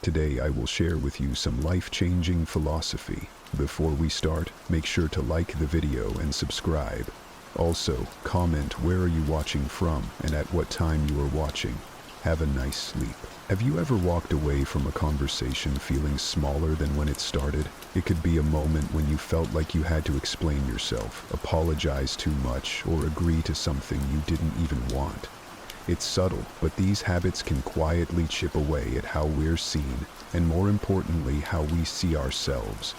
Today I will share with you some life-changing philosophy. Before we start, make sure to like the video and subscribe. Also, comment where are you watching from and at what time you are watching. Have a nice sleep. Have you ever walked away from a conversation feeling smaller than when it started? It could be a moment when you felt like you had to explain yourself, apologize too much, or agree to something you didn't even want. It's subtle, but these habits can quietly chip away at how we're seen, and more importantly, how we see ourselves.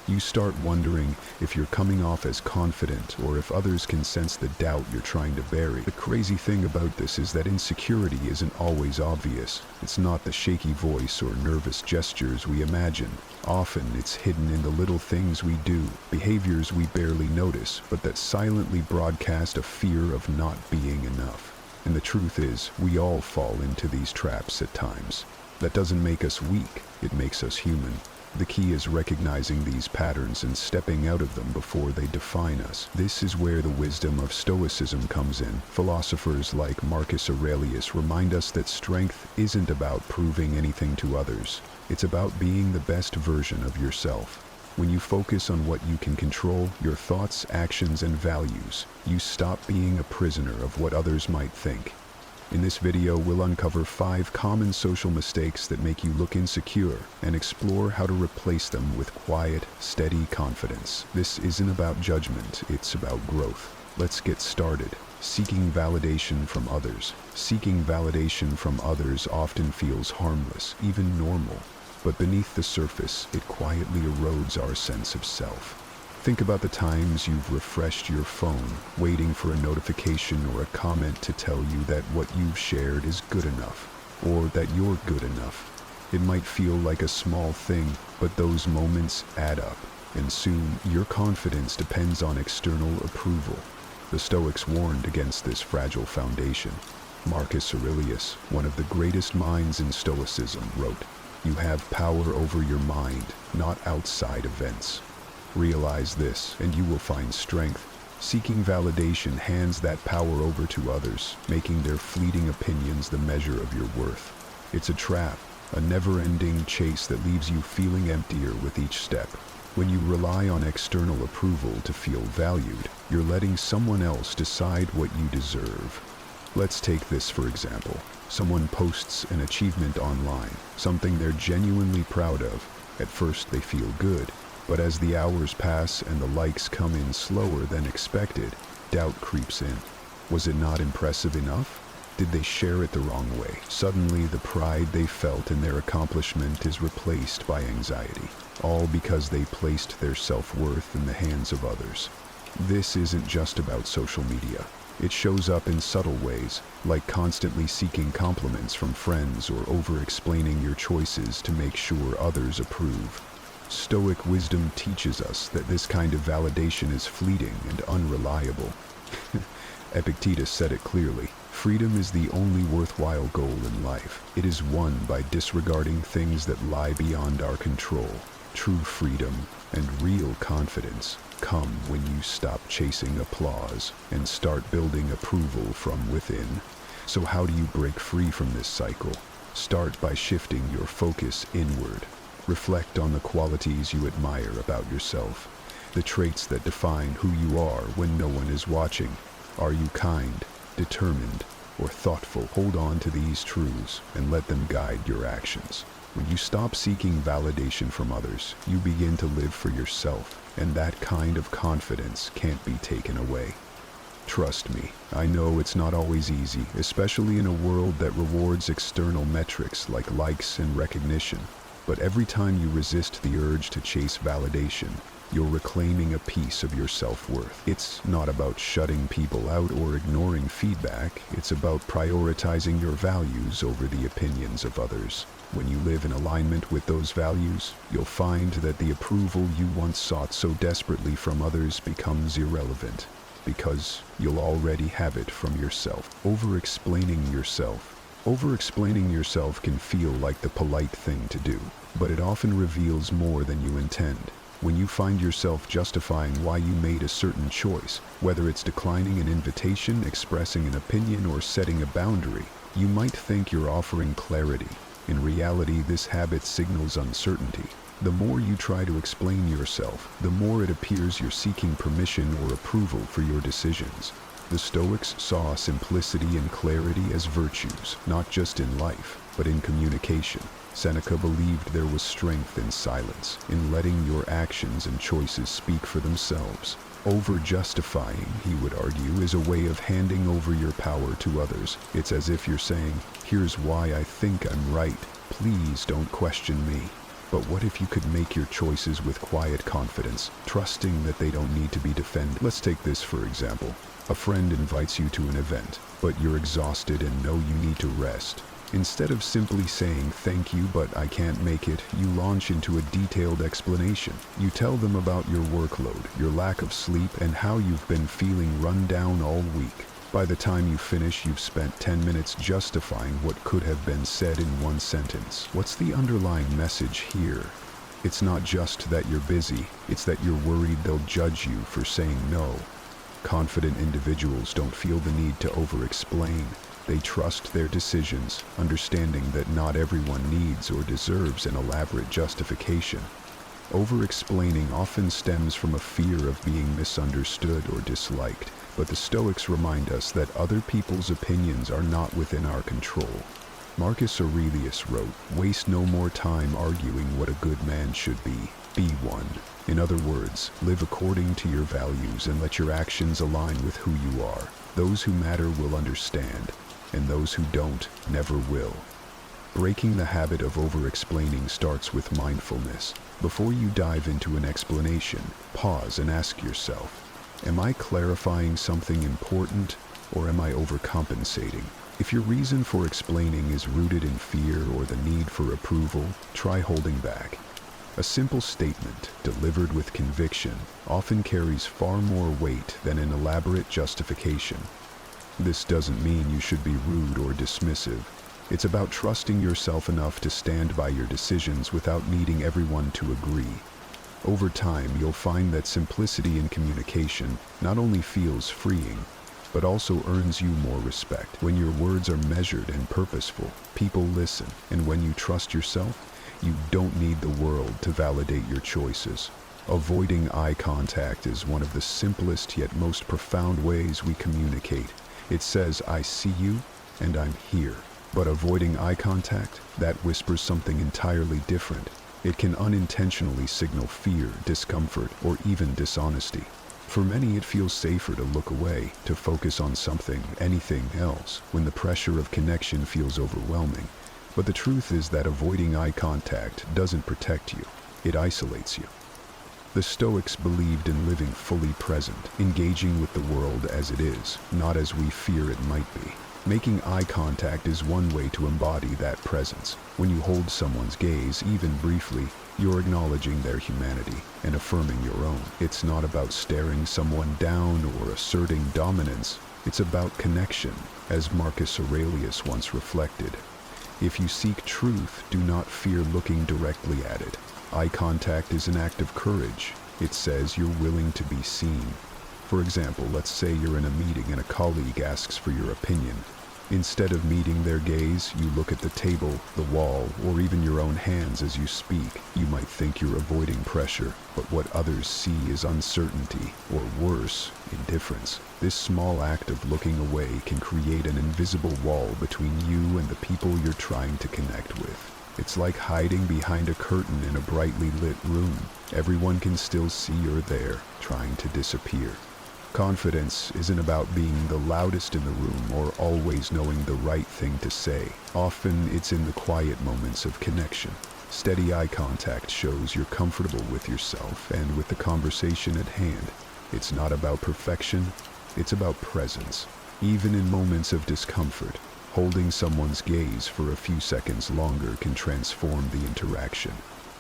You start wondering if you're coming off as confident or if others can sense the doubt you're trying to bury. The crazy thing about this is that insecurity isn't always obvious. It's not the shaky voice or nervous gestures we imagine. Often it's hidden in the little things we do, behaviors we barely notice, but that silently broadcast a fear of not being enough. And the truth is, we all fall into these traps at times. That doesn't make us weak, it makes us human. The key is recognizing these patterns and stepping out of them before they define us. This is where the wisdom of Stoicism comes in. Philosophers like Marcus Aurelius remind us that strength isn't about proving anything to others. It's about being the best version of yourself. When you focus on what you can control, your thoughts, actions, and values, you stop being a prisoner of what others might think. In this video, we'll uncover 5 common social mistakes that make you look insecure and explore how to replace them with quiet, steady confidence. This isn't about judgment, it's about growth. Let's get started. Seeking validation from others. Seeking validation from others often feels harmless, even normal. But beneath the surface, it quietly erodes our sense of self. Think about the times you've refreshed your phone, waiting for a notification or a comment to tell you that what you've shared is good enough, or that you're good enough. It might feel like a small thing, but those moments add up, and soon your confidence depends on external approval. The Stoics warned against this fragile foundation. Marcus Aurelius, one of the greatest minds in Stoicism, wrote, "You have power over your mind, not outside events." Realize this, and you will find strength. Seeking validation hands that power over to others, making their fleeting opinions the measure of your worth. It's a trap, a never-ending chase that leaves you feeling emptier with each step. When you rely on external approval to feel valued, you're letting someone else decide what you deserve. Let's take this for example. Someone posts an achievement online, something they're genuinely proud of. At first they feel good. But as the hours pass and the likes come in slower than expected, doubt creeps in. Was it not impressive enough? Did they share it the wrong way? Suddenly, the pride they felt in their accomplishment is replaced by anxiety, all because they placed their self-worth in the hands of others. This isn't just about social media. It shows up in subtle ways, like constantly seeking compliments from friends or over-explaining your choices to make sure others approve. Stoic wisdom teaches us that this kind of validation is fleeting and unreliable. Epictetus said it clearly, "Freedom is the only worthwhile goal in life. It is won by disregarding things that lie beyond our control. True freedom and real confidence come when you stop chasing applause and start building approval from within." So how do you break free from this cycle? Start by shifting your focus inward. Reflect on the qualities you admire about yourself, the traits that define who you are when no one is watching. Are you kind, determined, or thoughtful? Hold on to these truths and let them guide your actions. When you stop seeking validation from others, you begin to live for yourself, and that kind of confidence can't be taken away. Trust me, I know it's not always easy, especially in a world that rewards external metrics like likes and recognition. But every time you resist the urge to chase validation, you're reclaiming a piece of your self-worth. It's not about shutting people out or ignoring feedback. It's about prioritizing your values over the opinions of others. When you live in alignment with those values, you'll find that the approval you once sought so desperately from others becomes irrelevant, because you'll already have it from yourself. Over-explaining yourself can feel like the polite thing to do, but it often reveals more than you intend. When you find yourself justifying why you made a certain choice, whether it's declining an invitation, expressing an opinion, or setting a boundary, you might think you're offering clarity. In reality, this habit signals uncertainty. The more you try to explain yourself, the more it appears you're seeking permission or approval for your decisions. The Stoics saw simplicity and clarity as virtues, not just in life, but in communication. Seneca believed there was strength in silence, in letting your actions and choices speak for themselves. Over-justifying, he would argue, is a way of handing over your power to others. It's as if you're saying, "Here's why I think I'm right. Please don't question me." But what if you could make your choices with quiet confidence, trusting that they don't need to be defended? Let's take this for example. A friend invites you to an event, but you're exhausted and know you need to rest. Instead of simply saying, "Thank you, but I can't make it," you launch into a detailed explanation. You tell them about your workload, your lack of sleep, and how you've been feeling run down all week. By the time you finish, you've spent 10 minutes justifying what could have been said in one sentence. What's the underlying message here? It's not just that you're busy, it's that you're worried they'll judge you for saying no. Confident individuals don't feel the need to over-explain. They trust their decisions, understanding that not everyone needs or deserves an elaborate justification. Over-explaining often stems from a fear of being misunderstood or disliked, but the Stoics remind us that other people's opinions are not within our control. Marcus Aurelius wrote, "Waste no more time arguing what a good man should be. Be one." In other words, live according to your values and let your actions align with who you are. Those who matter will understand, and those who don't never will. Breaking the habit of over-explaining starts with mindfulness. Before you dive into an explanation, pause and ask yourself, am I clarifying something important, or am I overcompensating? If your reason for explaining is rooted in fear or the need for approval, try holding back. A simple statement, delivered with conviction, often carries far more weight than an elaborate justification. This doesn't mean you should be rude or dismissive. It's about trusting yourself enough to stand by your decisions without needing everyone to agree. Over time, you'll find that simplicity in communication not only feels freeing, but also earns you more respect. When your words are measured and purposeful, people listen, and when you trust yourself, you don't need the world to validate your choices. Avoiding eye contact is one of the simplest yet most profound ways we communicate. It says, "I see you, and I'm here." But avoiding eye contact, that whispers something entirely different. It can unintentionally signal fear, discomfort, or even dishonesty. For many, it feels safer to look away, to focus on anything else, when the pressure of connection feels overwhelming. But the truth is that avoiding eye contact doesn't protect you, it isolates you. The Stoics believed in living fully present, engaging with the world as it is, not as we fear it might be. Making eye contact is one way to embody that presence. When you hold someone's gaze, even briefly, you're acknowledging their humanity and affirming your own. It's not about staring someone down or asserting dominance. It's about connection, as Marcus Aurelius once reflected. If you seek truth, do not fear looking directly at it. Eye contact is an act of courage. It says you're willing to be seen. For example, let's say you're in a meeting and a colleague asks for your opinion. Instead of meeting their gaze, you look at the table, the wall, or even your own hands as you speak. You might think you're avoiding pressure, but what others see is uncertainty, or worse, indifference. This small act of looking away can create an invisible wall between you and the people you're trying to connect with. It's like hiding behind a curtain in a brightly lit room. Everyone can still see you're there, trying to disappear. Confidence isn't about being the loudest in the room or always knowing the right thing to say. Often it's in the quiet moments of connection. Steady eye contact shows you're comfortable with yourself and with the conversation at hand. It's not about perfection, it's about presence. Even in moments of discomfort, holding someone's gaze for a few seconds longer can transform the interaction.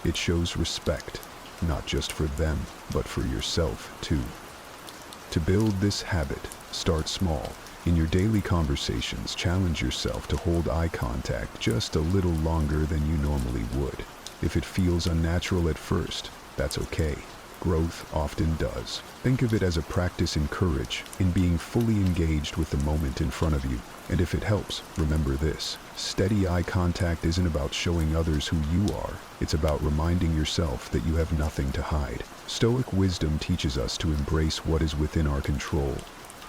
It shows respect, not just for them, but for yourself too. To build this habit, start small. In your daily conversations, challenge yourself to hold eye contact just a little longer than you normally would. If it feels unnatural at first, that's okay. Growth often does. Think of it as a practice in courage, in being fully engaged with the moment in front of you. And if it helps, remember this. Steady eye contact isn't about showing others who you are. It's about reminding yourself that you have nothing to hide. Stoic wisdom teaches us to embrace what is within our control.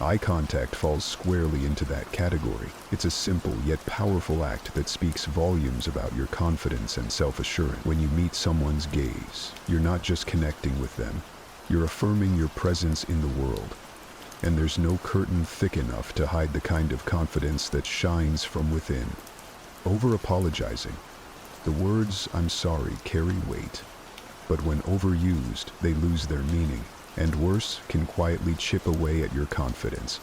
Eye contact falls squarely into that category. It's a simple yet powerful act that speaks volumes about your confidence and self-assurance. When you meet someone's gaze, you're not just connecting with them, you're affirming your presence in the world. And there's no curtain thick enough to hide the kind of confidence that shines from within. Over-apologizing. The words "I'm sorry" carry weight, but when overused, they lose their meaning, and worse, can quietly chip away at your confidence.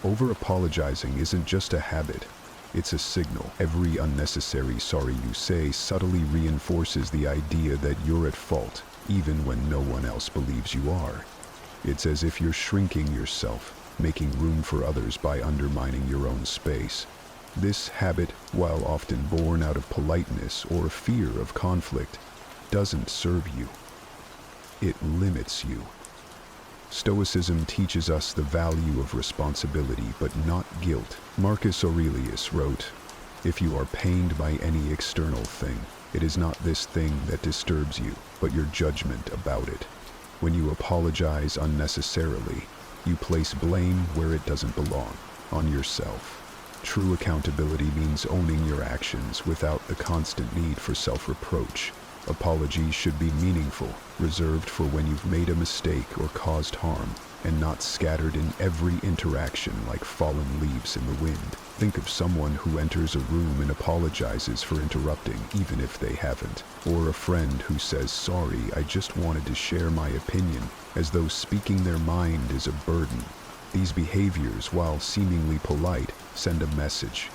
Over-apologizing isn't just a habit, it's a signal. Every unnecessary sorry you say subtly reinforces the idea that you're at fault, even when no one else believes you are. It's as if you're shrinking yourself, making room for others by undermining your own space. This habit, while often born out of politeness or fear of conflict, doesn't serve you. It limits you. Stoicism teaches us the value of responsibility, but not guilt. Marcus Aurelius wrote, "If you are pained by any external thing, it is not this thing that disturbs you, but your judgment about it." When you apologize unnecessarily, you place blame where it doesn't belong, on yourself. True accountability means owning your actions without the constant need for self-reproach. Apologies should be meaningful, reserved for when you've made a mistake or caused harm, and not scattered in every interaction like fallen leaves in the wind. Think of someone who enters a room and apologizes for interrupting, even if they haven't. Or a friend who says, "Sorry, I just wanted to share my opinion," as though speaking their mind is a burden. These behaviors, while seemingly polite, send a message.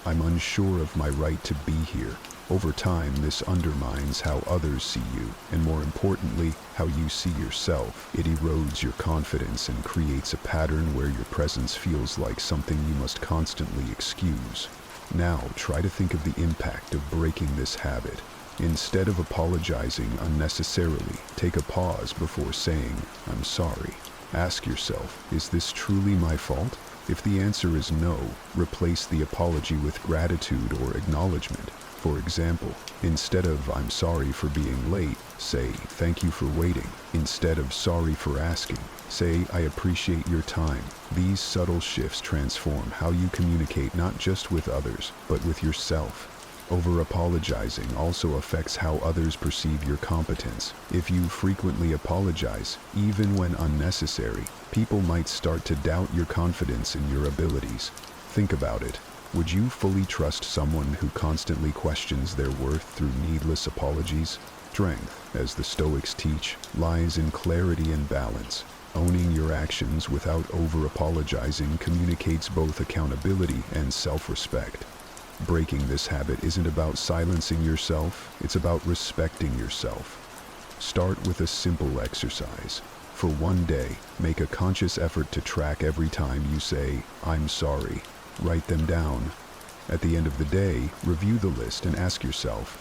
"I'm unsure of my right to be here." Over time, this undermines how others see you, and more importantly, how you see yourself. It erodes your confidence and creates a pattern where your presence feels like something you must constantly excuse. Now, try to think of the impact of breaking this habit. Instead of apologizing unnecessarily, take a pause before saying, "I'm sorry." Ask yourself, is this truly my fault? If the answer is no, replace the apology with gratitude or acknowledgement. For example, instead of "I'm sorry for being late," say "Thank you for waiting." Instead of "Sorry for asking," say "I appreciate your time." These subtle shifts transform how you communicate not just with others, but with yourself. Over-apologizing also affects how others perceive your competence. If you frequently apologize, even when unnecessary, people might start to doubt your confidence in your abilities. Think about it. Would you fully trust someone who constantly questions their worth through needless apologies? Strength, as the Stoics teach, lies in clarity and balance. Owning your actions without over-apologizing communicates both accountability and self-respect. Breaking this habit isn't about silencing yourself, it's about respecting yourself. Start with a simple exercise. For one day, make a conscious effort to track every time you say, "I'm sorry." Write them down. At the end of the day, review the list and ask yourself,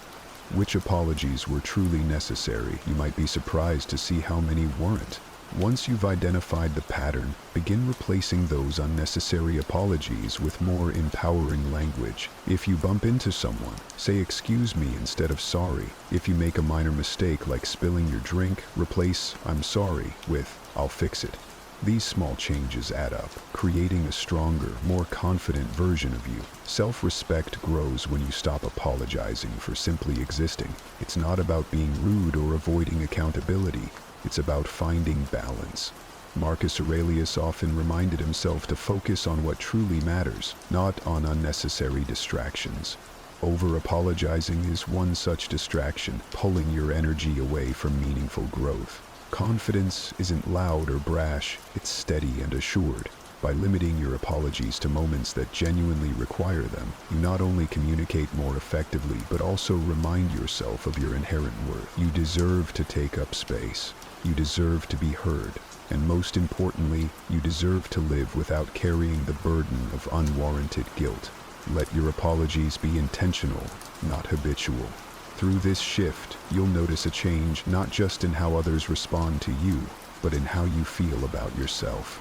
which apologies were truly necessary? You might be surprised to see how many weren't. Once you've identified the pattern, begin replacing those unnecessary apologies with more empowering language. If you bump into someone, say "excuse me" instead of "sorry." If you make a minor mistake like spilling your drink, replace "I'm sorry" with "I'll fix it." These small changes add up, creating a stronger, more confident version of you. Self-respect grows when you stop apologizing for simply existing. It's not about being rude or avoiding accountability. It's about finding balance. Marcus Aurelius often reminded himself to focus on what truly matters, not on unnecessary distractions. Over-apologizing is one such distraction, pulling your energy away from meaningful growth. Confidence isn't loud or brash, it's steady and assured. By limiting your apologies to moments that genuinely require them, you not only communicate more effectively, but also remind yourself of your inherent worth. You deserve to take up space. You deserve to be heard. And most importantly, you deserve to live without carrying the burden of unwarranted guilt. Let your apologies be intentional, not habitual. Through this shift, you'll notice a change not just in how others respond to you, but in how you feel about yourself.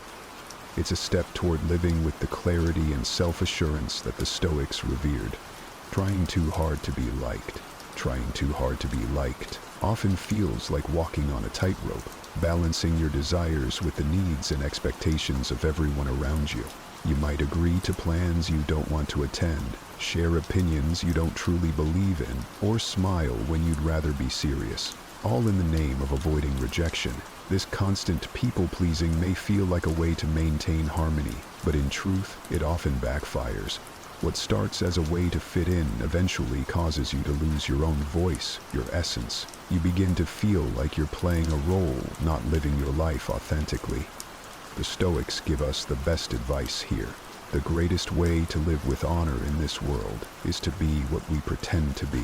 It's a step toward living with the clarity and self-assurance that the Stoics revered. Trying too hard to be liked. Trying too hard to be liked often feels like walking on a tightrope, balancing your desires with the needs and expectations of everyone around you. You might agree to plans you don't want to attend, share opinions you don't truly believe in, or smile when you'd rather be serious, all in the name of avoiding rejection. This constant people-pleasing may feel like a way to maintain harmony, but in truth, it often backfires. What starts as a way to fit in eventually causes you to lose your own voice, your essence. You begin to feel like you're playing a role, not living your life authentically. The Stoics give us the best advice here. The greatest way to live with honor in this world is to be what we pretend to be.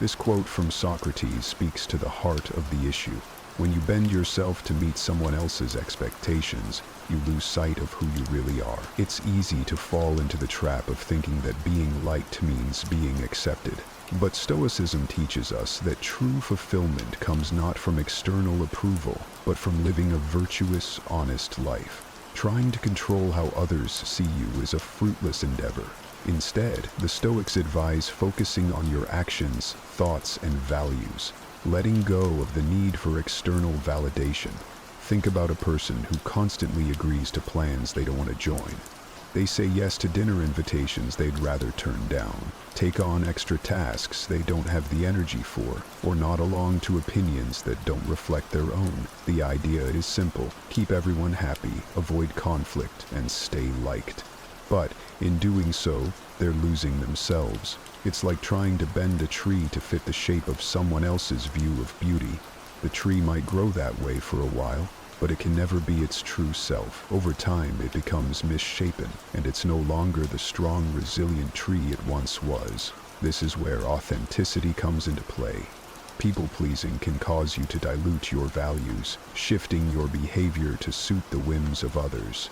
This quote from Socrates speaks to the heart of the issue. When you bend yourself to meet someone else's expectations, you lose sight of who you really are. It's easy to fall into the trap of thinking that being liked means being accepted. But Stoicism teaches us that true fulfillment comes not from external approval, but from living a virtuous, honest life. Trying to control how others see you is a fruitless endeavor. Instead, the Stoics advise focusing on your actions, thoughts, and values, letting go of the need for external validation. Think about a person who constantly agrees to plans they don't want to join. They say yes to dinner invitations they'd rather turn down, take on extra tasks they don't have the energy for, or nod along to opinions that don't reflect their own. The idea is simple: keep everyone happy, avoid conflict, and stay liked. But in doing so, they're losing themselves. It's like trying to bend a tree to fit the shape of someone else's view of beauty. The tree might grow that way for a while, but it can never be its true self. Over time, it becomes misshapen, and it's no longer the strong, resilient tree it once was. This is where authenticity comes into play. People-pleasing can cause you to dilute your values, shifting your behavior to suit the whims of others.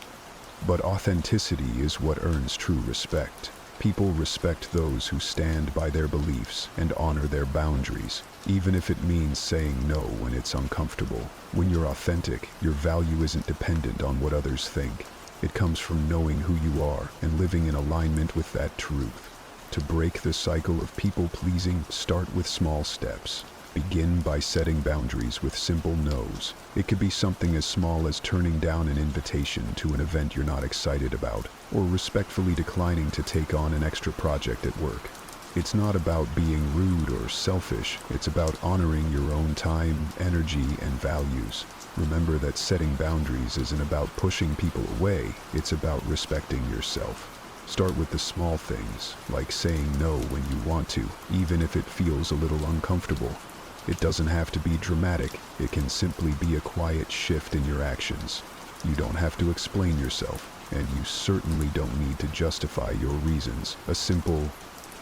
But authenticity is what earns true respect. People respect those who stand by their beliefs and honor their boundaries, even if it means saying no when it's uncomfortable. When you're authentic, your value isn't dependent on what others think. It comes from knowing who you are and living in alignment with that truth. To break the cycle of people-pleasing, start with small steps. Begin by setting boundaries with simple no's. It could be something as small as turning down an invitation to an event you're not excited about, or respectfully declining to take on an extra project at work. It's not about being rude or selfish. It's about honoring your own time, energy, and values. Remember that setting boundaries isn't about pushing people away. It's about respecting yourself. Start with the small things, like saying no when you want to, even if it feels a little uncomfortable. It doesn't have to be dramatic. It can simply be a quiet shift in your actions. You don't have to explain yourself, and you certainly don't need to justify your reasons. A simple,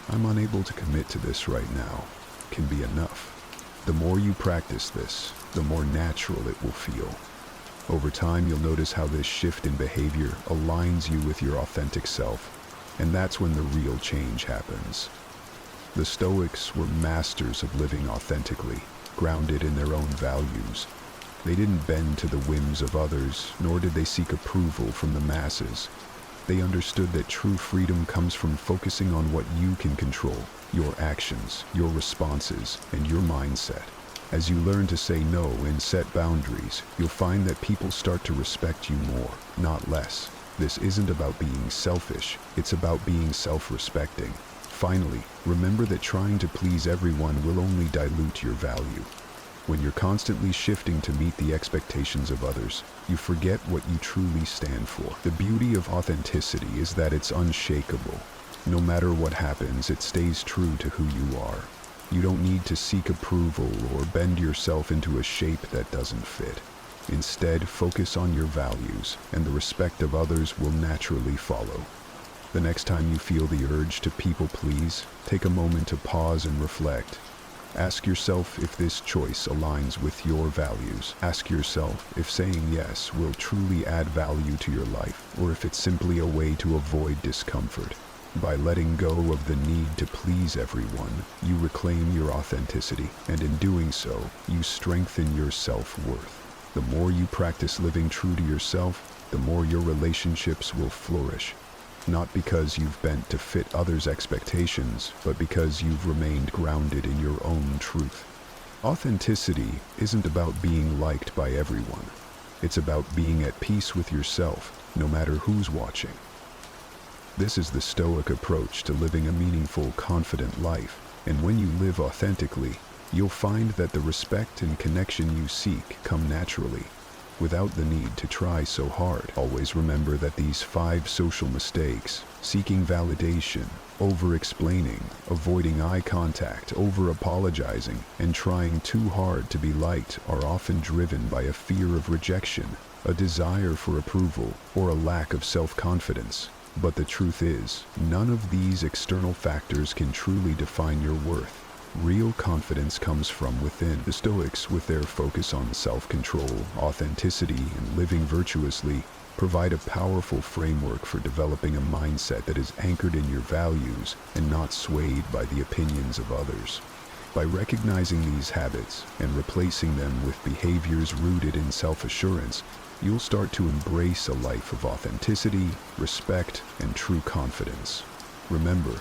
"I'm unable to commit to this right now," can be enough. The more you practice this, the more natural it will feel. Over time, you'll notice how this shift in behavior aligns you with your authentic self, and that's when the real change happens. The Stoics were masters of living authentically, grounded in their own values. They didn't bend to the whims of others, nor did they seek approval from the masses. They understood that true freedom comes from focusing on what you can control: your actions, your responses, and your mindset. As you learn to say no and set boundaries, you'll find that people start to respect you more, not less. This isn't about being selfish, it's about being self-respecting. Finally, remember that trying to please everyone will only dilute your value. When you're constantly shifting to meet the expectations of others, you forget what you truly stand for. The beauty of authenticity is that it's unshakable. No matter what happens, it stays true to who you are. You don't need to seek approval or bend yourself into a shape that doesn't fit. Instead, focus on your values, and the respect of others will naturally follow. The next time you feel the urge to people please, take a moment to pause and reflect. Ask yourself if this choice aligns with your values. Ask yourself if saying yes will truly add value to your life, or if it's simply a way to avoid discomfort. By letting go of the need to please everyone, you reclaim your authenticity, and in doing so, you strengthen your self-worth. The more you practice living true to yourself, the more your relationships will flourish. Not because you've bent to fit others' expectations, but because you've remained grounded in your own truth. Authenticity isn't about being liked by everyone. It's about being at peace with yourself, no matter who's watching. This is the Stoic approach to living a meaningful, confident life. And when you live authentically, you'll find that the respect and connection you seek come naturally, without the need to try so hard. Always remember that these 5 social mistakes, seeking validation, over-explaining, avoiding eye contact, over-apologizing, and trying too hard to be liked, are often driven by a fear of rejection, a desire for approval, or a lack of self-confidence. But the truth is, none of these external factors can truly define your worth. Real confidence comes from within. The Stoics, with their focus on self-control, authenticity, and living virtuously, provide a powerful framework for developing a mindset that is anchored in your values and not swayed by the opinions of others. By recognizing these habits and replacing them with behaviors rooted in self-assurance, you'll start to embrace a life of authenticity, respect, and true confidence. Remember,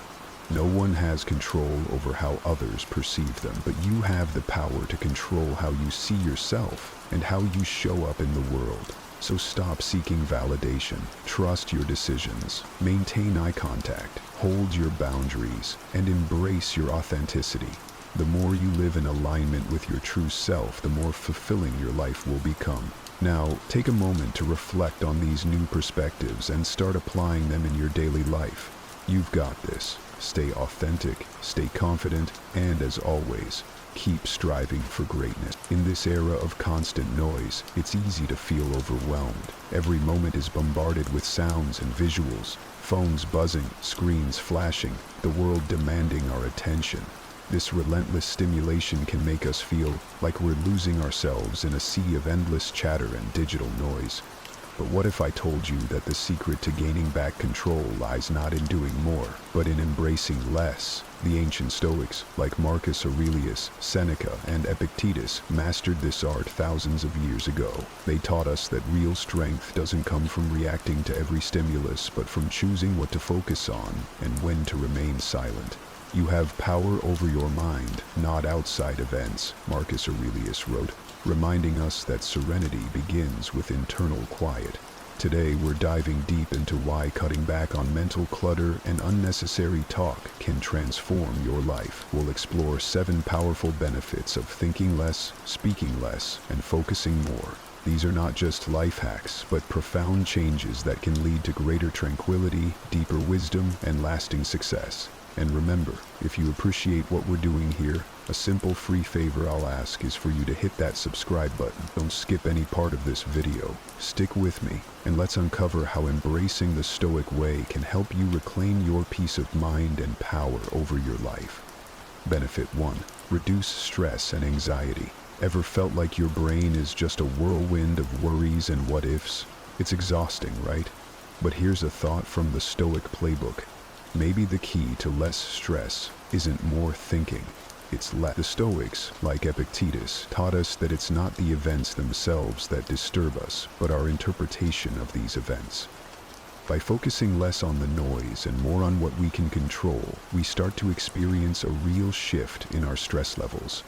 no one has control over how others perceive them, but you have the power to control how you see yourself and how you show up in the world. So stop seeking validation, trust your decisions, maintain eye contact, hold your boundaries, and embrace your authenticity. The more you live in alignment with your true self, the more fulfilling your life will become. Now, take a moment to reflect on these new perspectives and start applying them in your daily life. You've got this. Stay authentic, stay confident, and as always, keep striving for greatness. In this era of constant noise, it's easy to feel overwhelmed. Every moment is bombarded with sounds and visuals, phones buzzing, screens flashing, the world demanding our attention. This relentless stimulation can make us feel like we're losing ourselves in a sea of endless chatter and digital noise. But what if I told you that the secret to gaining back control lies not in doing more, but in embracing less? The ancient Stoics, like Marcus Aurelius, Seneca, and Epictetus, mastered this art thousands of years ago. They taught us that real strength doesn't come from reacting to every stimulus, but from choosing what to focus on and when to remain silent. You have power over your mind, not outside events, Marcus Aurelius wrote, reminding us that serenity begins with internal quiet. Today we're diving deep into why cutting back on mental clutter and unnecessary talk can transform your life. We'll explore 7 powerful benefits of thinking less, speaking less, and focusing more. These are not just life hacks, but profound changes that can lead to greater tranquility, deeper wisdom, and lasting success. And remember, if you appreciate what we're doing here, a simple free favor I'll ask is for you to hit that subscribe button. Don't skip any part of this video. Stick with me, and let's uncover how embracing the Stoic way can help you reclaim your peace of mind and power over your life. Benefit 1. Reduce stress and anxiety. Ever felt like your brain is just a whirlwind of worries and what-ifs? It's exhausting, right? But here's a thought from the Stoic playbook. Maybe the key to less stress isn't more thinking, it's less. The Stoics, like Epictetus, taught us that it's not the events themselves that disturb us, but our interpretation of these events. By focusing less on the noise and more on what we can control, we start to experience a real shift in our stress levels.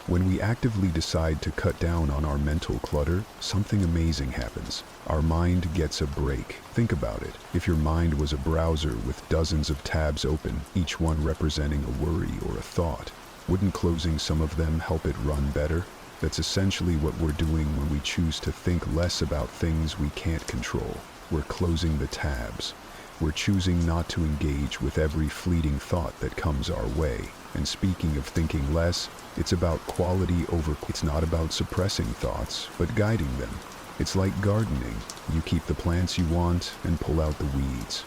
When we actively decide to cut down on our mental clutter, something amazing happens. Our mind gets a break. Think about it. If your mind was a browser with dozens of tabs open, each one representing a worry or a thought, wouldn't closing some of them help it run better? That's essentially what we're doing when we choose to think less about things we can't control. We're closing the tabs. We're choosing not to engage with every fleeting thought that comes our way. And speaking of thinking less, it's about quality over. It's not about suppressing thoughts, but guiding them. It's like gardening. You keep the plants you want and pull out the weeds.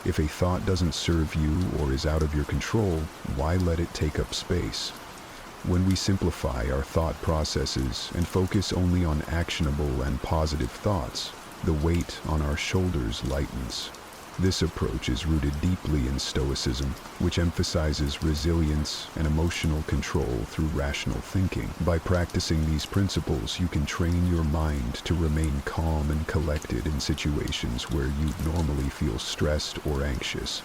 If a thought doesn't serve you or is out of your control, why let it take up space? When we simplify our thought processes and focus only on actionable and positive thoughts, the weight on our shoulders lightens. This approach is rooted deeply in Stoicism, which emphasizes resilience and emotional control through rational thinking. By practicing these principles, you can train your mind to remain calm and collected in situations where you normally feel stressed or anxious.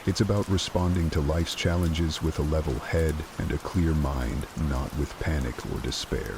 It's about responding to life's challenges with a level head and a clear mind, not with panic or despair.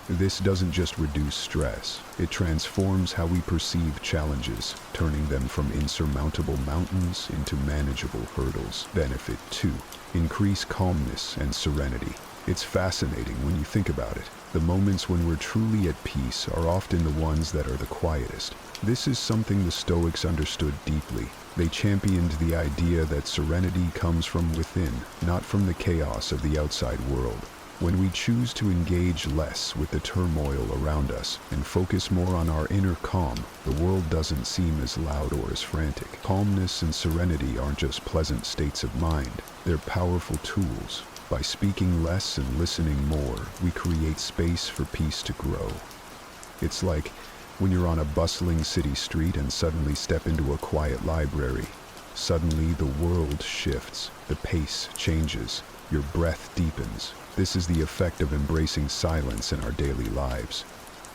This doesn't just reduce stress, it transforms how we perceive challenges, turning them from insurmountable mountains into manageable hurdles. Benefit 2. Increase calmness and serenity. It's fascinating when you think about it. The moments when we're truly at peace are often the ones that are the quietest. This is something the Stoics understood deeply. They championed the idea that serenity comes from within, not from the chaos of the outside world. When we choose to engage less with the turmoil around us and focus more on our inner calm, the world doesn't seem as loud or as frantic. Calmness and serenity aren't just pleasant states of mind, they're powerful tools. By speaking less and listening more, we create space for peace to grow. It's like when you're on a bustling city street and suddenly step into a quiet library. Suddenly the world shifts, the pace changes, your breath deepens. This is the effect of embracing silence in our daily lives.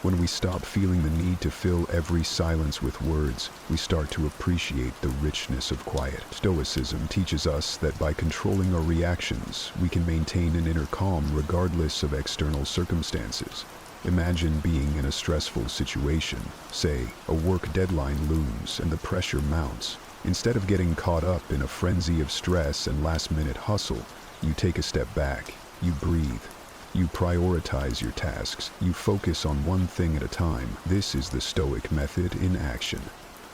When we stop feeling the need to fill every silence with words, we start to appreciate the richness of quiet. Stoicism teaches us that by controlling our reactions, we can maintain an inner calm regardless of external circumstances. Imagine being in a stressful situation. Say, a work deadline looms and the pressure mounts. Instead of getting caught up in a frenzy of stress and last-minute hustle, you take a step back. You breathe. You prioritize your tasks. You focus on one thing at a time. This is the Stoic method in action.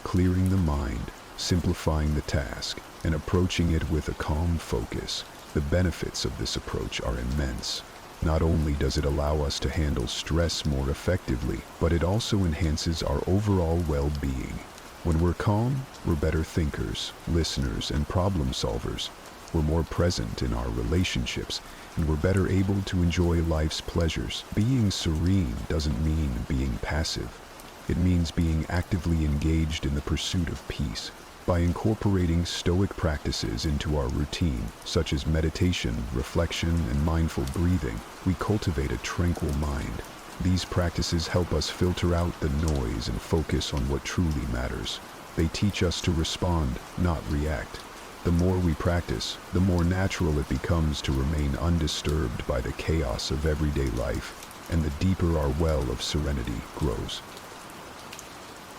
Clearing the mind, simplifying the task, and approaching it with a calm focus. The benefits of this approach are immense. Not only does it allow us to handle stress more effectively, but it also enhances our overall well-being. When we're calm, we're better thinkers, listeners, and problem solvers. We're more present in our relationships, and we're better able to enjoy life's pleasures. Being serene doesn't mean being passive. It means being actively engaged in the pursuit of peace. By incorporating Stoic practices into our routine, such as meditation, reflection, and mindful breathing, we cultivate a tranquil mind. These practices help us filter out the noise and focus on what truly matters. They teach us to respond, not react. The more we practice, the more natural it becomes to remain undisturbed by the chaos of everyday life, and the deeper our well of serenity grows.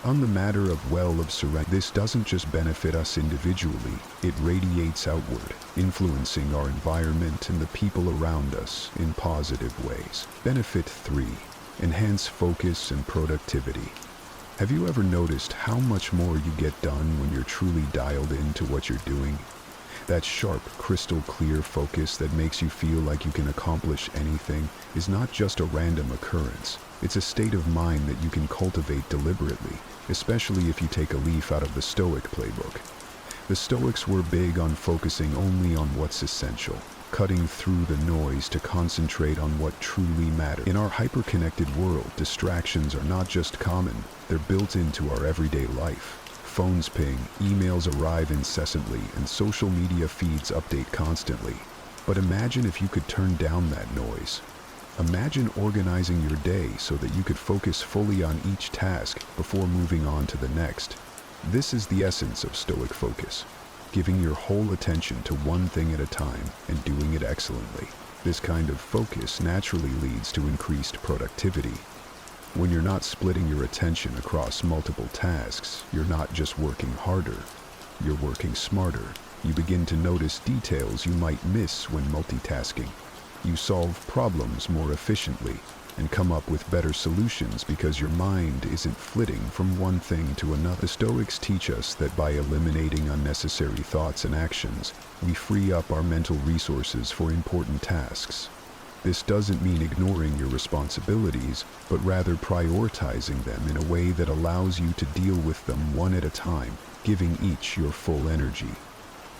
On the matter of well of serenity, this doesn't just benefit us individually, it radiates outward, influencing our environment and the people around us in positive ways. Benefit 3. Enhance focus and productivity. Have you ever noticed how much more you get done when you're truly dialed into what you're doing? That sharp, crystal clear focus that makes you feel like you can accomplish anything is not just a random occurrence. It's a state of mind that you can cultivate deliberately, especially if you take a leaf out of the Stoic playbook. The Stoics were big on focusing only on what's essential, cutting through the noise to concentrate on what truly matters. In our hyper-connected world, distractions are not just common, they're built into our everyday life. Phones ping, emails arrive incessantly, and social media feeds update constantly. But imagine if you could turn down that noise. Imagine organizing your day so that you could focus fully on each task before moving on to the next. This is the essence of Stoic focus. Giving your whole attention to one thing at a time and doing it excellently. This kind of focus naturally leads to increased productivity. When you're not splitting your attention across multiple tasks, you're not just working harder, you're working smarter. You begin to notice details you might miss when multitasking. You solve problems more efficiently and come up with better solutions because your mind isn't flitting from one thing to another. The Stoics teach us that by eliminating unnecessary thoughts and actions, we free up our mental resources for important tasks. This doesn't mean ignoring your responsibilities, but rather prioritizing them in a way that allows you to deal with them one at a time, giving each your full energy.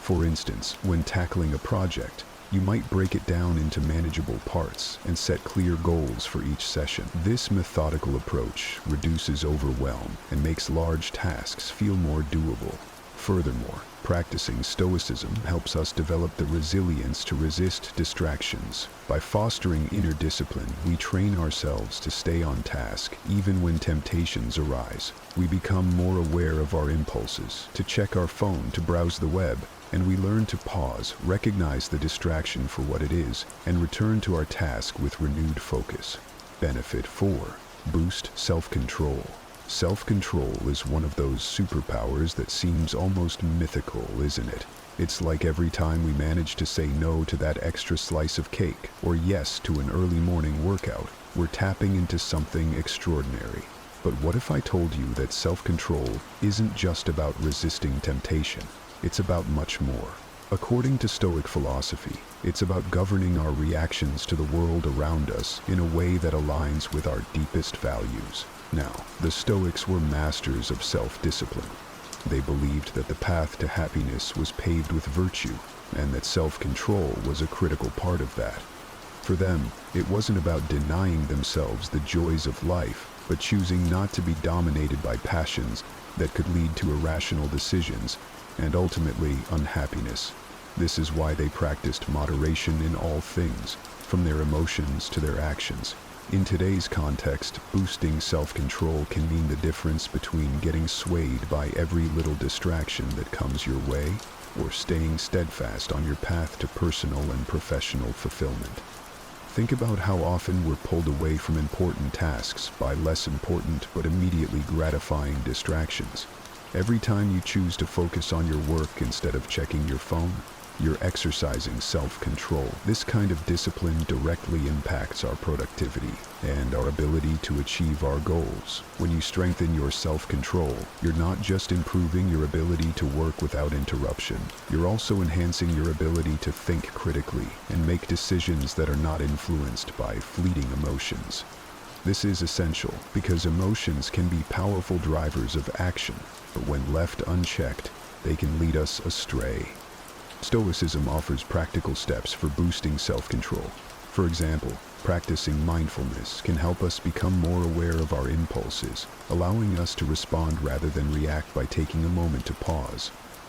For instance, when tackling a project, you might break it down into manageable parts and set clear goals for each session. This methodical approach reduces overwhelm and makes large tasks feel more doable. Furthermore, practicing Stoicism helps us develop the resilience to resist distractions. By fostering inner discipline, we train ourselves to stay on task even when temptations arise. We become more aware of our impulses, to check our phone, to browse the web, and we learn to pause, recognize the distraction for what it is, and return to our task with renewed focus. Benefit 4. Boost self-control. Self-control is one of those superpowers that seems almost mythical, isn't it? It's like every time we manage to say no to that extra slice of cake, or yes to an early morning workout, we're tapping into something extraordinary. But what if I told you that self-control isn't just about resisting temptation? It's about much more. According to Stoic philosophy, it's about governing our reactions to the world around us in a way that aligns with our deepest values. Now, the Stoics were masters of self-discipline. They believed that the path to happiness was paved with virtue, and that self-control was a critical part of that. For them, it wasn't about denying themselves the joys of life, but choosing not to be dominated by passions that could lead to irrational decisions and ultimately unhappiness. This is why they practiced moderation in all things, from their emotions to their actions. In today's context, boosting self-control can mean the difference between getting swayed by every little distraction that comes your way, or staying steadfast on your path to personal and professional fulfillment. Think about how often we're pulled away from important tasks by less important but immediately gratifying distractions. Every time you choose to focus on your work instead of checking your phone, you're exercising self-control. This kind of discipline directly impacts our productivity and our ability to achieve our goals. When you strengthen your self-control, you're not just improving your ability to work without interruption, you're also enhancing your ability to think critically and make decisions that are not influenced by fleeting emotions. This is essential because emotions can be powerful drivers of action, but when left unchecked, they can lead us astray. Stoicism offers practical steps for boosting self-control. For example, practicing mindfulness can help us become more aware of our impulses, allowing us to respond rather than react by taking a moment to pause.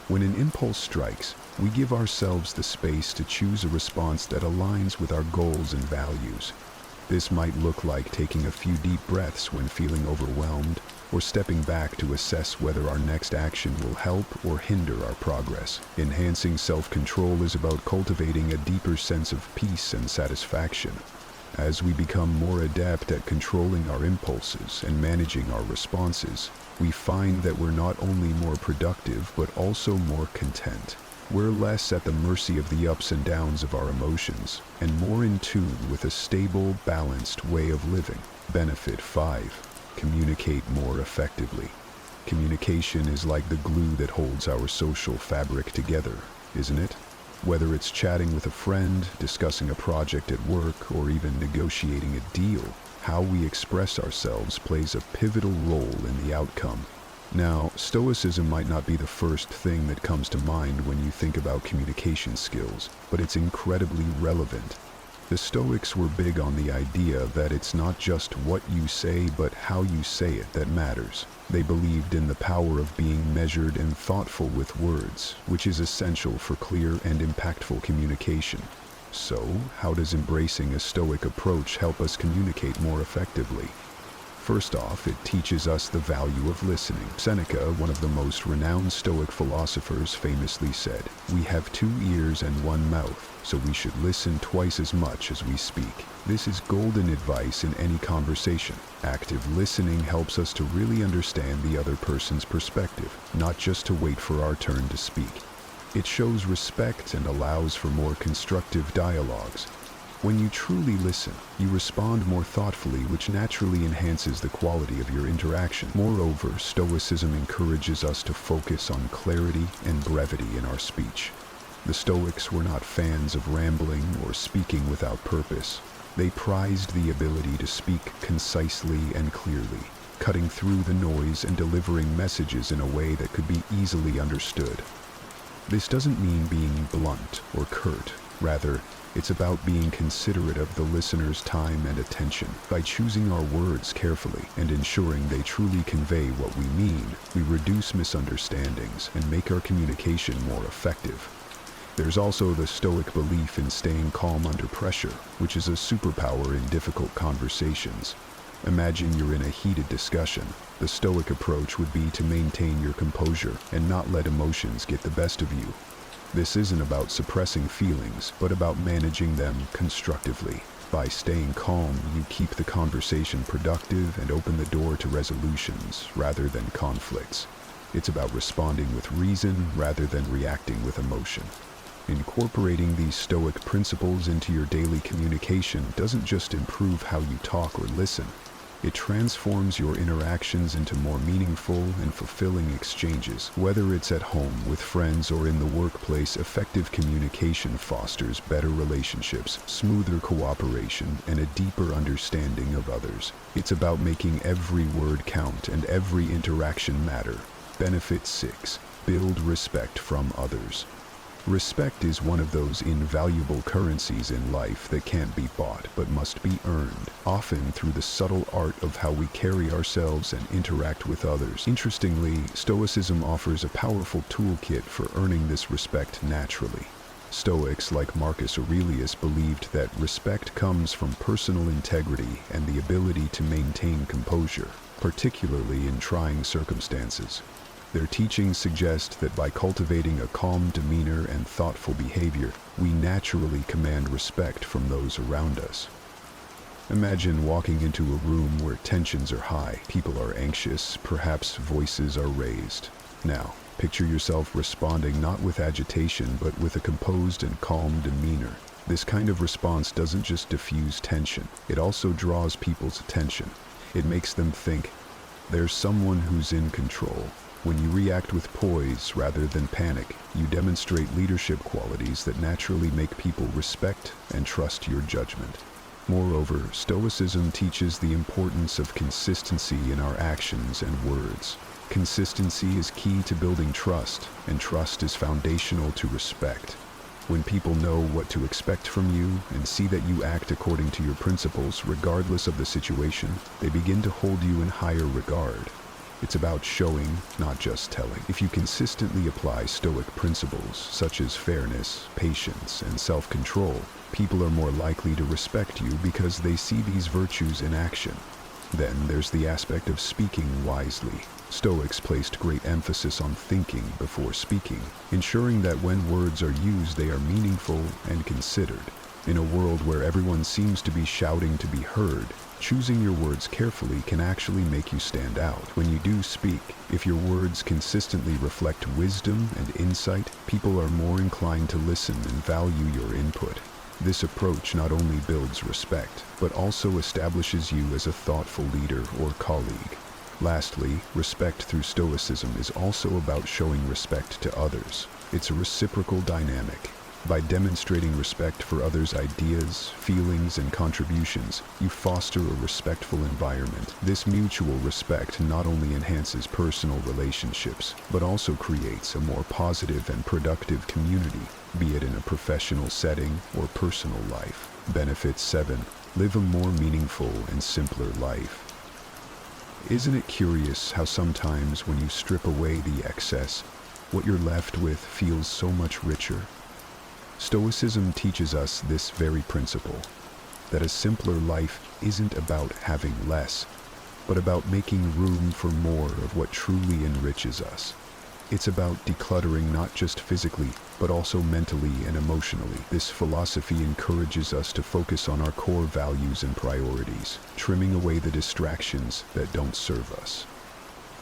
When an impulse strikes, we give ourselves the space to choose a response that aligns with our goals and values. This might look like taking a few deep breaths when feeling overwhelmed, or stepping back to assess whether our next action will help or hinder our progress. Enhancing self-control is about cultivating a deeper sense of peace and satisfaction. As we become more adept at controlling our impulses and managing our responses, we find that we're not only more productive but also more content. We're less at the mercy of the ups and downs of our emotions, and more in tune with a stable, balanced way of living. Benefit 5. Communicate more effectively. Communication is like the glue that holds our social fabric together, isn't it? Whether it's chatting with a friend, discussing a project at work, or even negotiating a deal, how we express ourselves plays a pivotal role in the outcome. Now, Stoicism might not be the first thing that comes to mind when you think about communication skills, but it's incredibly relevant. The Stoics were big on the idea that it's not just what you say, but how you say it that matters. They believed in the power of being measured and thoughtful with words, which is essential for clear and impactful communication. So, how does embracing a Stoic approach help us communicate more effectively? First off, it teaches us the value of listening. Seneca, one of the most renowned Stoic philosophers, famously said, "We have 2 ears and 1 mouth, so we should listen twice as much as we speak." This is golden advice in any conversation. Active listening helps us to really understand the other person's perspective, not just to wait for our turn to speak. It shows respect and allows for more constructive dialogues. When you truly listen, you respond more thoughtfully, which naturally enhances the quality of your interaction. Moreover, Stoicism encourages us to focus on clarity and brevity in our speech. The Stoics were not fans of rambling or speaking without purpose. They prized the ability to speak concisely and clearly, cutting through the noise and delivering messages in a way that could be easily understood. This doesn't mean being blunt or curt. Rather, it's about being considerate of the listener's time and attention. By choosing our words carefully and ensuring they truly convey what we mean, we reduce misunderstandings and make our communication more effective. There's also the Stoic belief in staying calm under pressure, which is a superpower in difficult conversations. Imagine you're in a heated discussion. The Stoic approach would be to maintain your composure and not let emotions get the best of you. This isn't about suppressing feelings, but about managing them constructively. By staying calm, you keep the conversation productive and open the door to resolutions rather than conflicts. It's about responding with reason rather than reacting with emotion. Incorporating these Stoic principles into your daily communication doesn't just improve how you talk or listen. It transforms your interactions into more meaningful and fulfilling exchanges. Whether it's at home, with friends, or in the workplace, effective communication fosters better relationships, smoother cooperation, and a deeper understanding of others. It's about making every word count and every interaction matter. Benefit 6. Build respect from others. Respect is one of those invaluable currencies in life that can't be bought but must be earned, often through the subtle art of how we carry ourselves and interact with others. Interestingly, Stoicism offers a powerful toolkit for earning this respect naturally. Stoics like Marcus Aurelius believed that respect comes from personal integrity and the ability to maintain composure, particularly in trying circumstances. Their teachings suggest that by cultivating a calm demeanor and thoughtful behavior, we naturally command respect from those around us. Imagine walking into a room where tensions are high, people are anxious, perhaps voices are raised. Now, picture yourself responding not with agitation, but with a composed and calm demeanor. This kind of response doesn't just diffuse tension, it also draws people's attention. It makes them think, there's someone who's in control. When you react with poise rather than panic, you demonstrate leadership qualities that naturally make people respect and trust your judgment. Moreover, Stoicism teaches the importance of consistency in our actions and words. Consistency is key to building trust, and trust is foundational to respect. When people know what to expect from you and see that you act according to your principles regardless of the situation, they begin to hold you in higher regard. It's about showing, not just telling. If you consistently apply Stoic principles such as fairness, patience, and self-control, people are more likely to respect you because they see these virtues in action. Then there's the aspect of speaking wisely. Stoics placed great emphasis on thinking before speaking, ensuring that when words are used they are meaningful and considered. In a world where everyone seems to be shouting to be heard, choosing your words carefully can actually make you stand out. When you do speak, if your words consistently reflect wisdom and insight, people are more inclined to listen and value your input. This approach not only builds respect, but also establishes you as a thoughtful leader or colleague. Lastly, respect through Stoicism is also about showing respect to others. It's a reciprocal dynamic. By demonstrating respect for others' ideas, feelings, and contributions, you foster a respectful environment. This mutual respect not only enhances personal relationships, but also creates a more positive and productive community, be it in a professional setting or personal life. Benefit 7. Live a more meaningful and simpler life. Isn't it curious how sometimes when you strip away the excess, what you're left with feels so much richer? Stoicism teaches us this very principle, that a simpler life isn't about having less, but about making room for more of what truly enriches us. It's about decluttering not just physically, but also mentally and emotionally. This philosophy encourages us to focus on our core values and priorities, trimming away the distractions that don't serve us.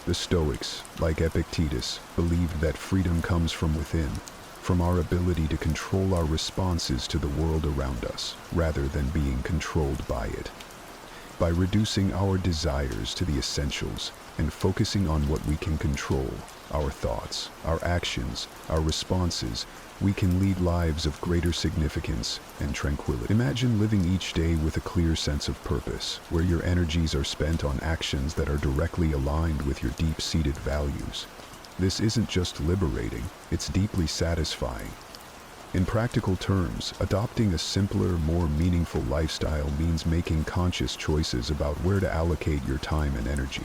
The Stoics, like Epictetus, believed that freedom comes from within, from our ability to control our responses to the world around us, rather than being controlled by it. By reducing our desires to the essentials and focusing on what we can control, our thoughts, our actions, our responses, we can lead lives of greater significance and tranquility. Imagine living each day with a clear sense of purpose, where your energies are spent on actions that are directly aligned with your deep-seated values. This isn't just liberating, it's deeply satisfying. In practical terms, adopting a simpler, more meaningful lifestyle means making conscious choices about where to allocate your time and energy.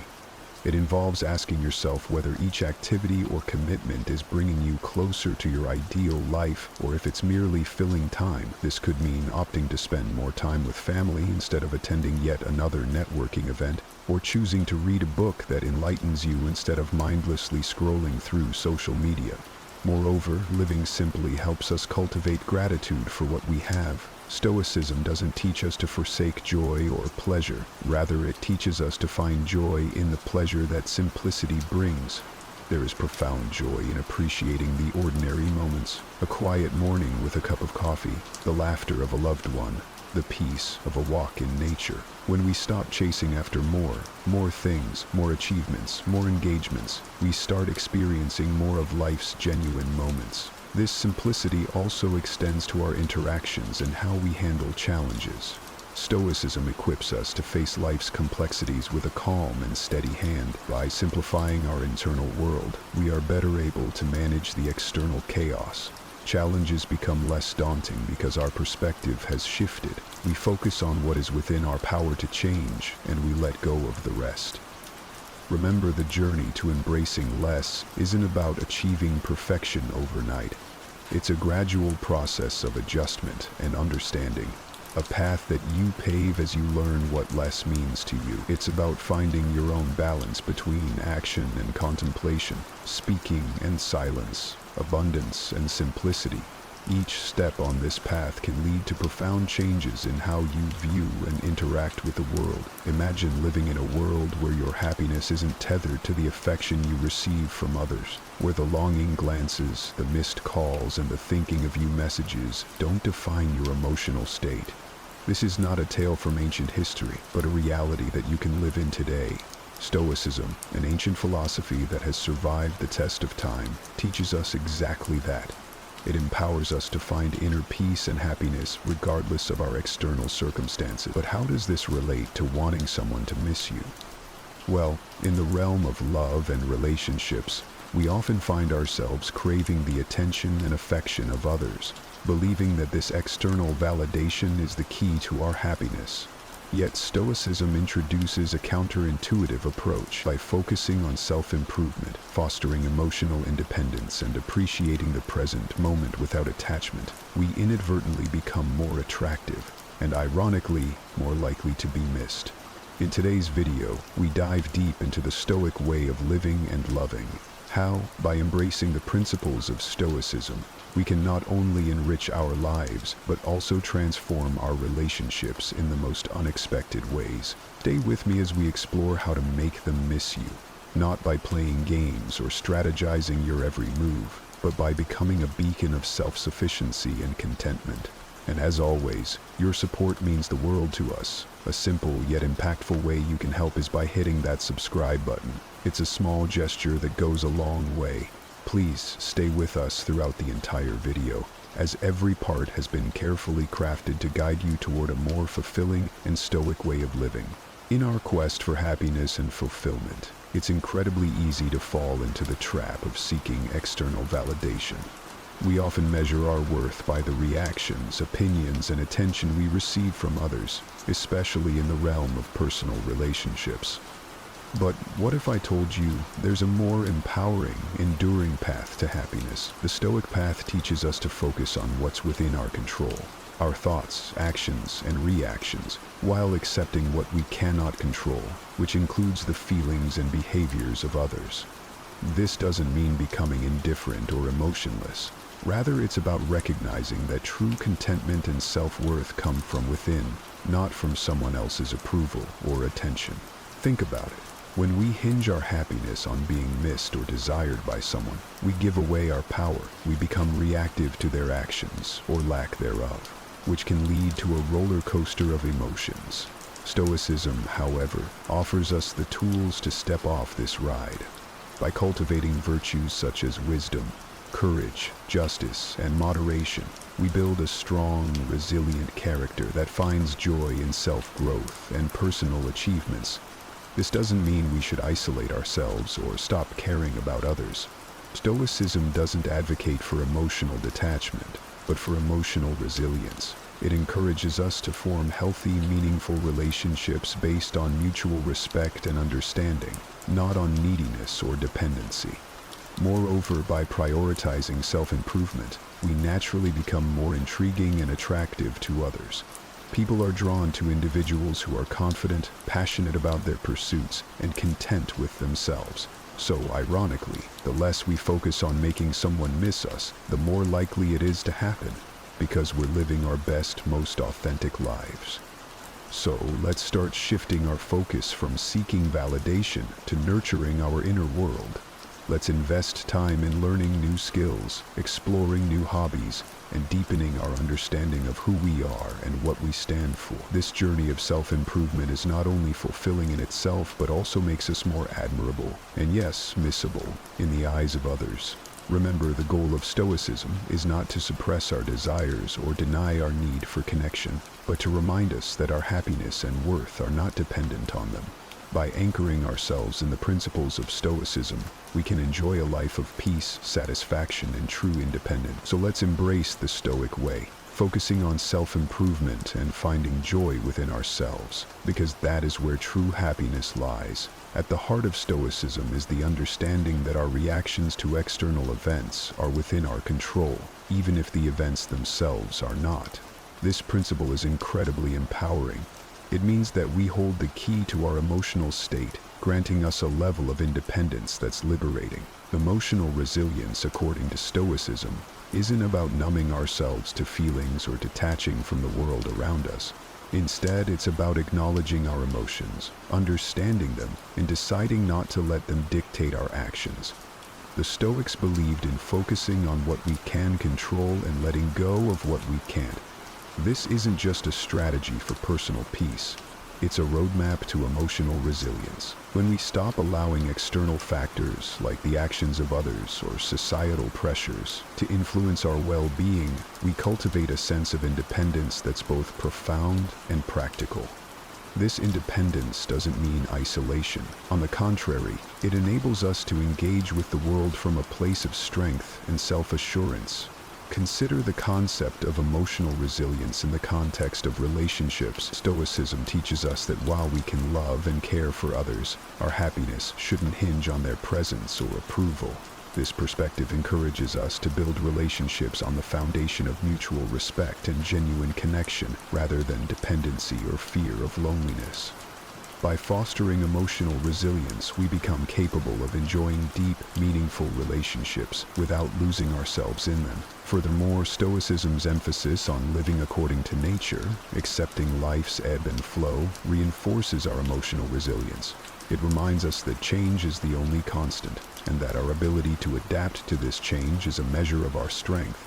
It involves asking yourself whether each activity or commitment is bringing you closer to your ideal life, or if it's merely filling time. This could mean opting to spend more time with family instead of attending yet another networking event, or choosing to read a book that enlightens you instead of mindlessly scrolling through social media. Moreover, living simply helps us cultivate gratitude for what we have. Stoicism doesn't teach us to forsake joy or pleasure. Rather, it teaches us to find joy in the pleasure that simplicity brings. There is profound joy in appreciating the ordinary moments, a quiet morning with a cup of coffee, the laughter of a loved one, the peace of a walk in nature. When we stop chasing after more things, more achievements, more engagements, we start experiencing more of life's genuine moments. This simplicity also extends to our interactions and how we handle challenges. Stoicism equips us to face life's complexities with a calm and steady hand. By simplifying our internal world, we are better able to manage the external chaos. Challenges become less daunting because our perspective has shifted. We focus on what is within our power to change, and we let go of the rest. Remember, the journey to embracing less isn't about achieving perfection overnight. It's a gradual process of adjustment and understanding, a path that you pave as you learn what less means to you. It's about finding your own balance between action and contemplation, speaking and silence, abundance and simplicity. Each step on this path can lead to profound changes in how you view and interact with the world. Imagine living in a world where your happiness isn't tethered to the affection you receive from others, where the longing glances, the missed calls, and the thinking of you messages don't define your emotional state. This is not a tale from ancient history, but a reality that you can live in today. Stoicism, an ancient philosophy that has survived the test of time, teaches us exactly that. It empowers us to find inner peace and happiness regardless of our external circumstances. But how does this relate to wanting someone to miss you? Well, in the realm of love and relationships, we often find ourselves craving the attention and affection of others, believing that this external validation is the key to our happiness. Yet Stoicism introduces a counterintuitive approach. By focusing on self-improvement, fostering emotional independence, and appreciating the present moment without attachment, we inadvertently become more attractive, and ironically, more likely to be missed. In today's video, we dive deep into the Stoic way of living and loving. How, by embracing the principles of Stoicism, we can not only enrich our lives, but also transform our relationships in the most unexpected ways. Stay with me as we explore how to make them miss you, not by playing games or strategizing your every move, but by becoming a beacon of self-sufficiency and contentment. And as always, your support means the world to us. A simple yet impactful way you can help is by hitting that subscribe button. It's a small gesture that goes a long way. Please stay with us throughout the entire video, as every part has been carefully crafted to guide you toward a more fulfilling and stoic way of living. In our quest for happiness and fulfillment, it's incredibly easy to fall into the trap of seeking external validation. We often measure our worth by the reactions, opinions, and attention we receive from others, especially in the realm of personal relationships. But what if I told you there's a more empowering, enduring path to happiness? The Stoic path teaches us to focus on what's within our control, our thoughts, actions, and reactions, while accepting what we cannot control, which includes the feelings and behaviors of others. This doesn't mean becoming indifferent or emotionless. Rather, it's about recognizing that true contentment and self-worth come from within, not from someone else's approval or attention. Think about it. When we hinge our happiness on being missed or desired by someone, we give away our power. We become reactive to their actions or lack thereof, which can lead to a roller coaster of emotions. Stoicism, however, offers us the tools to step off this ride. By cultivating virtues such as wisdom, courage, justice, and moderation, we build a strong, resilient character that finds joy in self-growth and personal achievements. This doesn't mean we should isolate ourselves or stop caring about others. Stoicism doesn't advocate for emotional detachment. but for emotional resilience. It encourages us to form healthy, meaningful relationships based on mutual respect and understanding, not on neediness or dependency. Moreover, by prioritizing self-improvement, we naturally become more intriguing and attractive to others. People are drawn to individuals who are confident, passionate about their pursuits, and content with themselves. So, ironically, the less we focus on making someone miss us, the more likely it is to happen, because we're living our best, most authentic lives. So, let's start shifting our focus from seeking validation to nurturing our inner world. Let's invest time in learning new skills, exploring new hobbies, and deepening our understanding of who we are and what we stand for. This journey of self-improvement is not only fulfilling in itself, but also makes us more admirable, and yes, missable, in the eyes of others. Remember, the goal of Stoicism is not to suppress our desires or deny our need for connection, but to remind us that our happiness and worth are not dependent on them. By anchoring ourselves in the principles of Stoicism, we can enjoy a life of peace, satisfaction, and true independence. So let's embrace the Stoic way, focusing on self-improvement and finding joy within ourselves, because that is where true happiness lies. At the heart of Stoicism is the understanding that our reactions to external events are within our control, even if the events themselves are not. This principle is incredibly empowering. It means that we hold the key to our emotional state, granting us a level of independence that's liberating. Emotional resilience, according to Stoicism, isn't about numbing ourselves to feelings or detaching from the world around us. Instead, it's about acknowledging our emotions, understanding them, and deciding not to let them dictate our actions. The Stoics believed in focusing on what we can control and letting go of what we can't. This isn't just a strategy for personal peace. It's a roadmap to emotional resilience. When we stop allowing external factors like the actions of others or societal pressures to influence our well-being, we cultivate a sense of independence that's both profound and practical. This independence doesn't mean isolation. On the contrary, it enables us to engage with the world from a place of strength and self-assurance. Consider the concept of emotional resilience in the context of relationships. Stoicism teaches us that while we can love and care for others, our happiness shouldn't hinge on their presence or approval. This perspective encourages us to build relationships on the foundation of mutual respect and genuine connection, rather than dependency or fear of loneliness. By fostering emotional resilience, we become capable of enjoying deep, meaningful relationships without losing ourselves in them. Furthermore, Stoicism's emphasis on living according to nature, accepting life's ebb and flow, reinforces our emotional resilience. It reminds us that change is the only constant, and that our ability to adapt to this change is a measure of our strength.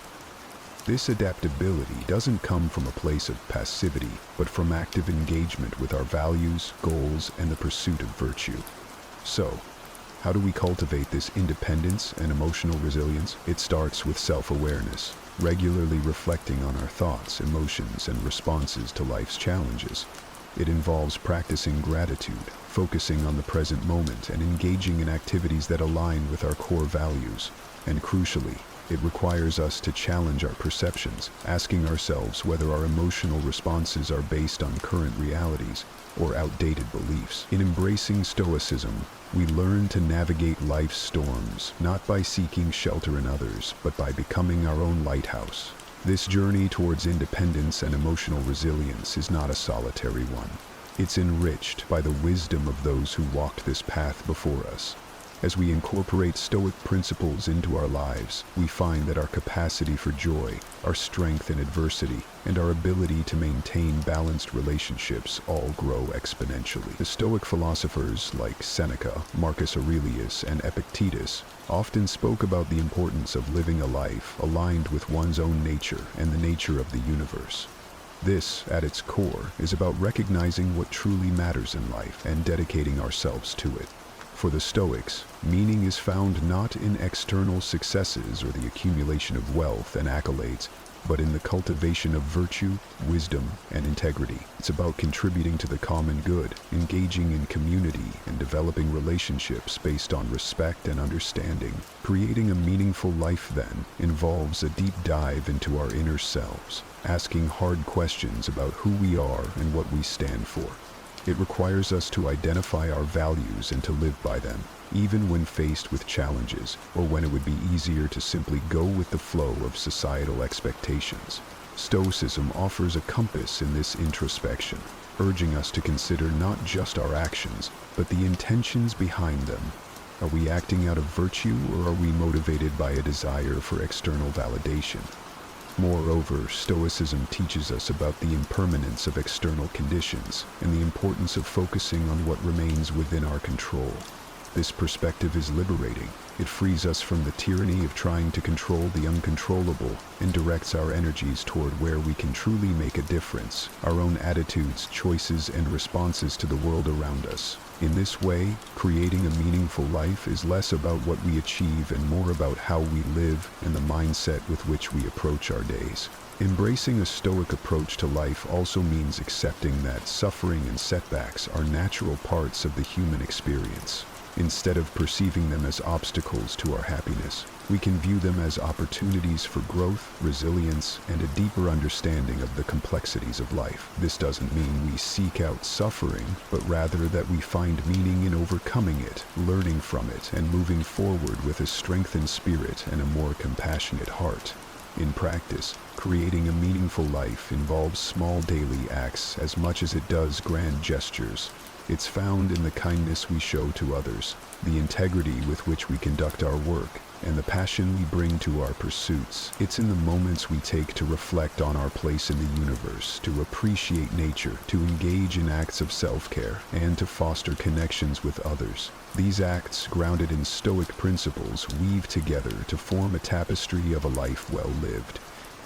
This adaptability doesn't come from a place of passivity, but from active engagement with our values, goals, and the pursuit of virtue. So, how do we cultivate this independence and emotional resilience? It starts with self-awareness, regularly reflecting on our thoughts, emotions, and responses to life's challenges. It involves practicing gratitude, focusing on the present moment, and engaging in activities that align with our core values. And crucially, it requires us to challenge our perceptions, asking ourselves whether our emotional responses are based on current realities or outdated beliefs. In embracing Stoicism, we learn to navigate life's storms, not by seeking shelter in others, but by becoming our own lighthouse. This journey towards independence and emotional resilience is not a solitary one. It's enriched by the wisdom of those who walked this path before us. As we incorporate Stoic principles into our lives, we find that our capacity for joy, our strength in adversity, and our ability to maintain balanced relationships all grow exponentially. The Stoic philosophers like Seneca, Marcus Aurelius, and Epictetus often spoke about the importance of living a life aligned with one's own nature and the nature of the universe. This, at its core, is about recognizing what truly matters in life and dedicating ourselves to it. For the Stoics, meaning is found not in external successes or the accumulation of wealth and accolades, but in the cultivation of virtue, wisdom, and integrity. It's about contributing to the common good, engaging in community, and developing relationships based on respect and understanding. Creating a meaningful life, then, involves a deep dive into our inner selves, asking hard questions about who we are and what we stand for. It requires us to identify our values and to live by them, even when faced with challenges, or when it would be easier to simply go with the flow of societal expectations. Stoicism offers a compass in this introspection, urging us to consider not just our actions, but the intentions behind them. Are we acting out of virtue, or are we motivated by a desire for external validation? Moreover, Stoicism teaches us about the impermanence of external conditions and the importance of focusing on what remains within our control. This perspective is liberating. It frees us from the tyranny of trying to control the uncontrollable and directs our energies toward where we can truly make a difference, our own attitudes, choices, and responses to the world around us. In this way, creating a meaningful life is less about what we achieve and more about how we live and the mindset with which we approach our days. Embracing a Stoic approach to life also means accepting that suffering and setbacks are natural parts of the human experience. Instead of perceiving them as obstacles to our happiness, we can view them as opportunities for growth, resilience, and a deeper understanding of the complexities of life. This doesn't mean we seek out suffering, but rather that we find meaning in overcoming it, learning from it, and moving forward with a strengthened spirit and a more compassionate heart. In practice, creating a meaningful life involves small daily acts as much as it does grand gestures. It's found in the kindness we show to others, the integrity with which we conduct our work, and the passion we bring to our pursuits. It's in the moments we take to reflect on our place in the universe, to appreciate nature, to engage in acts of self-care, and to foster connections with others. These acts, grounded in Stoic principles, weave together to form a tapestry of a life well lived.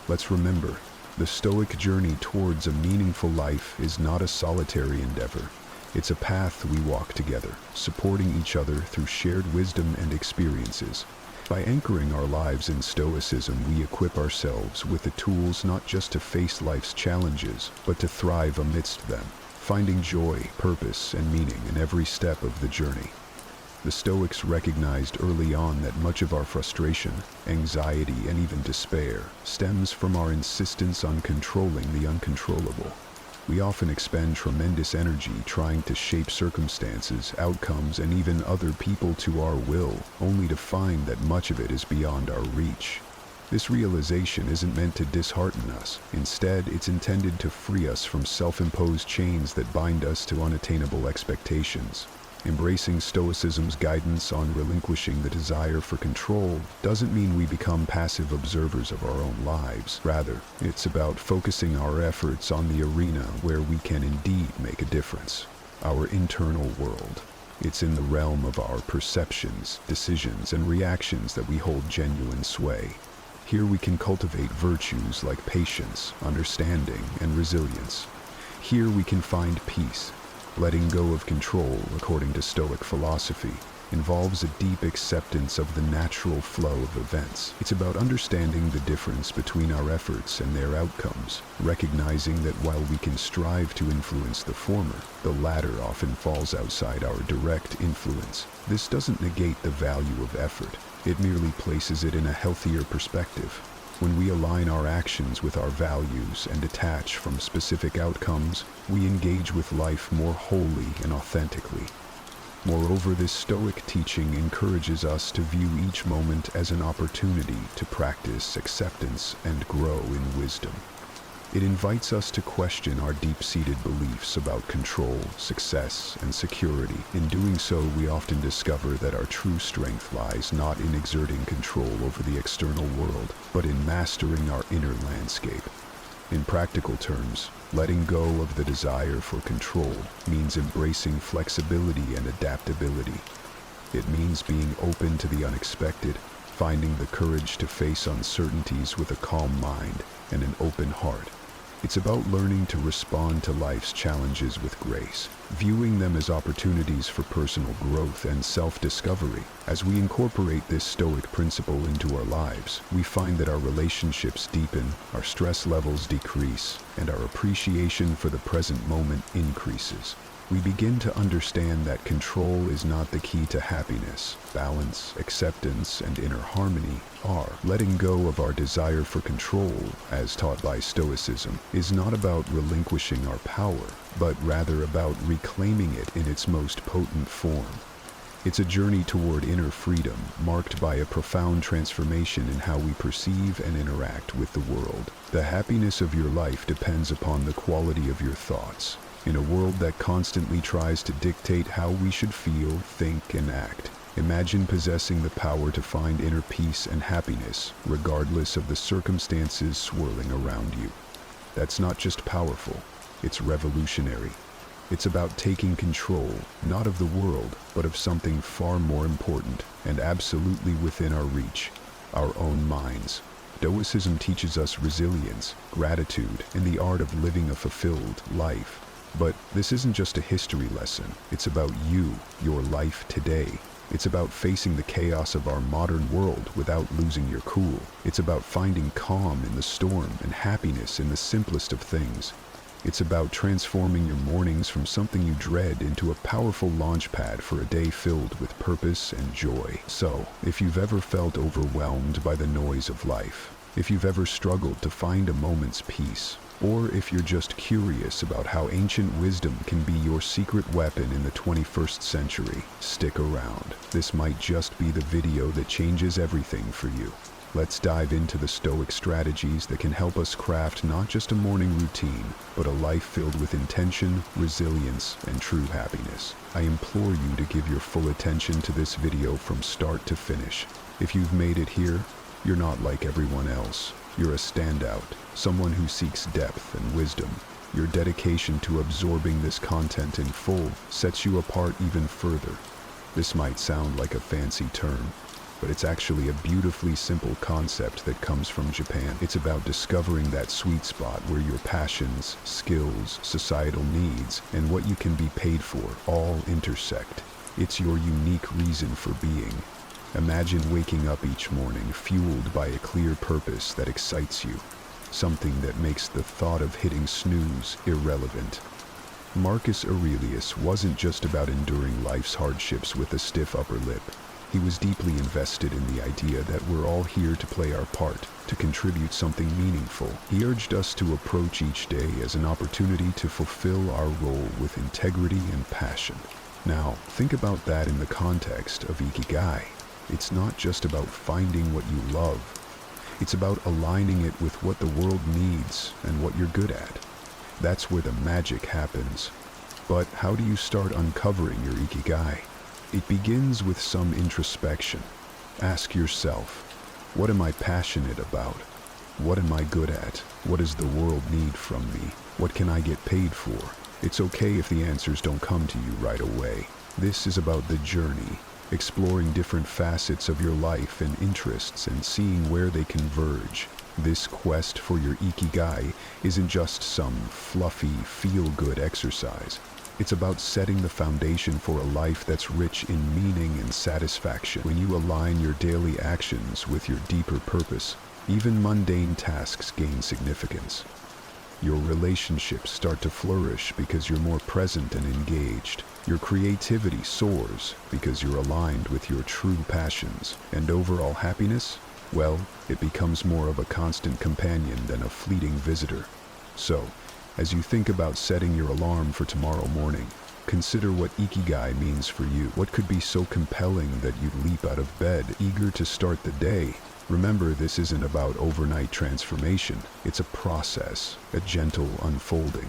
Let's remember, the Stoic journey towards a meaningful life is not a solitary endeavor. It's a path we walk together, supporting each other through shared wisdom and experiences. By anchoring our lives in Stoicism, we equip ourselves with the tools not just to face life's challenges, but to thrive amidst them, finding joy, purpose, and meaning in every step of the journey. The Stoics recognized early on that much of our frustration, anxiety, and even despair stems from our insistence on controlling the uncontrollable. We often expend tremendous energy trying to shape circumstances, outcomes, and even other people to our will, only to find that much of it is beyond our reach. This realization isn't meant to dishearten us. Instead, it's intended to free us from self-imposed chains that bind us to unattainable expectations. Embracing Stoicism's guidance on relinquishing the desire for control doesn't mean we become passive observers of our own lives. Rather, it's about focusing our efforts on the arena where we can indeed make a difference, our internal world. It's in the realm of our perceptions, decisions, and reactions that we hold genuine sway. Here we can cultivate virtues like patience, understanding, and resilience. Here we can find peace. Letting go of control, according to Stoic philosophy, involves a deep acceptance of the natural flow of events. It's about understanding the difference between our efforts and their outcomes, recognizing that while we can strive to influence the former, the latter often falls outside our direct influence. This doesn't negate the value of effort. It merely places it in a healthier perspective. When we align our actions with our values and detach from specific outcomes, we engage with life more wholly and authentically. Moreover, this Stoic teaching encourages us to view each moment as an opportunity to practice acceptance and grow in wisdom. It invites us to question our deep-seated beliefs about control, success, and security. In doing so, we often discover that our true strength lies not in exerting control over the external world, but in mastering our inner landscape. In practical terms, letting go of the desire for control means embracing flexibility and adaptability. It means being open to the unexpected, finding the courage to face uncertainties with a calm mind and an open heart. It's about learning to respond to life's challenges with grace, viewing them as opportunities for personal growth and self-discovery. As we incorporate this Stoic principle into our lives, we find that our relationships deepen, our stress levels decrease, and our appreciation for the present moment increases. We begin to understand that control is not the key to happiness. Balance, acceptance, and inner harmony are. Letting go of our desire for control, as taught by Stoicism, is not about relinquishing our power, but rather about reclaiming it in its most potent form. It's a journey toward inner freedom, marked by a profound transformation in how we perceive and interact with the world. The happiness of your life depends upon the quality of your thoughts. In a world that constantly tries to dictate how we should feel, think, and act, imagine possessing the power to find inner peace and happiness, regardless of the circumstances swirling around you. That's not just powerful, it's revolutionary. It's about taking control, not of the world, but of something far more important and absolutely within our reach, our own minds. Stoicism teaches us resilience, gratitude, and the art of living a fulfilled life. But this isn't just a history lesson. It's about you, your life today. It's about facing the chaos of our modern world without losing your cool. It's about finding calm in the storm and happiness in the simplest of things. It's about transforming your mornings from something you dread into a powerful launchpad for a day filled with purpose and joy. So, if you've ever felt overwhelmed by the noise of life, if you've ever struggled to find a moment's peace, or if you're just curious about how ancient wisdom can be your secret weapon in the 21st century, stick around. This might just be the video that changes everything for you. Let's dive into the Stoic strategies that can help us craft not just a morning routine, but a life filled with intention, resilience, and true happiness. I implore you to give your full attention to this video from start to finish. If you've made it here, you're not like everyone else. You're a standout, someone who seeks depth and wisdom. Your dedication to absorbing this content in full sets you apart even further. This might sound like a fancy term, but it's actually a beautifully simple concept that comes from Japan. It's about discovering that sweet spot where your passions, skills, societal needs, and what you can be paid for all intersect. It's your unique reason for being. Imagine waking up each morning fueled by a clear purpose that excites you, something that makes the thought of hitting snooze irrelevant. Marcus Aurelius wasn't just about enduring life's hardships with a stiff upper lip. He was deeply invested in the idea that we're all here to play our part, to contribute something meaningful. He urged us to approach each day as an opportunity to fulfill our role with integrity and passion. Now, think about that in the context of Ikigai. It's not just about finding what you love. It's about aligning it with what the world needs and what you're good at. That's where the magic happens. But how do you start uncovering your Ikigai? It begins with some introspection. Ask yourself, what am I passionate about? What am I good at? What does the world need from me? What can I get paid for? It's okay if the answers don't come to you right away. This is about the journey. Exploring different facets of your life and interests and seeing where they converge. This quest for your Ikigai isn't just some fluffy, feel-good exercise. It's about setting the foundation for a life that's rich in meaning and satisfaction. When you align your daily actions with your deeper purpose, even mundane tasks gain significance. Your relationships start to flourish because you're more present and engaged. Your creativity soars because you're aligned with your true passions. And overall happiness? Well, it becomes more of a constant companion than a fleeting visitor. So, as you think about setting your alarm for tomorrow morning, consider what Ikigai means for you. What could be so compelling that you'd leap out of bed, eager to start the day? Remember, this isn't about overnight transformation. It's a process, a gentle unfolding.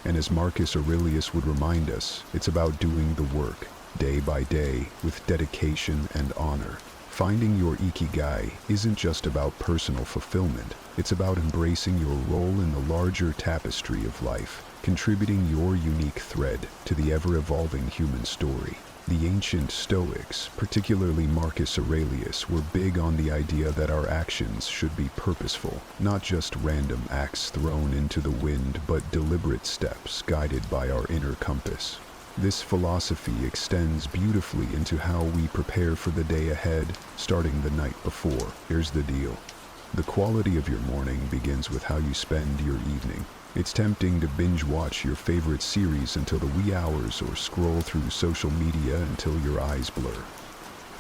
And as Marcus Aurelius would remind us, it's about doing the work, day by day, with dedication and honor. Finding your Ikigai isn't just about personal fulfillment. It's about embracing your role in the larger tapestry of life, contributing your unique thread to the ever-evolving human story. The ancient Stoics, particularly Marcus Aurelius, were big on the idea that our actions should be purposeful, not just random acts thrown into the wind, but deliberate steps guided by our inner compass. This philosophy extends beautifully into how we prepare for the day ahead, starting the night before. Here's the deal. The quality of your morning begins with how you spend your evening. It's tempting to binge watch your favorite series until the wee hours or scroll through social media until your eyes blur.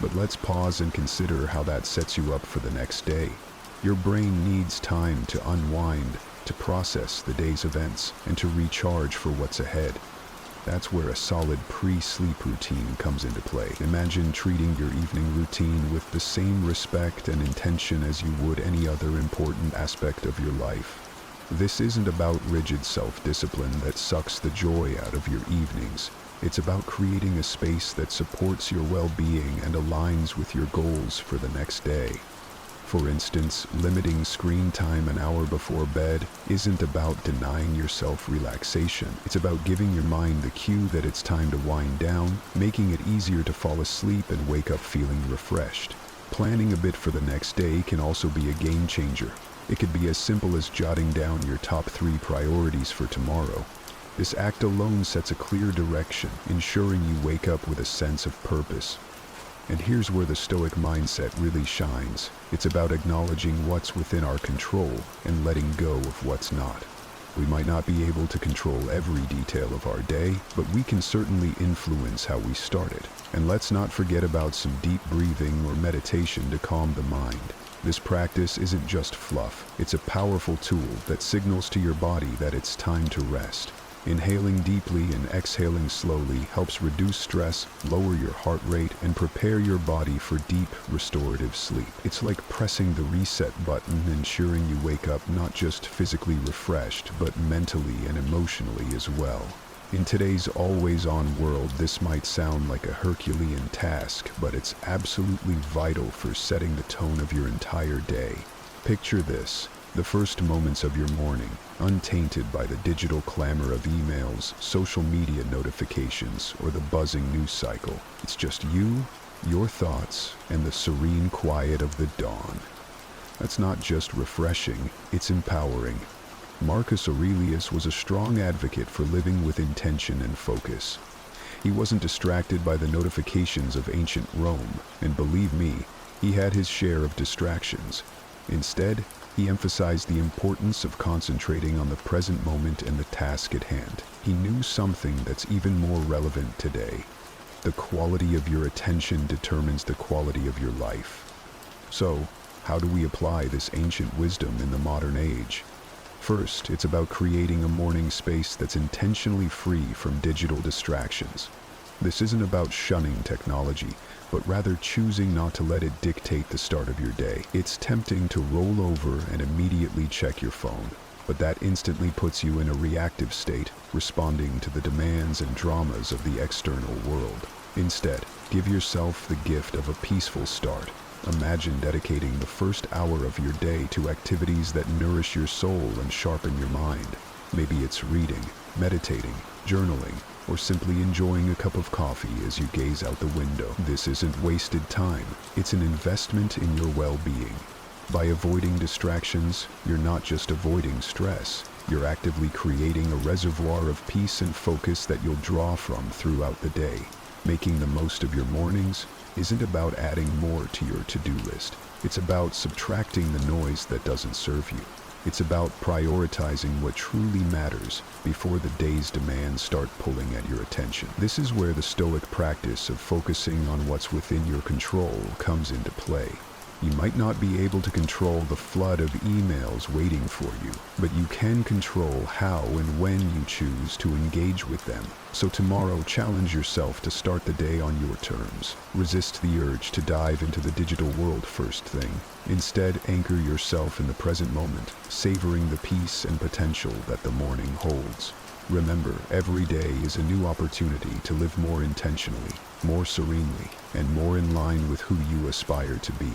But let's pause and consider how that sets you up for the next day. Your brain needs time to unwind, to process the day's events, and to recharge for what's ahead. That's where a solid pre-sleep routine comes into play. Imagine treating your evening routine with the same respect and intention as you would any other important aspect of your life. This isn't about rigid self-discipline that sucks the joy out of your evenings. It's about creating a space that supports your well-being and aligns with your goals for the next day. For instance, limiting screen time an hour before bed isn't about denying yourself relaxation. It's about giving your mind the cue that it's time to wind down, making it easier to fall asleep and wake up feeling refreshed. Planning a bit for the next day can also be a game changer. It could be as simple as jotting down your top 3 priorities for tomorrow. This act alone sets a clear direction, ensuring you wake up with a sense of purpose. And here's where the Stoic mindset really shines. It's about acknowledging what's within our control and letting go of what's not. We might not be able to control every detail of our day, but we can certainly influence how we start it. And let's not forget about some deep breathing or meditation to calm the mind. This practice isn't just fluff, it's a powerful tool that signals to your body that it's time to rest. Inhaling deeply and exhaling slowly helps reduce stress, lower your heart rate, and prepare your body for deep, restorative sleep. It's like pressing the reset button, ensuring you wake up not just physically refreshed, but mentally and emotionally as well. In today's always-on world, this might sound like a Herculean task, but it's absolutely vital for setting the tone of your entire day. Picture this. The first moments of your morning, untainted by the digital clamor of emails, social media notifications, or the buzzing news cycle. It's just you, your thoughts, and the serene quiet of the dawn. That's not just refreshing, it's empowering. Marcus Aurelius was a strong advocate for living with intention and focus. He wasn't distracted by the notifications of ancient Rome, and believe me, he had his share of distractions. Instead, he emphasized the importance of concentrating on the present moment and the task at hand. He knew something that's even more relevant today. The quality of your attention determines the quality of your life. So, how do we apply this ancient wisdom in the modern age? First, it's about creating a morning space that's intentionally free from digital distractions. This isn't about shunning technology, but rather choosing not to let it dictate the start of your day. It's tempting to roll over and immediately check your phone, but that instantly puts you in a reactive state, responding to the demands and dramas of the external world. Instead, give yourself the gift of a peaceful start. Imagine dedicating the first hour of your day to activities that nourish your soul and sharpen your mind. Maybe it's reading, meditating, journaling, or simply enjoying a cup of coffee as you gaze out the window. This isn't wasted time, it's an investment in your well-being. By avoiding distractions, you're not just avoiding stress, you're actively creating a reservoir of peace and focus that you'll draw from throughout the day. Making the most of your mornings isn't about adding more to your to-do list. It's about subtracting the noise that doesn't serve you. It's about prioritizing what truly matters before the day's demands start pulling at your attention. This is where the Stoic practice of focusing on what's within your control comes into play. You might not be able to control the flood of emails waiting for you, but you can control how and when you choose to engage with them. So tomorrow, challenge yourself to start the day on your terms. Resist the urge to dive into the digital world first thing. Instead, anchor yourself in the present moment, savoring the peace and potential that the morning holds. Remember, every day is a new opportunity to live more intentionally, more serenely, and more in line with who you aspire to be.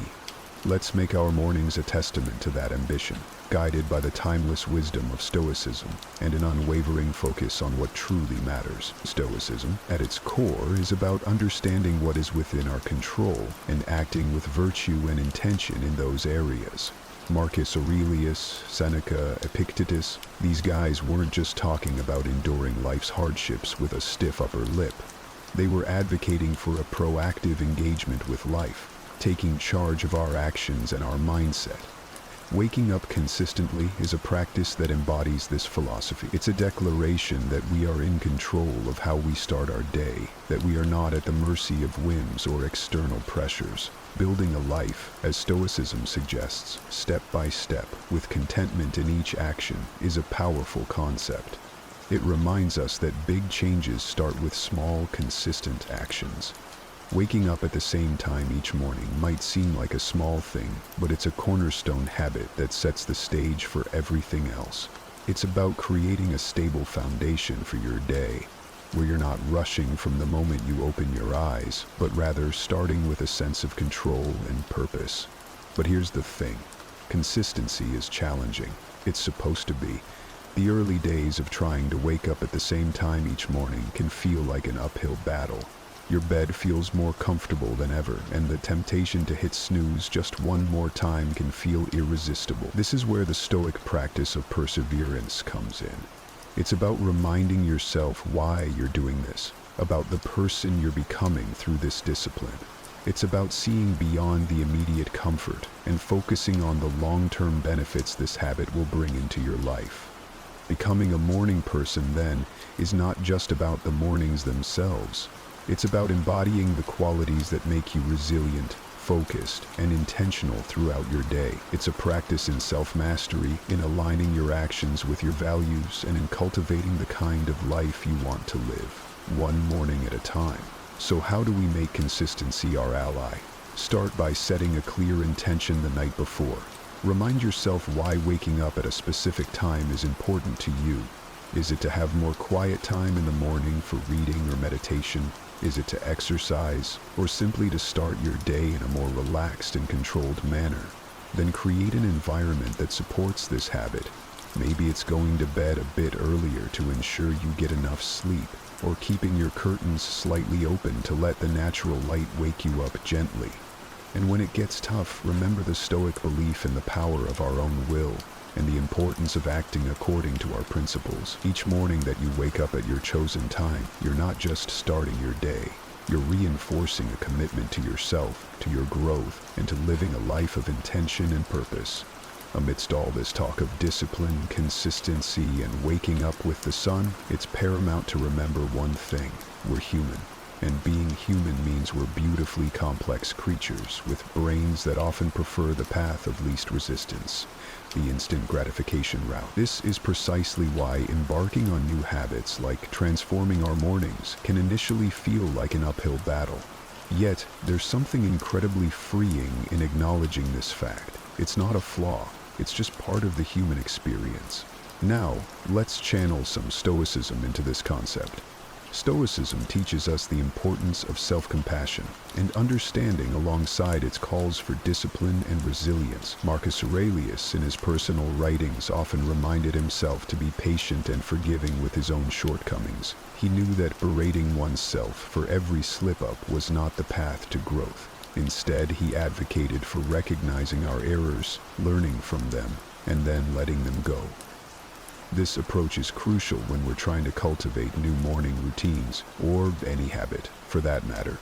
Let's make our mornings a testament to that ambition, guided by the timeless wisdom of Stoicism and an unwavering focus on what truly matters. Stoicism, at its core, is about understanding what is within our control and acting with virtue and intention in those areas. Marcus Aurelius, Seneca, Epictetus, these guys weren't just talking about enduring life's hardships with a stiff upper lip. They were advocating for a proactive engagement with life, taking charge of our actions and our mindset. Waking up consistently is a practice that embodies this philosophy. It's a declaration that we are in control of how we start our day, that we are not at the mercy of whims or external pressures. Building a life, as Stoicism suggests, step by step, with contentment in each action, is a powerful concept. It reminds us that big changes start with small, consistent actions. Waking up at the same time each morning might seem like a small thing, but it's a cornerstone habit that sets the stage for everything else. It's about creating a stable foundation for your day, where you're not rushing from the moment you open your eyes, but rather starting with a sense of control and purpose. But here's the thing. Consistency is challenging. It's supposed to be. The early days of trying to wake up at the same time each morning can feel like an uphill battle. Your bed feels more comfortable than ever, and the temptation to hit snooze just one more time can feel irresistible. This is where the Stoic practice of perseverance comes in. It's about reminding yourself why you're doing this, about the person you're becoming through this discipline. It's about seeing beyond the immediate comfort and focusing on the long-term benefits this habit will bring into your life. Becoming a morning person, then, is not just about the mornings themselves. It's about embodying the qualities that make you resilient, focused, and intentional throughout your day. It's a practice in self-mastery, in aligning your actions with your values, and in cultivating the kind of life you want to live, one morning at a time. So how do we make consistency our ally? Start by setting a clear intention the night before. Remind yourself why waking up at a specific time is important to you. Is it to have more quiet time in the morning for reading or meditation? Is it to exercise, or simply to start your day in a more relaxed and controlled manner? Then create an environment that supports this habit. Maybe it's going to bed a bit earlier to ensure you get enough sleep, or keeping your curtains slightly open to let the natural light wake you up gently. And when it gets tough, remember the Stoic belief in the power of our own will, and the importance of acting according to our principles. Each morning that you wake up at your chosen time, you're not just starting your day. You're reinforcing a commitment to yourself, to your growth, and to living a life of intention and purpose. Amidst all this talk of discipline, consistency, and waking up with the sun, it's paramount to remember one thing: we're human. And being human means we're beautifully complex creatures with brains that often prefer the path of least resistance, the instant gratification route. This is precisely why embarking on new habits like transforming our mornings can initially feel like an uphill battle. Yet, there's something incredibly freeing in acknowledging this fact. It's not a flaw, it's just part of the human experience. Now, let's channel some Stoicism into this concept. Stoicism teaches us the importance of self-compassion and understanding alongside its calls for discipline and resilience. Marcus Aurelius, in his personal writings, often reminded himself to be patient and forgiving with his own shortcomings. He knew that berating oneself for every slip-up was not the path to growth. Instead, he advocated for recognizing our errors, learning from them, and then letting them go. This approach is crucial when we're trying to cultivate new morning routines, or any habit, for that matter.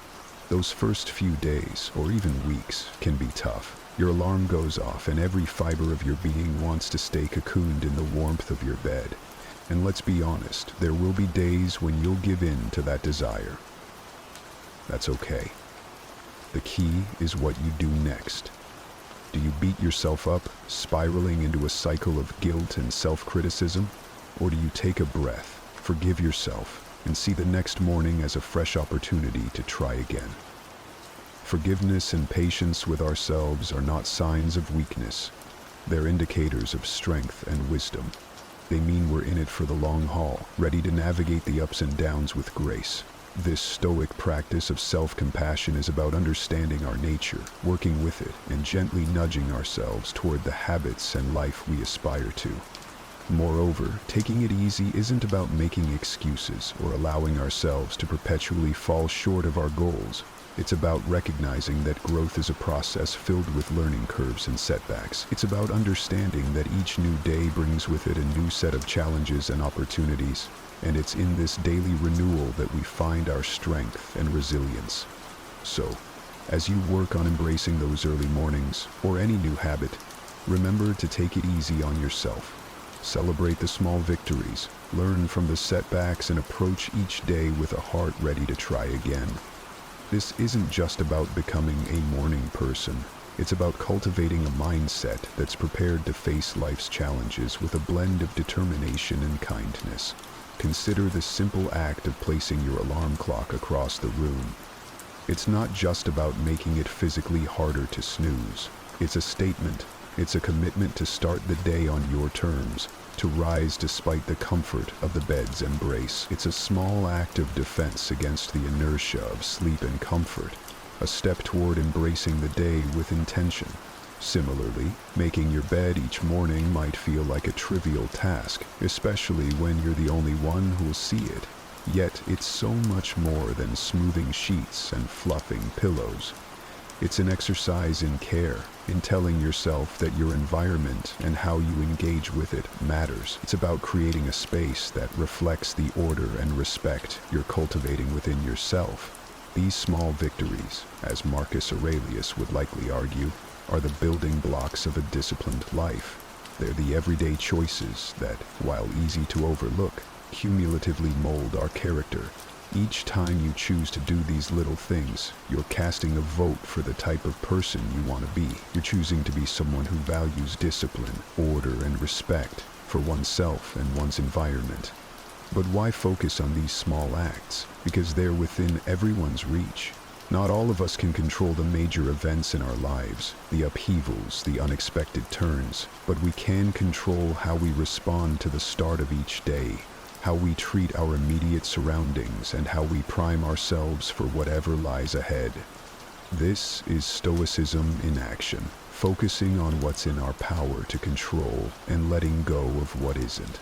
Those first few days, or even weeks, can be tough. Your alarm goes off and every fiber of your being wants to stay cocooned in the warmth of your bed. And let's be honest, there will be days when you'll give in to that desire. That's okay. The key is what you do next. Do you beat yourself up, spiraling into a cycle of guilt and self-criticism? Or do you take a breath, forgive yourself, and see the next morning as a fresh opportunity to try again? Forgiveness and patience with ourselves are not signs of weakness. They're indicators of strength and wisdom. They mean we're in it for the long haul, ready to navigate the ups and downs with grace. This Stoic practice of self-compassion is about understanding our nature, working with it, and gently nudging ourselves toward the habits and life we aspire to. Moreover, taking it easy isn't about making excuses or allowing ourselves to perpetually fall short of our goals. It's about recognizing that growth is a process filled with learning curves and setbacks. It's about understanding that each new day brings with it a new set of challenges and opportunities. And it's in this daily renewal that we find our strength and resilience. So, as you work on embracing those early mornings, or any new habit, remember to take it easy on yourself. Celebrate the small victories, learn from the setbacks, and approach each day with a heart ready to try again. This isn't just about becoming a morning person. It's about cultivating a mindset that's prepared to face life's challenges with a blend of determination and kindness. Consider the simple act of placing your alarm clock across the room. It's not just about making it physically harder to snooze. It's a statement. It's a commitment to start the day on your terms, to rise despite the comfort of the bed's embrace. It's a small act of defense against the inertia of sleep and comfort, a step toward embracing the day with intention. Similarly, making your bed each morning might feel like a trivial task, especially when you're the only one who'll see it. Yet it's so much more than smoothing sheets and fluffing pillows. It's an exercise in care, in telling yourself that your environment and how you engage with it matters. It's about creating a space that reflects the order and respect you're cultivating within yourself. These small victories, as Marcus Aurelius would likely argue, are the building blocks of a disciplined life. They're the everyday choices that, while easy to overlook, cumulatively mold our character. Each time you choose to do these little things, you're casting a vote for the type of person you want to be. You're choosing to be someone who values discipline, order, and respect for oneself and one's environment. But why focus on these small acts? Because they're within everyone's reach. Not all of us can control the major events in our lives, the upheavals, the unexpected turns, but we can control how we respond to the start of each day, how we treat our immediate surroundings, and how we prime ourselves for whatever lies ahead. This is Stoicism in action, focusing on what's in our power to control and letting go of what isn't.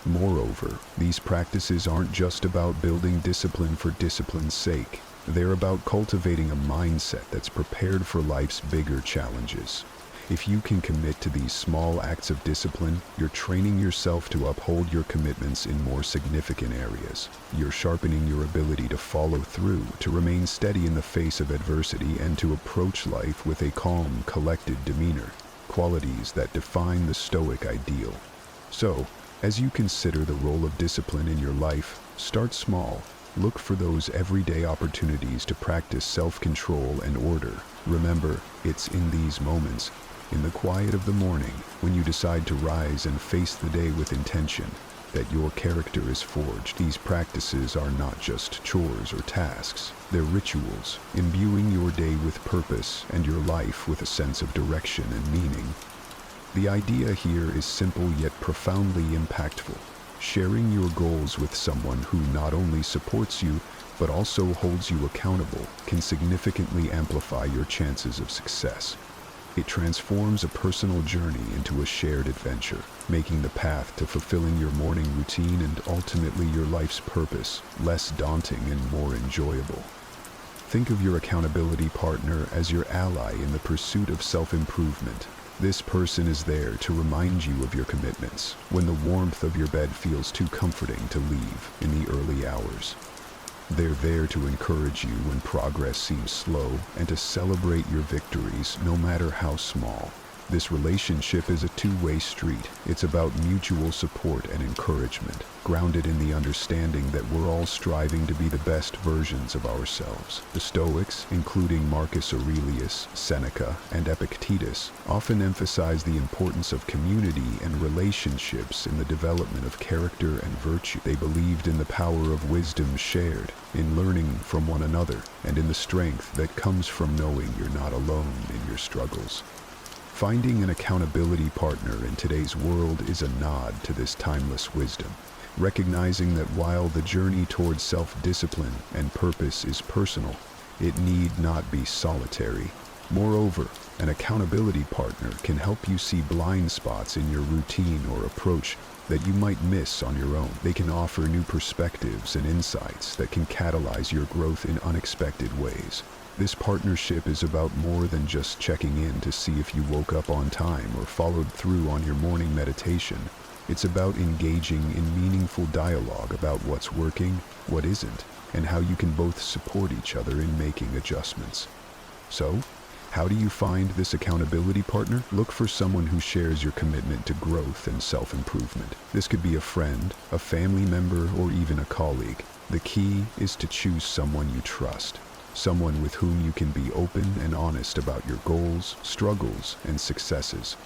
Moreover, these practices aren't just about building discipline for discipline's sake. They're about cultivating a mindset that's prepared for life's bigger challenges. If you can commit to these small acts of discipline, you're training yourself to uphold your commitments in more significant areas. You're sharpening your ability to follow through, to remain steady in the face of adversity, and to approach life with a calm, collected demeanor, qualities that define the Stoic ideal. So, as you consider the role of discipline in your life, start small. Look for those everyday opportunities to practice self-control and order. Remember, it's in these moments, in the quiet of the morning, when you decide to rise and face the day with intention, that your character is forged. These practices are not just chores or tasks. They're rituals, imbuing your day with purpose and your life with a sense of direction and meaning. The idea here is simple yet profoundly impactful. Sharing your goals with someone who not only supports you, but also holds you accountable, can significantly amplify your chances of success. It transforms a personal journey into a shared adventure, making the path to fulfilling your morning routine and ultimately your life's purpose less daunting and more enjoyable. Think of your accountability partner as your ally in the pursuit of self-improvement. This person is there to remind you of your commitments when the warmth of your bed feels too comforting to leave in the early hours. They're there to encourage you when progress seems slow and to celebrate your victories no matter how small. This relationship is a two-way street. It's about mutual support and encouragement, grounded in the understanding that we're all striving to be the best versions of ourselves. The Stoics, including Marcus Aurelius, Seneca, and Epictetus, often emphasize the importance of community and relationships in the development of character and virtue. They believed in the power of wisdom shared, in learning from one another, and in the strength that comes from knowing you're not alone in your struggles. Finding an accountability partner in today's world is a nod to this timeless wisdom. recognizing that while the journey towards self-discipline and purpose is personal, it need not be solitary. Moreover, an accountability partner can help you see blind spots in your routine or approach that you might miss on your own. They can offer new perspectives and insights that can catalyze your growth in unexpected ways. This partnership is about more than just checking in to see if you woke up on time or followed through on your morning meditation. It's about engaging in meaningful dialogue about what's working, what isn't, and how you can both support each other in making adjustments. So, how do you find this accountability partner? Look for someone who shares your commitment to growth and self-improvement. This could be a friend, a family member, or even a colleague. The key is to choose someone you trust, someone with whom you can be open and honest about your goals, struggles, and successes.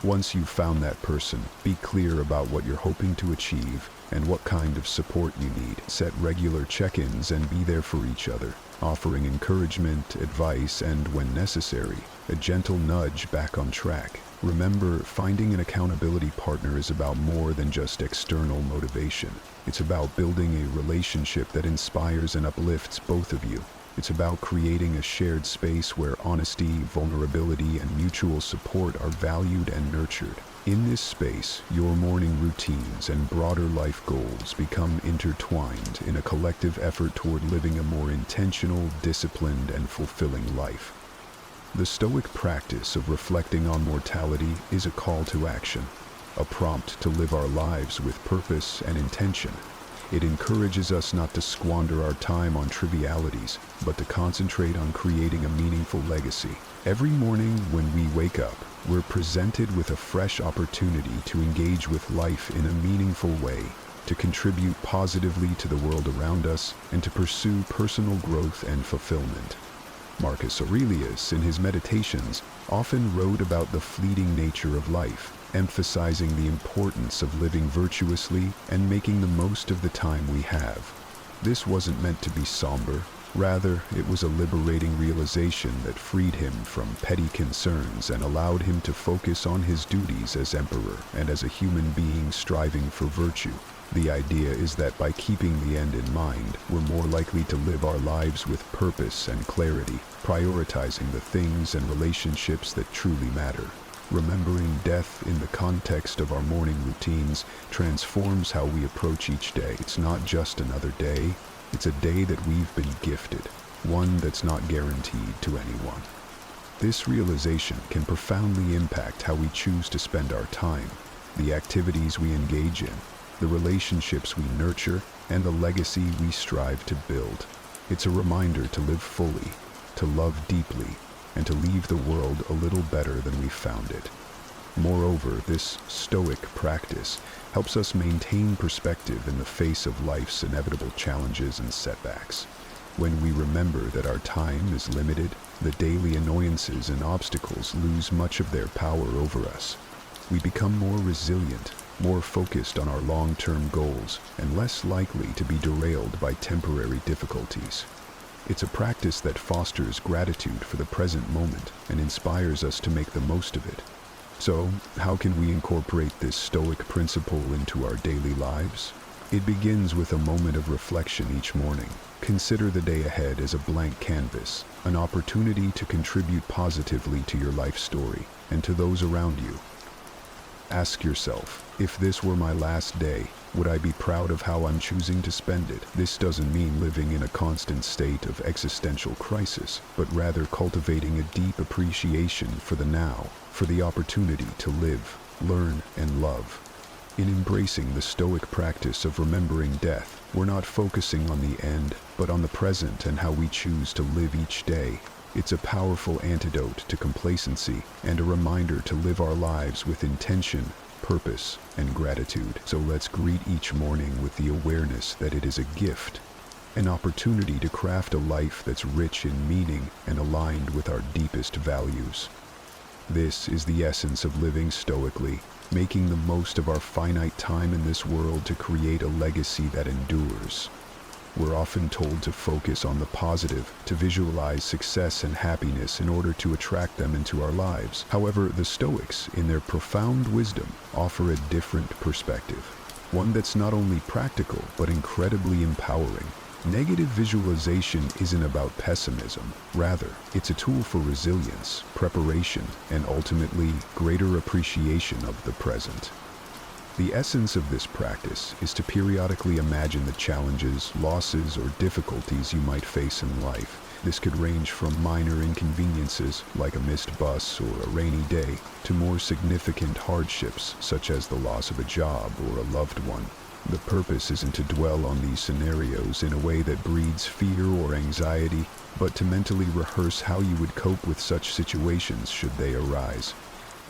Once you've found that person, be clear about what you're hoping to achieve and what kind of support you need. Set regular check-ins and be there for each other, offering encouragement, advice, and, when necessary, a gentle nudge back on track. Remember, finding an accountability partner is about more than just external motivation. It's about building a relationship that inspires and uplifts both of you. It's about creating a shared space where honesty, vulnerability, and mutual support are valued and nurtured. In this space, your morning routines and broader life goals become intertwined in a collective effort toward living a more intentional, disciplined, and fulfilling life. The Stoic practice of reflecting on mortality is a call to action, a prompt to live our lives with purpose and intention. It encourages us not to squander our time on trivialities, but to concentrate on creating a meaningful legacy. Every morning when we wake up, we're presented with a fresh opportunity to engage with life in a meaningful way, to contribute positively to the world around us, and to pursue personal growth and fulfillment. Marcus Aurelius, in his Meditations, often wrote about the fleeting nature of life, emphasizing the importance of living virtuously and making the most of the time we have. This wasn't meant to be somber. Rather, it was a liberating realization that freed him from petty concerns and allowed him to focus on his duties as emperor and as a human being striving for virtue. The idea is that by keeping the end in mind, we're more likely to live our lives with purpose and clarity, prioritizing the things and relationships that truly matter. Remembering death in the context of our morning routines transforms how we approach each day. It's not just another day, it's a day that we've been gifted, one that's not guaranteed to anyone. This realization can profoundly impact how we choose to spend our time, the activities we engage in, the relationships we nurture, and the legacy we strive to build. It's a reminder to live fully, to love deeply, and to leave the world a little better than we found it. Moreover, this Stoic practice helps us maintain perspective in the face of life's inevitable challenges and setbacks. When we remember that our time is limited, the daily annoyances and obstacles lose much of their power over us. We become more resilient, more focused on our long-term goals, and less likely to be derailed by temporary difficulties. It's a practice that fosters gratitude for the present moment and inspires us to make the most of it. So, how can we incorporate this Stoic principle into our daily lives? It begins with a moment of reflection each morning. Consider the day ahead as a blank canvas, an opportunity to contribute positively to your life story and to those around you. Ask yourself, if this were my last day, would I be proud of how I'm choosing to spend it? This doesn't mean living in a constant state of existential crisis, but rather cultivating a deep appreciation for the now, for the opportunity to live, learn, and love. In embracing the Stoic practice of remembering death, we're not focusing on the end, but on the present and how we choose to live each day. It's a powerful antidote to complacency and a reminder to live our lives with intention, purpose, and gratitude. So let's greet each morning with the awareness that it is a gift, an opportunity to craft a life that's rich in meaning and aligned with our deepest values. This is the essence of living stoically, making the most of our finite time in this world to create a legacy that endures. We're often told to focus on the positive, to visualize success and happiness in order to attract them into our lives. However, the Stoics, in their profound wisdom, offer a different perspective. one that's not only practical but incredibly empowering. Negative visualization isn't about pessimism. Rather, it's a tool for resilience, preparation, and ultimately, greater appreciation of the present. The essence of this practice is to periodically imagine the challenges, losses, or difficulties you might face in life. This could range from minor inconveniences, like a missed bus or a rainy day, to more significant hardships, such as the loss of a job or a loved one. The purpose isn't to dwell on these scenarios in a way that breeds fear or anxiety, but to mentally rehearse how you would cope with such situations should they arise.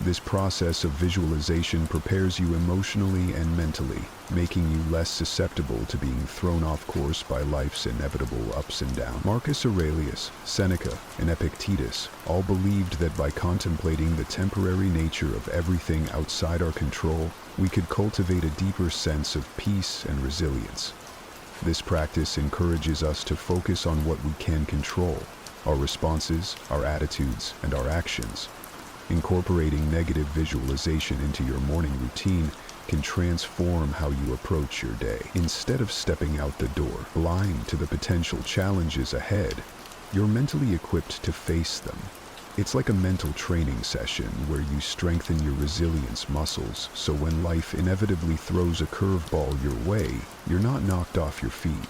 This process of visualization prepares you emotionally and mentally, making you less susceptible to being thrown off course by life's inevitable ups and downs. Marcus Aurelius, Seneca, and Epictetus all believed that by contemplating the temporary nature of everything outside our control, we could cultivate a deeper sense of peace and resilience. This practice encourages us to focus on what we can control, our responses, our attitudes, and our actions. Incorporating negative visualization into your morning routine can transform how you approach your day. Instead of stepping out the door, blind to the potential challenges ahead, you're mentally equipped to face them. It's like a mental training session where you strengthen your resilience muscles, so when life inevitably throws a curveball your way, you're not knocked off your feet.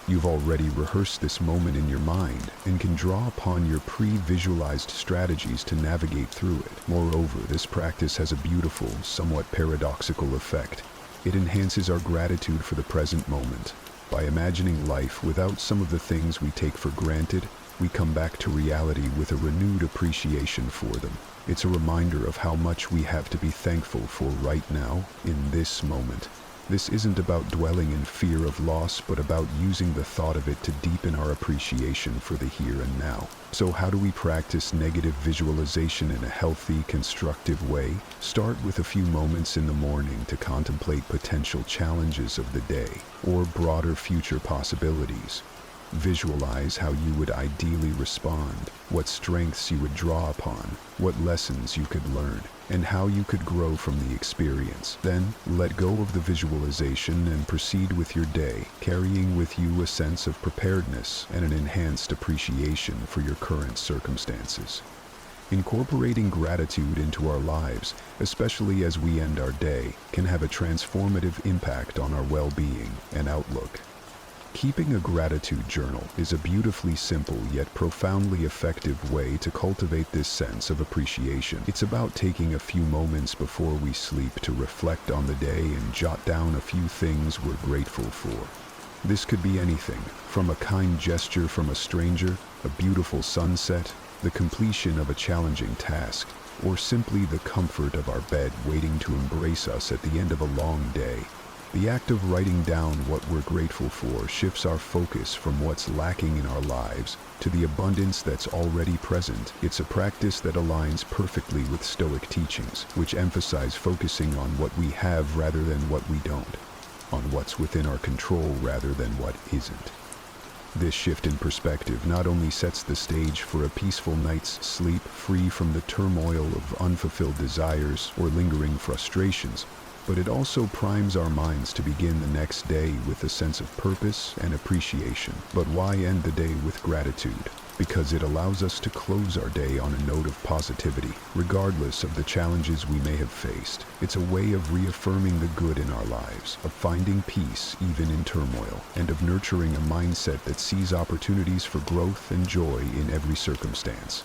You've already rehearsed this moment in your mind and can draw upon your pre-visualized strategies to navigate through it. Moreover, this practice has a beautiful, somewhat paradoxical effect. It enhances our gratitude for the present moment. By imagining life without some of the things we take for granted, we come back to reality with a renewed appreciation for them. It's a reminder of how much we have to be thankful for right now, in this moment. This isn't about dwelling in fear of loss, but about using the thought of it to deepen our appreciation for the here and now. So how do we practice negative visualization in a healthy, constructive way? Start with a few moments in the morning to contemplate potential challenges of the day, or broader future possibilities. Visualize how you would ideally respond, what strengths you would draw upon, what lessons you could learn, and how you could grow from the experience. Then, let go of the visualization and proceed with your day, carrying with you a sense of preparedness and an enhanced appreciation for your current circumstances. Incorporating gratitude into our lives, especially as we end our day, can have a transformative impact on our well-being and outlook. Keeping a gratitude journal is a beautifully simple yet profoundly effective way to cultivate this sense of appreciation. It's about taking a few moments before we sleep to reflect on the day and jot down a few things we're grateful for. This could be anything, from a kind gesture from a stranger, a beautiful sunset, the completion of a challenging task, or simply the comfort of our bed waiting to embrace us at the end of a long day. The act of writing down what we're grateful for shifts our focus from what's lacking in our lives to the abundance that's already present. It's a practice that aligns perfectly with Stoic teachings, which emphasize focusing on what we have rather than what we don't, on what's within our control rather than what isn't. This shift in perspective not only sets the stage for a peaceful night's sleep free from the turmoil of unfulfilled desires or lingering frustrations, but it also primes our minds to begin the next day with a sense of purpose and appreciation. But why end the day with gratitude? Because it allows us to close our day on a note of positivity, regardless of the challenges we may have faced. It's a way of reaffirming the good in our lives, of finding peace even in turmoil, and of nurturing a mindset that sees opportunities for growth and joy in every circumstance.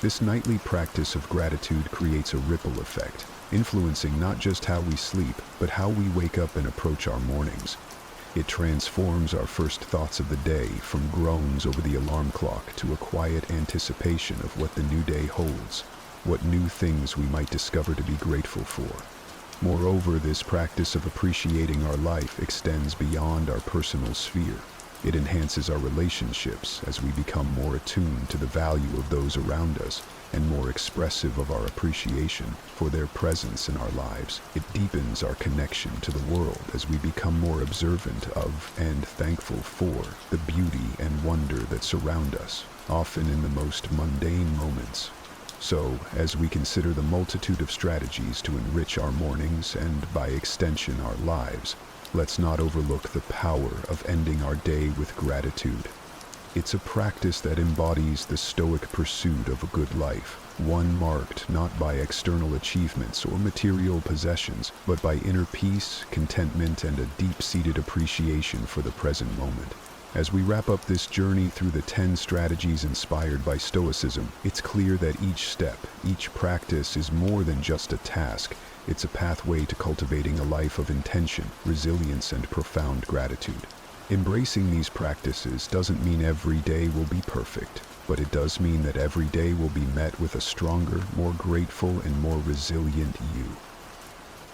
This nightly practice of gratitude creates a ripple effect, influencing not just how we sleep, but how we wake up and approach our mornings. It transforms our first thoughts of the day from groans over the alarm clock to a quiet anticipation of what the new day holds, what new things we might discover to be grateful for. Moreover, this practice of appreciating our life extends beyond our personal sphere. It enhances our relationships as we become more attuned to the value of those around us and more expressive of our appreciation for their presence in our lives. It deepens our connection to the world as we become more observant of and thankful for the beauty and wonder that surround us, often in the most mundane moments. So, as we consider the multitude of strategies to enrich our mornings and, by extension, our lives, let's not overlook the power of ending our day with gratitude. It's a practice that embodies the Stoic pursuit of a good life, one marked not by external achievements or material possessions, but by inner peace, contentment, and a deep-seated appreciation for the present moment. As we wrap up this journey through the 10 strategies inspired by Stoicism, it's clear that each step, each practice is more than just a task. It's a pathway to cultivating a life of intention, resilience, and profound gratitude. Embracing these practices doesn't mean every day will be perfect, but it does mean that every day will be met with a stronger, more grateful, and more resilient you.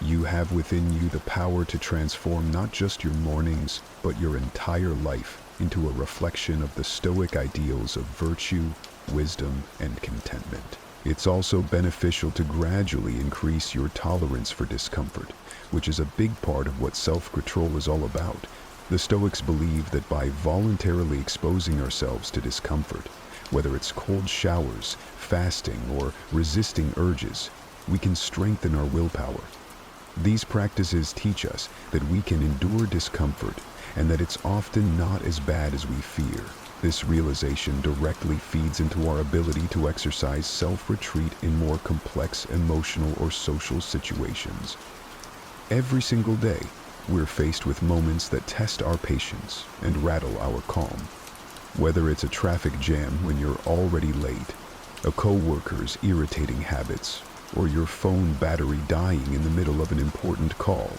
You have within you the power to transform not just your mornings, but your entire life into a reflection of the Stoic ideals of virtue, wisdom, and contentment. It's also beneficial to gradually increase your tolerance for discomfort, which is a big part of what self-control is all about. The Stoics believe that by voluntarily exposing ourselves to discomfort, whether it's cold showers, fasting, or resisting urges, we can strengthen our willpower. These practices teach us that we can endure discomfort and that it's often not as bad as we fear. This realization directly feeds into our ability to exercise self-retreat in more complex emotional or social situations. Every single day, we're faced with moments that test our patience and rattle our calm. Whether it's a traffic jam when you're already late, a coworker's irritating habits, or your phone battery dying in the middle of an important call,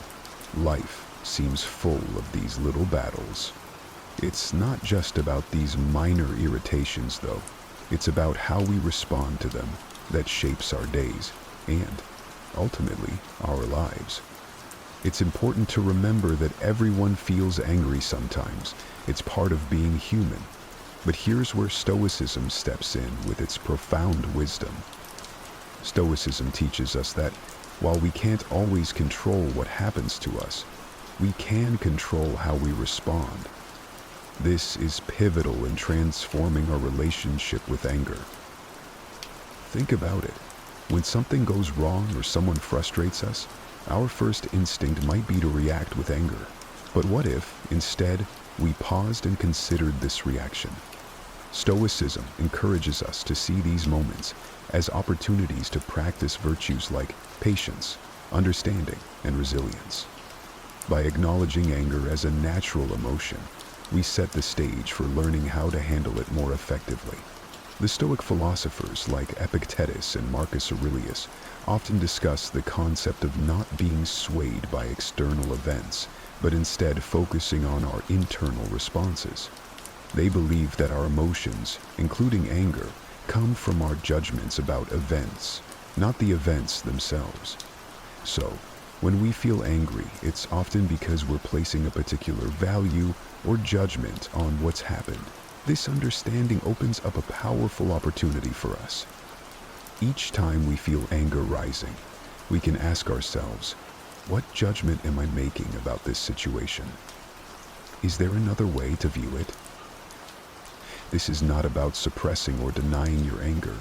life seems full of these little battles. It's not just about these minor irritations, though. It's about how we respond to them that shapes our days and, ultimately, our lives. It's important to remember that everyone feels angry sometimes. It's part of being human. But here's where Stoicism steps in with its profound wisdom. Stoicism teaches us that while we can't always control what happens to us, we can control how we respond. This is pivotal in transforming our relationship with anger. Think about it. When something goes wrong or someone frustrates us, our first instinct might be to react with anger. But what if, instead, we paused and considered this reaction? Stoicism encourages us to see these moments as opportunities to practice virtues like patience, understanding, and resilience. By acknowledging anger as a natural emotion, we set the stage for learning how to handle it more effectively. The Stoic philosophers like Epictetus and Marcus Aurelius often discuss the concept of not being swayed by external events, but instead focusing on our internal responses. They believe that our emotions, including anger, come from our judgments about events, not the events themselves. So, when we feel angry, it's often because we're placing a particular value or judgment on what's happened. This understanding opens up a powerful opportunity for us. Each time we feel anger rising, we can ask ourselves, what judgment am I making about this situation? Is there another way to view it? This is not about suppressing or denying your anger.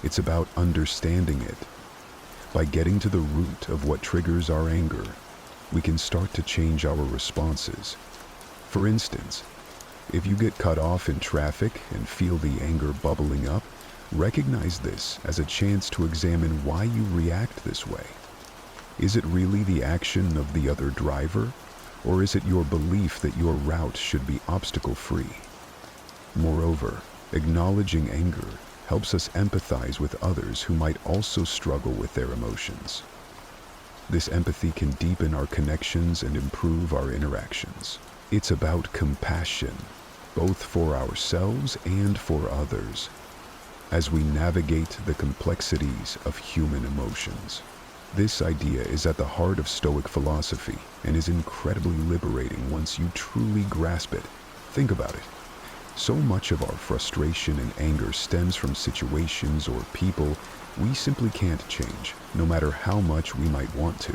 It's about understanding it. By getting to the root of what triggers our anger, we can start to change our responses. For instance, if you get cut off in traffic and feel the anger bubbling up, recognize this as a chance to examine why you react this way. Is it really the action of the other driver, or is it your belief that your route should be obstacle-free? Moreover, acknowledging anger helps us empathize with others who might also struggle with their emotions. This empathy can deepen our connections and improve our interactions. It's about compassion, both for ourselves and for others, as we navigate the complexities of human emotions. This idea is at the heart of Stoic philosophy and is incredibly liberating once you truly grasp it. Think about it. So much of our frustration and anger stems from situations or people we simply can't change, no matter how much we might want to.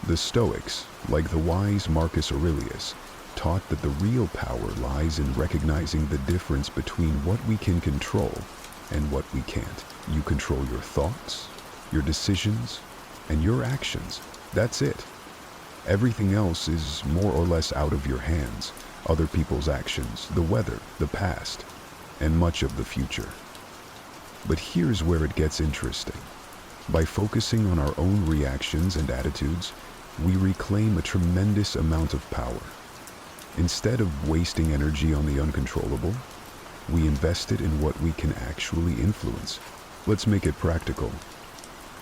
The Stoics, like the wise Marcus Aurelius, taught that the real power lies in recognizing the difference between what we can control and what we can't. You control your thoughts, your decisions, and your actions. That's it. Everything else is more or less out of your hands. Other people's actions, the weather, the past, and much of the future. But here's where it gets interesting. By focusing on our own reactions and attitudes, we reclaim a tremendous amount of power. Instead of wasting energy on the uncontrollable, we invest it in what we can actually influence. Let's make it practical.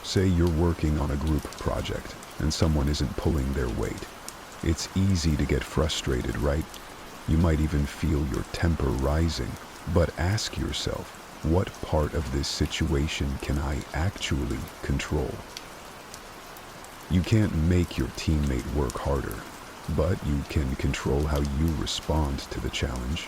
Say you're working on a group project and someone isn't pulling their weight. It's easy to get frustrated, right? You might even feel your temper rising. But ask yourself, what part of this situation can I actually control? You can't make your teammate work harder, but you can control how you respond to the challenge.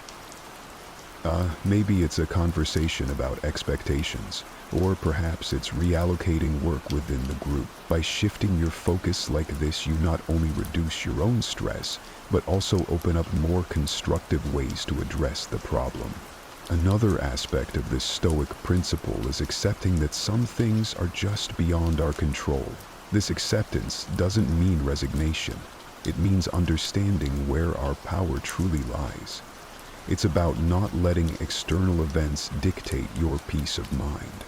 Maybe it's a conversation about expectations, or perhaps it's reallocating work within the group. By shifting your focus like this, you not only reduce your own stress, but also open up more constructive ways to address the problem. Another aspect of this Stoic principle is accepting that some things are just beyond our control. This acceptance doesn't mean resignation. It means understanding where our power truly lies. It's about not letting external events dictate your peace of mind.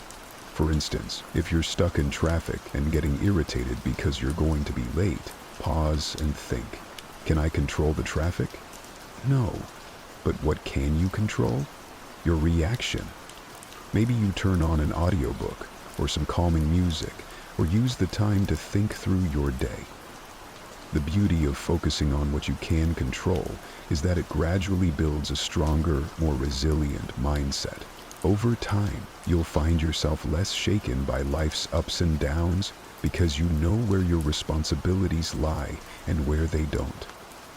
For instance, if you're stuck in traffic and getting irritated because you're going to be late, pause and think, can I control the traffic? No. But what can you control? Your reaction. Maybe you turn on an audiobook or some calming music, or use the time to think through your day. The beauty of focusing on what you can control is that it gradually builds a stronger, more resilient mindset. Over time, you'll find yourself less shaken by life's ups and downs because you know where your responsibilities lie and where they don't.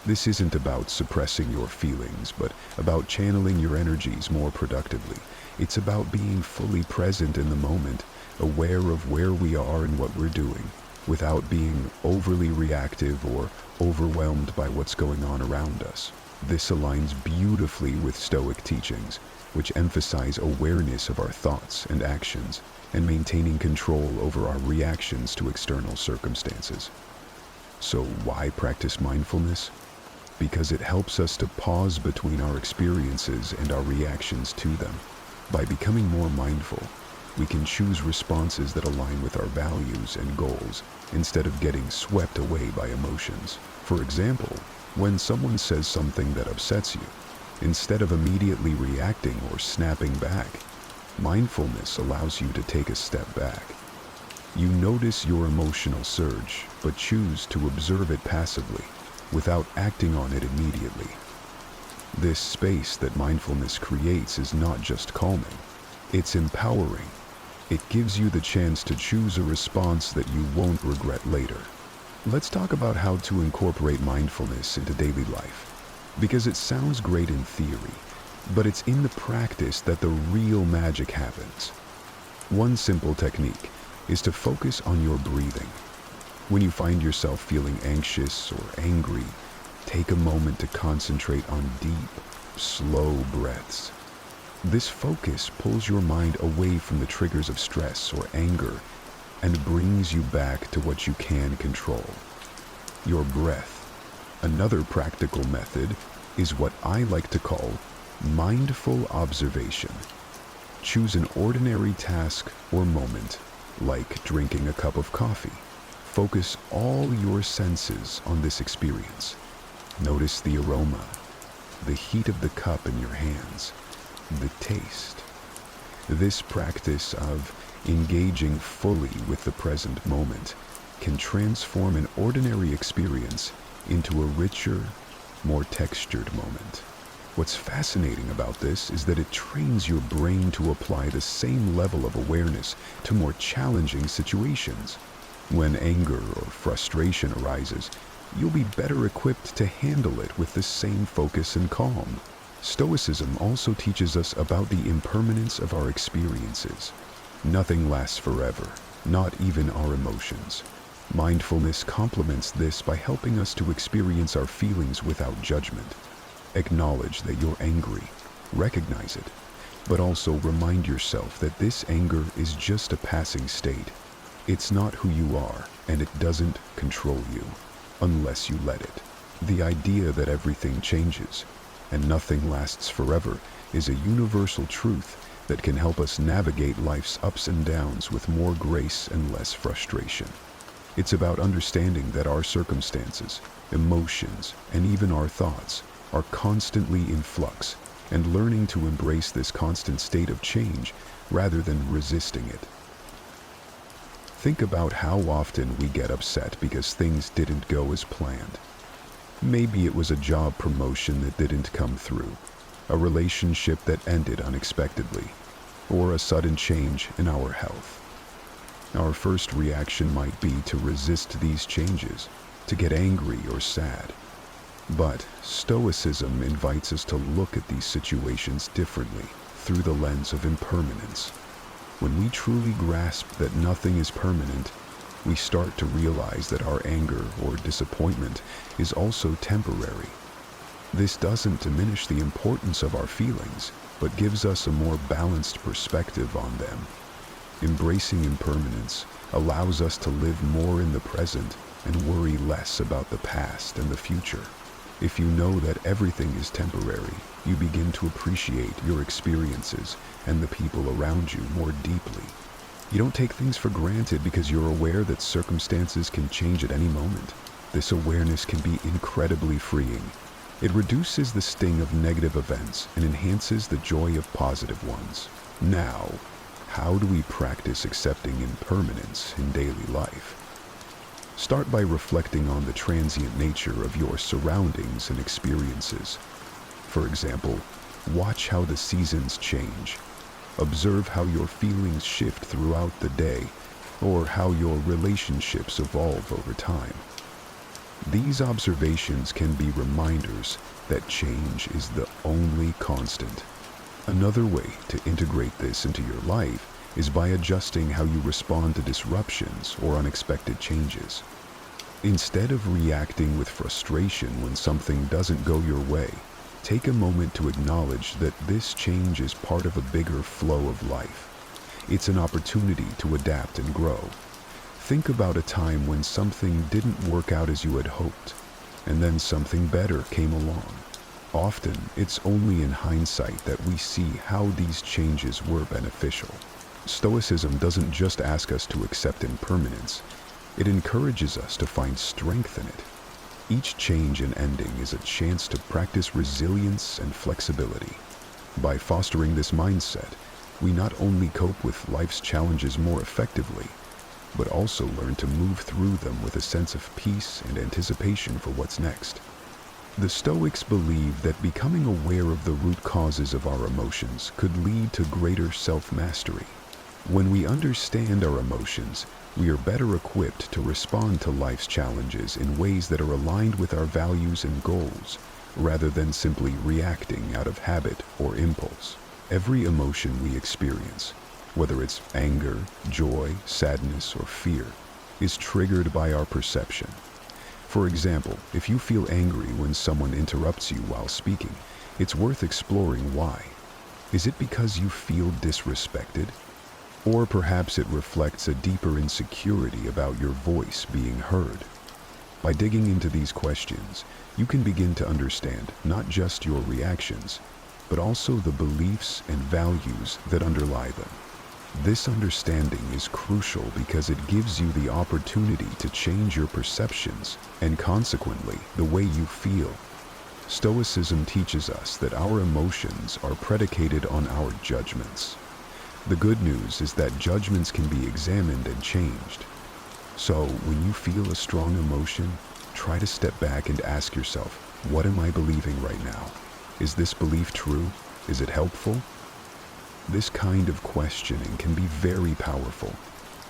This isn't about suppressing your feelings, but about channeling your energies more productively. It's about being fully present in the moment, aware of where we are and what we're doing, without being overly reactive or overwhelmed by what's going on around us. This aligns beautifully with Stoic teachings, which emphasize awareness of our thoughts and actions and maintaining control over our reactions to external circumstances. So why practice mindfulness? Because it helps us to pause between our experiences and our reactions to them. By becoming more mindful, we can choose responses that align with our values and goals instead of getting swept away by emotions. For example, when someone says something that upsets you, instead of immediately reacting or snapping back, mindfulness allows you to take a step back. You notice your emotional surge, but choose to observe it passively, without acting on it immediately. This space that mindfulness creates is not just calming, it's empowering. It gives you the chance to choose a response that you won't regret later. Let's talk about how to incorporate mindfulness into daily life. Because it sounds great in theory, but it's in the practice that the real magic happens. One simple technique is to focus on your breathing. When you find yourself feeling anxious or angry, take a moment to concentrate on deep, slow breaths. This focus pulls your mind away from the triggers of stress or anger and brings you back to what you can control, your breath. Another practical method is what I like to call mindful observation. Choose an ordinary task or moment, like drinking a cup of coffee. Focus all your senses on this experience. Notice the aroma, the heat of the cup in your hands, the taste. This practice of engaging fully with the present moment can transform an ordinary experience into a richer, more textured moment. What's fascinating about this is that it trains your brain to apply the same level of awareness to more challenging situations. When anger or frustration arises, you'll be better equipped to handle it with the same focus and calm. Stoicism also teaches us about the impermanence of our experiences. Nothing lasts forever, not even our emotions. Mindfulness complements this by helping us to experience our feelings without judgment. Acknowledge that you're angry, recognize it, but also remind yourself that this anger is just a passing state. It's not who you are, and it doesn't control you. unless you let it. The idea that everything changes and nothing lasts forever is a universal truth that can help us navigate life's ups and downs with more grace and less frustration. It's about understanding that our circumstances, emotions, and even our thoughts are constantly in flux, and learning to embrace this constant state of change rather than resisting it. Think about how often we get upset because things didn't go as planned. Maybe it was a job promotion that didn't come through, a relationship that ended unexpectedly, or a sudden change in our health. Our first reaction might be to resist these changes, to get angry or sad. But Stoicism invites us to look at these situations differently through the lens of impermanence. When we truly grasp that nothing is permanent, we start to realize that our anger or disappointment is also temporary. This doesn't diminish the importance of our feelings, but gives us a more balanced perspective on them. Embracing impermanence allows us to live more in the present and worry less about the past and the future. If you know that everything is temporary, you begin to appreciate your experiences and the people around you more deeply. You don't take things for granted because you're aware that circumstances can change at any moment. This awareness can be incredibly freeing. It reduces the sting of negative events and enhances the joy of positive ones. Now, how do we practice accepting impermanence in daily life? Start by reflecting on the transient nature of your surroundings and experiences. For example, watch how the seasons change. Observe how your feelings shift throughout the day, or how your relationships evolve over time. These observations can be reminders that change is the only constant. Another way to integrate this into your life is by adjusting how you respond to disruptions or unexpected changes. Instead of reacting with frustration when something doesn't go your way, take a moment to acknowledge that this change is part of a bigger flow of life. It's an opportunity to adapt and grow. Think about a time when something didn't work out as you had hoped, and then something better came along. Often, it's only in hindsight that we see how these changes were beneficial. Stoicism doesn't just ask us to accept impermanence, it encourages us to find strength in it. Each change and ending is a chance to practice resilience and flexibility. By fostering this mindset, we not only cope with life's challenges more effectively, but also learn to move through them with a sense of peace and anticipation for what's next. The Stoics believe that becoming aware of the root causes of our emotions could lead to greater self-mastery. When we understand our emotions, we are better equipped to respond to life's challenges in ways that are aligned with our values and goals, rather than simply reacting out of habit or impulse. Every emotion we experience, whether it's anger, joy, sadness, or fear, is triggered by our perception. For example, if you feel angry when someone interrupts you while speaking, it's worth exploring why. Is it because you feel disrespected? Or perhaps it reflects a deeper insecurity about your voice being heard. By digging into these questions, you can begin to understand not just your reactions, but also the beliefs and values that underlie them. This understanding is crucial because it gives you the opportunity to change your perceptions and consequently the way you feel. Stoicism teaches us that our emotions are predicated on our judgments. The good news is that judgments can be examined and changed. So when you feel a strong emotion, try to step back and ask yourself, what am I believing right now? Is this belief true? Is it helpful? This kind of questioning can be very powerful.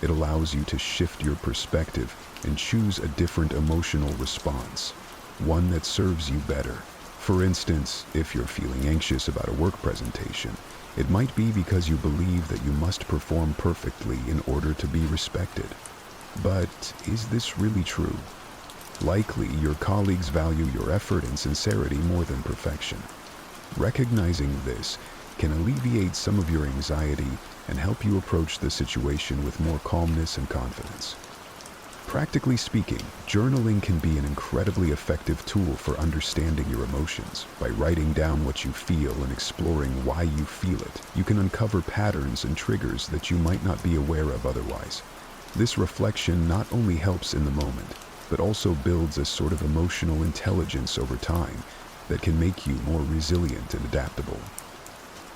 It allows you to shift your perspective and choose a different emotional response, one that serves you better. For instance, if you're feeling anxious about a work presentation, it might be because you believe that you must perform perfectly in order to be respected. But is this really true? Likely, your colleagues value your effort and sincerity more than perfection. Recognizing this can alleviate some of your anxiety and help you approach the situation with more calmness and confidence. Practically speaking, journaling can be an incredibly effective tool for understanding your emotions. By writing down what you feel and exploring why you feel it, you can uncover patterns and triggers that you might not be aware of otherwise. This reflection not only helps in the moment, but also builds a sort of emotional intelligence over time that can make you more resilient and adaptable.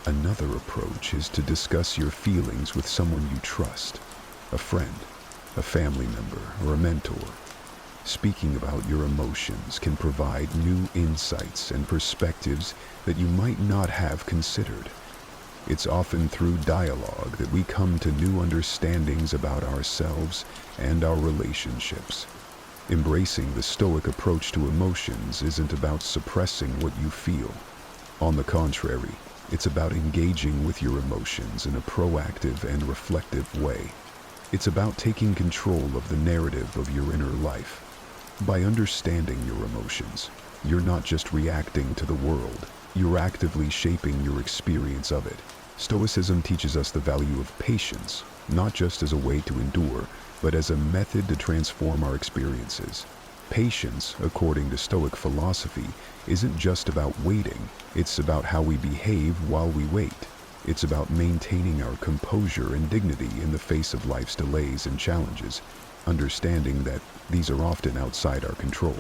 Another approach is to discuss your feelings with someone you trust, a friend, a family member, or a mentor. Speaking about your emotions can provide new insights and perspectives that you might not have considered. It's often through dialogue that we come to new understandings about ourselves and our relationships. Embracing the Stoic approach to emotions isn't about suppressing what you feel. On the contrary, it's about engaging with your emotions in a proactive and reflective way. It's about taking control of the narrative of your inner life. By understanding your emotions, you're not just reacting to the world, you're actively shaping your experience of it. Stoicism teaches us the value of patience, not just as a way to endure, but as a method to transform our experiences. Patience, according to Stoic philosophy, isn't just about waiting, it's about how we behave while we wait. It's about maintaining our composure and dignity in the face of life's delays and challenges, understanding that these are often outside our control.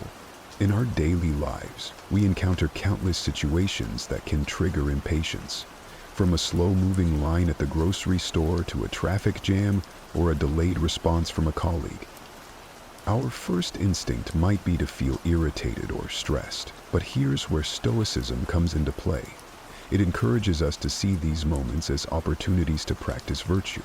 In our daily lives, we encounter countless situations that can trigger impatience, from a slow-moving line at the grocery store to a traffic jam or a delayed response from a colleague. Our first instinct might be to feel irritated or stressed, but here's where Stoicism comes into play. It encourages us to see these moments as opportunities to practice virtue.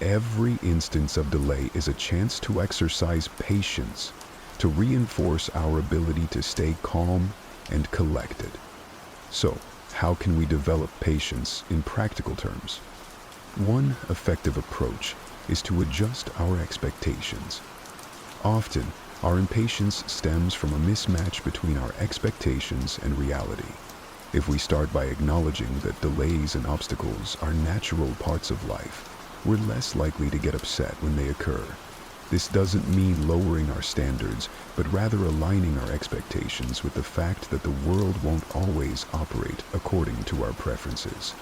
Every instance of delay is a chance to exercise patience, to reinforce our ability to stay calm and collected. So, how can we develop patience in practical terms? One effective approach is to adjust our expectations. Often, our impatience stems from a mismatch between our expectations and reality. If we start by acknowledging that delays and obstacles are natural parts of life, we're less likely to get upset when they occur. This doesn't mean lowering our standards, but rather aligning our expectations with the fact that the world won't always operate according to our preferences.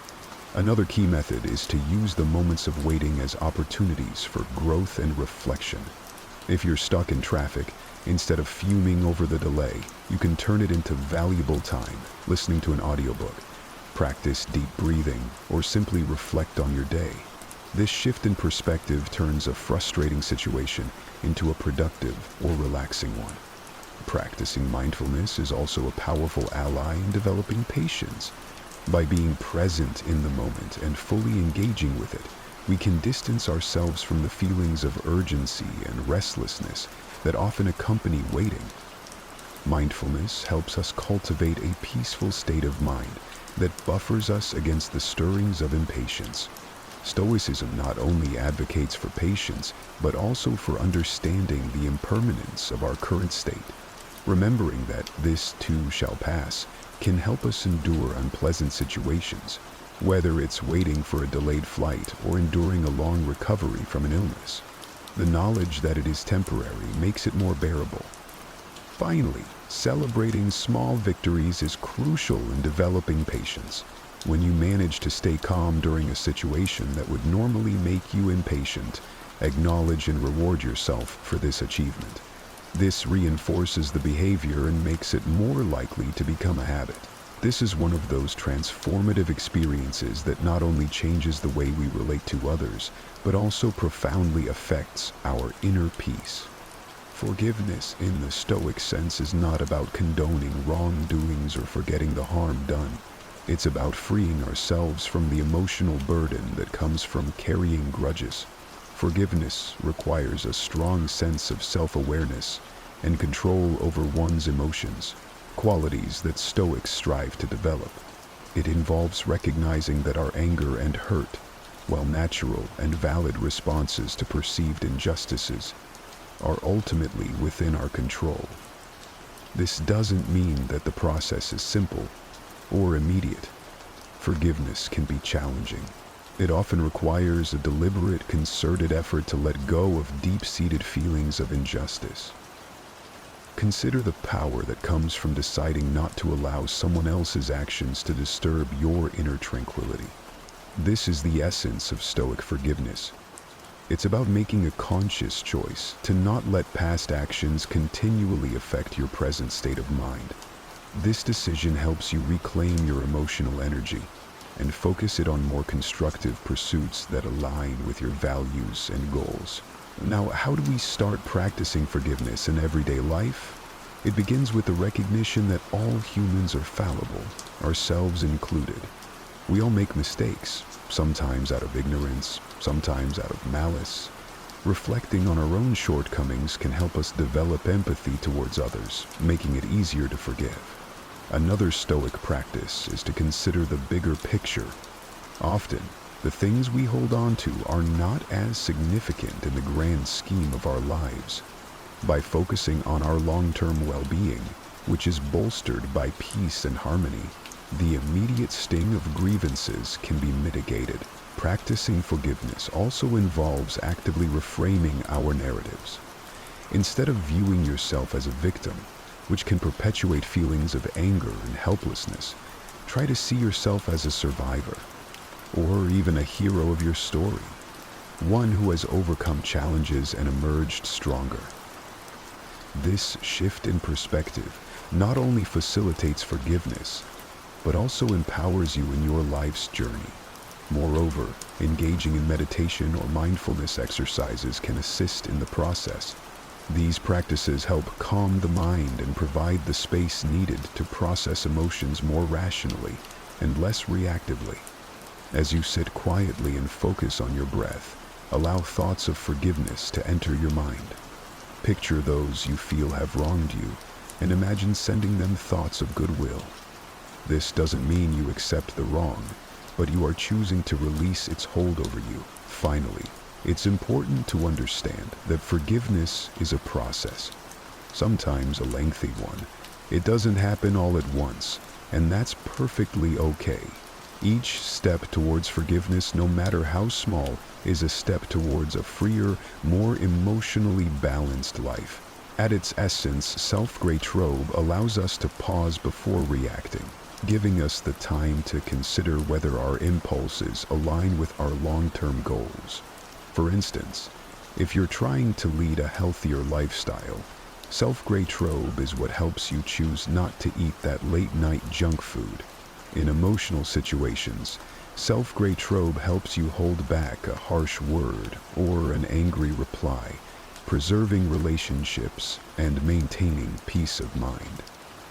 Another key method is to use the moments of waiting as opportunities for growth and reflection. If you're stuck in traffic, instead of fuming over the delay, you can turn it into valuable time, listening to an audiobook, practice deep breathing, or simply reflect on your day. This shift in perspective turns a frustrating situation into a productive or relaxing one. Practicing mindfulness is also a powerful ally in developing patience. By being present in the moment and fully engaging with it, we can distance ourselves from the feelings of urgency and restlessness that often accompany waiting. Mindfulness helps us cultivate a peaceful state of mind that buffers us against the stirrings of impatience. Stoicism not only advocates for patience, but also for understanding the impermanence of our current state. Remembering that this too shall pass can help us endure unpleasant situations, whether it's waiting for a delayed flight or enduring a long recovery from an illness. The knowledge that it is temporary makes it more bearable. Finally, celebrating small victories is crucial in developing patience. When you manage to stay calm during a situation that would normally make you impatient, acknowledge and reward yourself for this achievement. This reinforces the behavior and makes it more likely to become a habit. This is one of those transformative experiences that not only changes the way we relate to others, but also profoundly affects our inner peace. Forgiveness in the Stoic sense is not about condoning wrongdoings or forgetting the harm done. It's about freeing ourselves from the emotional burden that comes from carrying grudges. Forgiveness requires a strong sense of self-awareness and control over one's emotions, qualities that Stoics strive to develop. It involves recognizing that our anger and hurt, while natural and valid responses to perceived injustices, are ultimately within our control. This doesn't mean that the process is simple or immediate. Forgiveness can be challenging, It often requires a deliberate, concerted effort to let go of deep-seated feelings of injustice. Consider the power that comes from deciding not to allow someone else's actions to disturb your inner tranquility. This is the essence of Stoic forgiveness. It's about making a conscious choice to not let past actions continually affect your present state of mind. This decision helps you reclaim your emotional energy and focus it on more constructive pursuits that align with your values and goals. Now, how do we start practicing forgiveness in everyday life? It begins with the recognition that all humans are fallible, ourselves included. We all make mistakes, sometimes out of ignorance, sometimes out of malice. Reflecting on our own shortcomings can help us develop empathy towards others, making it easier to forgive. Another Stoic practice is to consider the bigger picture. Often, the things we hold on to are not as significant in the grand scheme of our lives. By focusing on our long-term well-being, which is bolstered by peace and harmony, the immediate sting of grievances can be mitigated. Practicing forgiveness also involves actively reframing our narratives. Instead of viewing yourself as a victim, which can perpetuate feelings of anger and helplessness, try to see yourself as a survivor, or even a hero of your story, one who has overcome challenges and emerged stronger. This shift in perspective not only facilitates forgiveness, but also empowers you in your life's journey. Moreover, engaging in meditation or mindfulness exercises can assist in the process. These practices help calm the mind and provide the space needed to process emotions more rationally and less reactively. As you sit quietly and focus on your breath, allow thoughts of forgiveness to enter your mind. Picture those you feel have wronged you and imagine sending them thoughts of goodwill. This doesn't mean you accept the wrong, but you are choosing to release its hold over you. Finally, it's important to understand that forgiveness is a process, sometimes a lengthy one. It doesn't happen all at once, and that's perfectly okay. Each step towards forgiveness, no matter how small, is a step towards a freer, more emotionally balanced life. At its essence, self-restorative allows us to pause before reacting, giving us the time to consider whether our impulses align with our long-term goals. For instance, if you're trying to lead a healthier lifestyle, self-restorative is what helps you choose not to eat that late-night junk food. In emotional situations, self-restorative helps you hold back a harsh word or an angry reply, preserving relationships and maintaining peace of mind.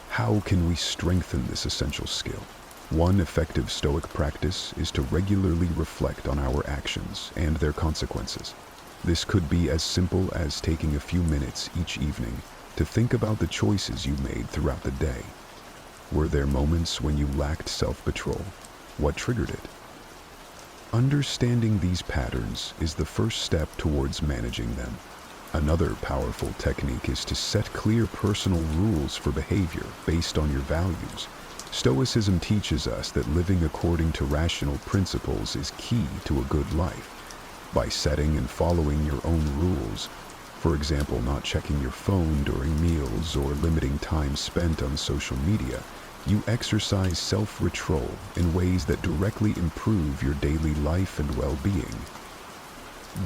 How can we strengthen this essential skill? One effective Stoic practice is to regularly reflect on our actions and their consequences. This could be as simple as taking a few minutes each evening to think about the choices you made throughout the day. Were there moments when you lacked self-control? What triggered it? Understanding these patterns is the first step towards managing them. Another powerful technique is to set clear personal rules for behavior based on your values. Stoicism teaches us that living according to rational principles is key to a good life. By setting and following your own rules, for example, not checking your phone during meals or limiting time spent on social media, you exercise self-control in ways that directly improve your daily life and well-being.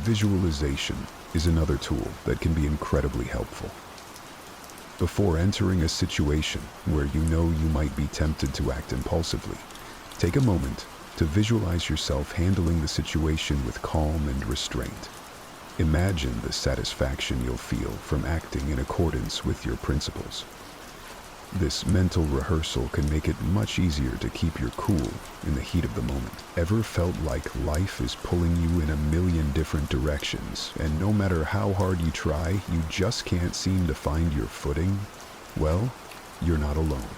Visualization is another tool that can be incredibly helpful. Before entering a situation where you know you might be tempted to act impulsively, take a moment to visualize yourself handling the situation with calm and restraint. Imagine the satisfaction you'll feel from acting in accordance with your principles. This mental rehearsal can make it much easier to keep your cool in the heat of the moment. Ever felt like life is pulling you in a million different directions, and no matter how hard you try, you just can't seem to find your footing? Well, you're not alone.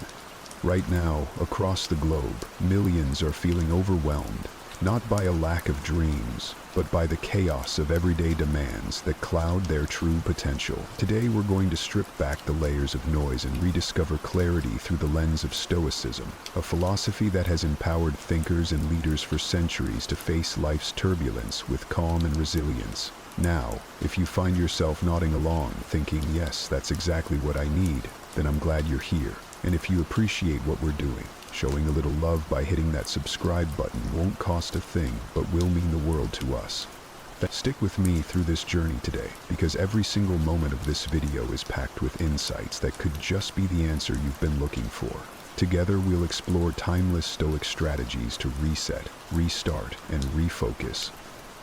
Right now, across the globe, millions are feeling overwhelmed, not by a lack of dreams, but by the chaos of everyday demands that cloud their true potential. Today we're going to strip back the layers of noise and rediscover clarity through the lens of Stoicism, a philosophy that has empowered thinkers and leaders for centuries to face life's turbulence with calm and resilience. Now, if you find yourself nodding along, thinking, yes, that's exactly what I need, then I'm glad you're here. And if you appreciate what we're doing, showing a little love by hitting that subscribe button won't cost a thing, but will mean the world to us. Stick with me through this journey today, because every single moment of this video is packed with insights that could just be the answer you've been looking for. Together we'll explore timeless Stoic strategies to reset, restart, and refocus.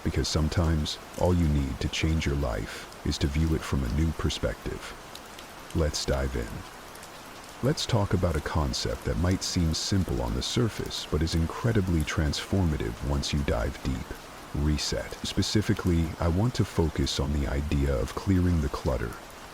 Because sometimes, all you need to change your life is to view it from a new perspective. Let's dive in. Let's talk about a concept that might seem simple on the surface, but is incredibly transformative once you dive deep. Reset. Specifically, I want to focus on the idea of clearing the clutter.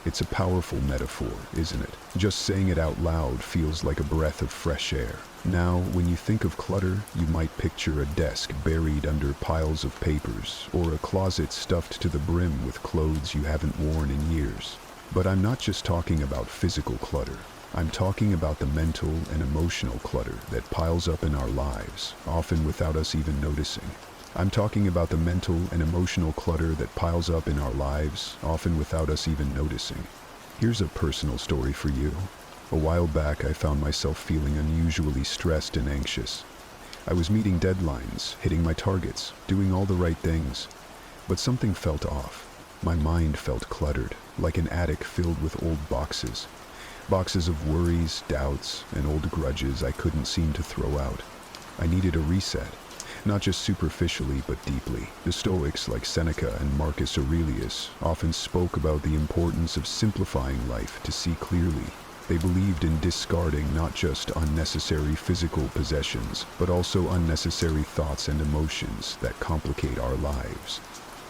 It's a powerful metaphor, isn't it? Just saying it out loud feels like a breath of fresh air. Now, when you think of clutter, you might picture a desk buried under piles of papers, or a closet stuffed to the brim with clothes you haven't worn in years. But I'm not just talking about physical clutter. I'm talking about the mental and emotional clutter that piles up in our lives, often without us even noticing. I'm talking about the mental and emotional clutter that piles up in our lives, often without us even noticing. Here's a personal story for you. A while back, I found myself feeling unusually stressed and anxious. I was meeting deadlines, hitting my targets, doing all the right things. But something felt off. My mind felt cluttered, like an attic filled with old boxes. Boxes of worries, doubts, and old grudges I couldn't seem to throw out. I needed a reset, not just superficially but deeply. The Stoics, like Seneca and Marcus Aurelius, often spoke about the importance of simplifying life to see clearly. They believed in discarding not just unnecessary physical possessions, but also unnecessary thoughts and emotions that complicate our lives.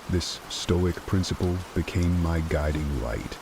This Stoic principle became my guiding light.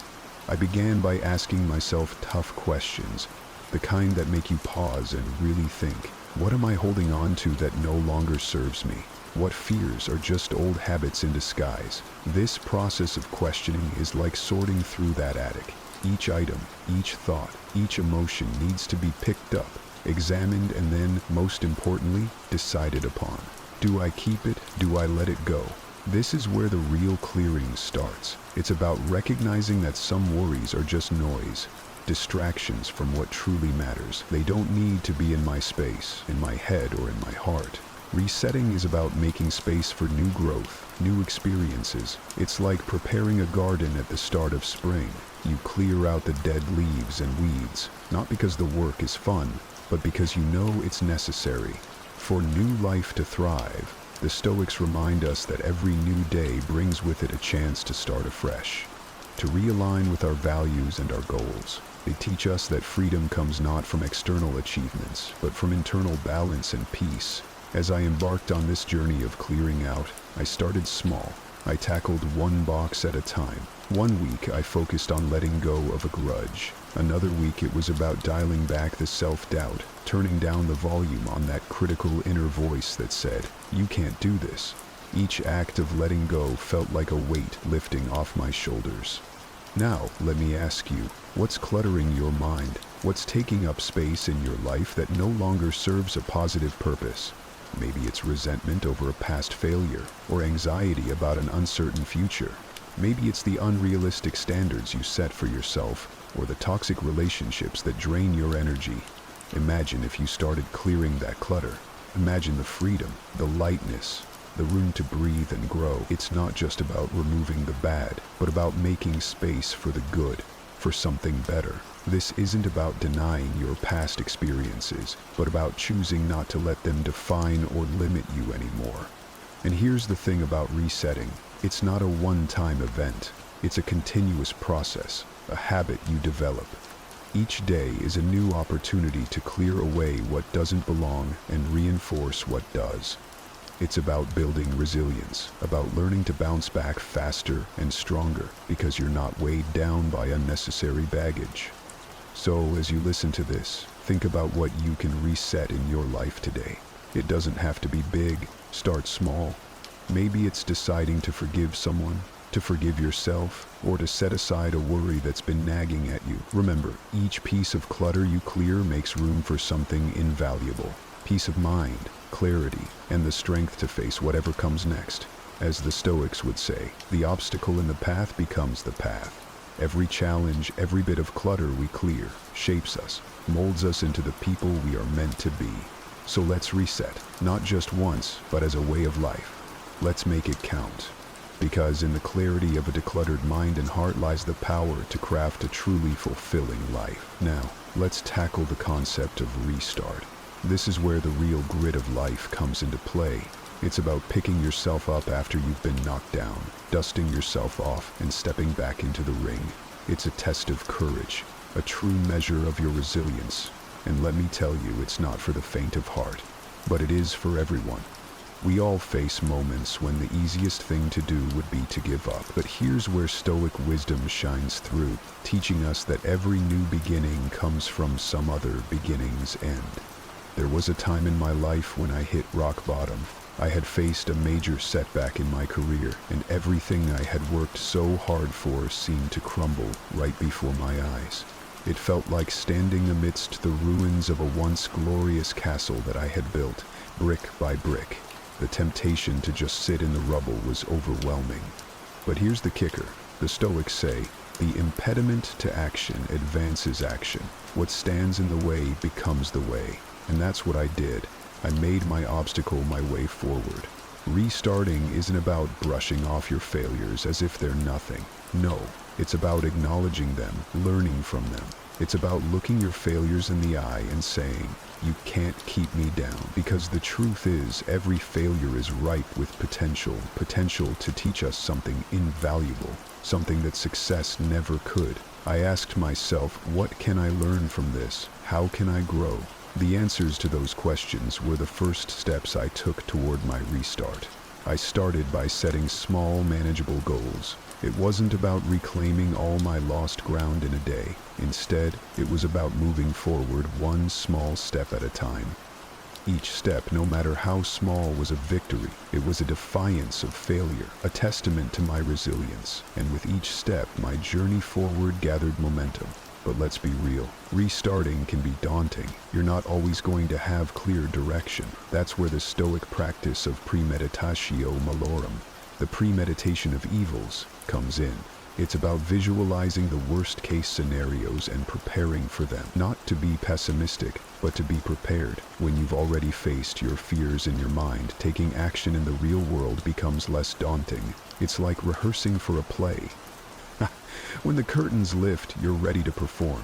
I began by asking myself tough questions, the kind that make you pause and really think. What am I holding on to that no longer serves me? What fears are just old habits in disguise? This process of questioning is like sorting through that attic. Each item, each thought, each emotion needs to be picked up, examined, and then, most importantly, decided upon. Do I keep it? Do I let it go? This is where the real clearing starts. It's about recognizing that some worries are just noise, distractions from what truly matters. They don't need to be in my space, in my head, or in my heart. Resetting is about making space for new growth, new experiences. It's like preparing a garden at the start of spring. You clear out the dead leaves and weeds, not because the work is fun, but because you know it's necessary. For new life to thrive, the Stoics remind us that every new day brings with it a chance to start afresh, to realign with our values and our goals. They teach us that freedom comes not from external achievements, but from internal balance and peace. As I embarked on this journey of clearing out, I started small. I tackled one box at a time. One week I focused on letting go of a grudge. Another week it was about dialing back the self-doubt, turning down the volume on that critical inner voice that said, "You can't do this." Each act of letting go felt like a weight lifting off my shoulders. Now, let me ask you, what's cluttering your mind? What's taking up space in your life that no longer serves a positive purpose? Maybe it's resentment over a past failure, or anxiety about an uncertain future. Maybe it's the unrealistic standards you set for yourself, or the toxic relationships that drain your energy. Imagine if you started clearing that clutter. Imagine the freedom, the lightness, the room to breathe and grow. It's not just about removing the bad, but about making space for the good, for something better. This isn't about denying your past experiences, but about choosing not to let them define or limit you anymore. And here's the thing about resetting. It's not a one-time event. It's a continuous process, a habit you develop. Each day is a new opportunity to clear away what doesn't belong and reinforce what does. It's about building resilience, about learning to bounce back faster and stronger because you're not weighed down by unnecessary baggage. So, as you listen to this, think about what you can reset in your life today. It doesn't have to be big. Start small. Maybe it's deciding to forgive someone, to forgive yourself, or to set aside a worry that's been nagging at you. Remember, each piece of clutter you clear makes room for something invaluable. Peace of mind, clarity, and the strength to face whatever comes next. As the Stoics would say, the obstacle in the path becomes the path. Every challenge, every bit of clutter we clear, shapes us, molds us into the people we are meant to be. So let's reset, not just once, but as a way of life. Let's make it count. Because in the clarity of a decluttered mind and heart lies the power to craft a truly fulfilling life. Now, let's tackle the concept of restart. This is where the real grit of life comes into play. It's about picking yourself up after you've been knocked down, dusting yourself off, and stepping back into the ring. It's a test of courage, a true measure of your resilience. And let me tell you, it's not for the faint of heart, but it is for everyone. We all face moments when the easiest thing to do would be to give up. But here's where Stoic wisdom shines through, teaching us that every new beginning comes from some other beginning's end. There was a time in my life when I hit rock bottom. I had faced a major setback in my career, and everything I had worked so hard for seemed to crumble right before my eyes. It felt like standing amidst the ruins of a once glorious castle that I had built, brick by brick. The temptation to just sit in the rubble was overwhelming. But here's the kicker. The Stoics say, the impediment to action advances action. What stands in the way becomes the way. And that's what I did. I made my obstacle my way forward. Restarting isn't about brushing off your failures as if they're nothing. No, it's about acknowledging them, learning from them. It's about looking your failures in the eye and saying, you can't keep me down. Because the truth is, every failure is ripe with potential to teach us something invaluable, something that success never could. I asked myself, what can I learn from this? How can I grow? The answers to those questions were the first steps I took toward my restart. I started by setting small, manageable goals. It wasn't about reclaiming all my lost ground in a day. Instead, it was about moving forward one small step at a time. Each step, no matter how small, was a victory. It was a defiance of failure, a testament to my resilience. And with each step, my journey forward gathered momentum. But let's be real, restarting can be daunting. You're not always going to have clear direction. That's where the Stoic practice of premeditatio malorum, the premeditation of evils, comes in. It's about visualizing the worst-case scenarios and preparing for them. Not to be pessimistic, but to be prepared. When you've already faced your fears in your mind, taking action in the real world becomes less daunting. It's like rehearsing for a play. When the curtains lift, you're ready to perform.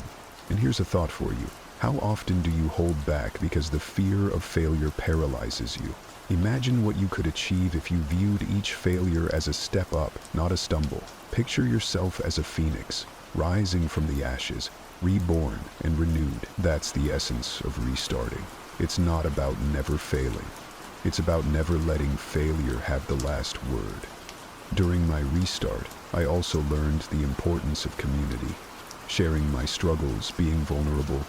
And here's a thought for you. How often do you hold back because the fear of failure paralyzes you? Imagine what you could achieve if you viewed each failure as a step up, not a stumble. Picture yourself as a phoenix, rising from the ashes, reborn and renewed. That's the essence of restarting. It's not about never failing. It's about never letting failure have the last word. During my restart, I also learned the importance of community. Sharing my struggles, being vulnerable,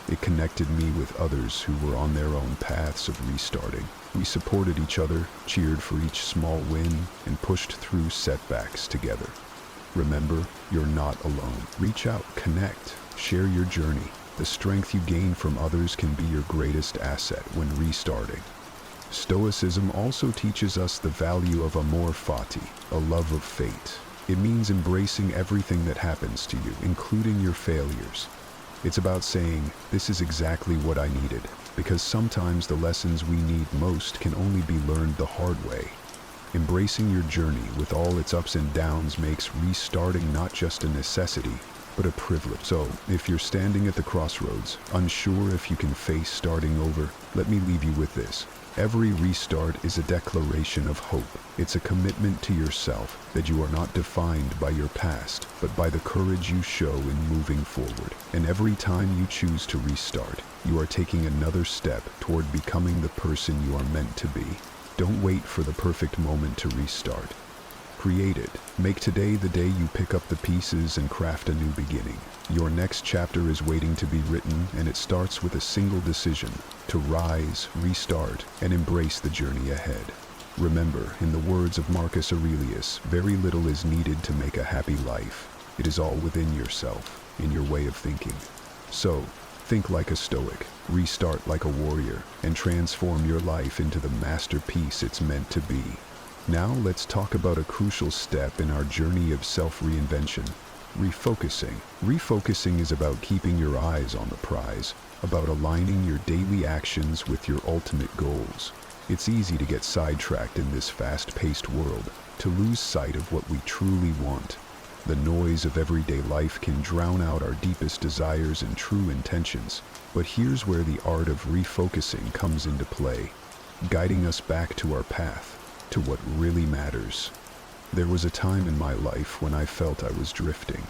it connected me with others who were on their own paths of restarting. We supported each other, cheered for each small win, and pushed through setbacks together. Remember, you're not alone. Reach out, connect, share your journey. The strength you gain from others can be your greatest asset when restarting. Stoicism also teaches us the value of amor fati, a love of fate. It means embracing everything that happens to you, including your failures. It's about saying, this is exactly what I needed, because sometimes the lessons we need most can only be learned the hard way. Embracing your journey with all its ups and downs makes restarting not just a necessity, but a privilege. So, if you're standing at the crossroads, unsure if you can face starting over, let me leave you with this. Every restart is a declaration of hope. It's a commitment to yourself that you are not defined by your past, but by the courage you show in moving forward. And every time you choose to restart, you are taking another step toward becoming the person you are meant to be. Don't wait for the perfect moment to restart. create it. Make today the day you pick up the pieces and craft a new beginning. Your next chapter is waiting to be written, and it starts with a single decision: to rise, restart, and embrace the journey ahead. Remember, in the words of Marcus Aurelius, very little is needed to make a happy life. It is all within yourself, in your way of thinking. So, think like a Stoic, restart like a warrior, and transform your life into the masterpiece it's meant to be. Now let's talk about a crucial step in our journey of self-reinvention: refocusing. Refocusing is about keeping your eyes on the prize, about aligning your daily actions with your ultimate goals. It's easy to get sidetracked in this fast-paced world, to lose sight of what we truly want. The noise of everyday life can drown out our deepest desires and true intentions. But here's where the art of refocusing comes into play, guiding us back to our path, to what really matters. There was a time in my life when I felt I was drifting.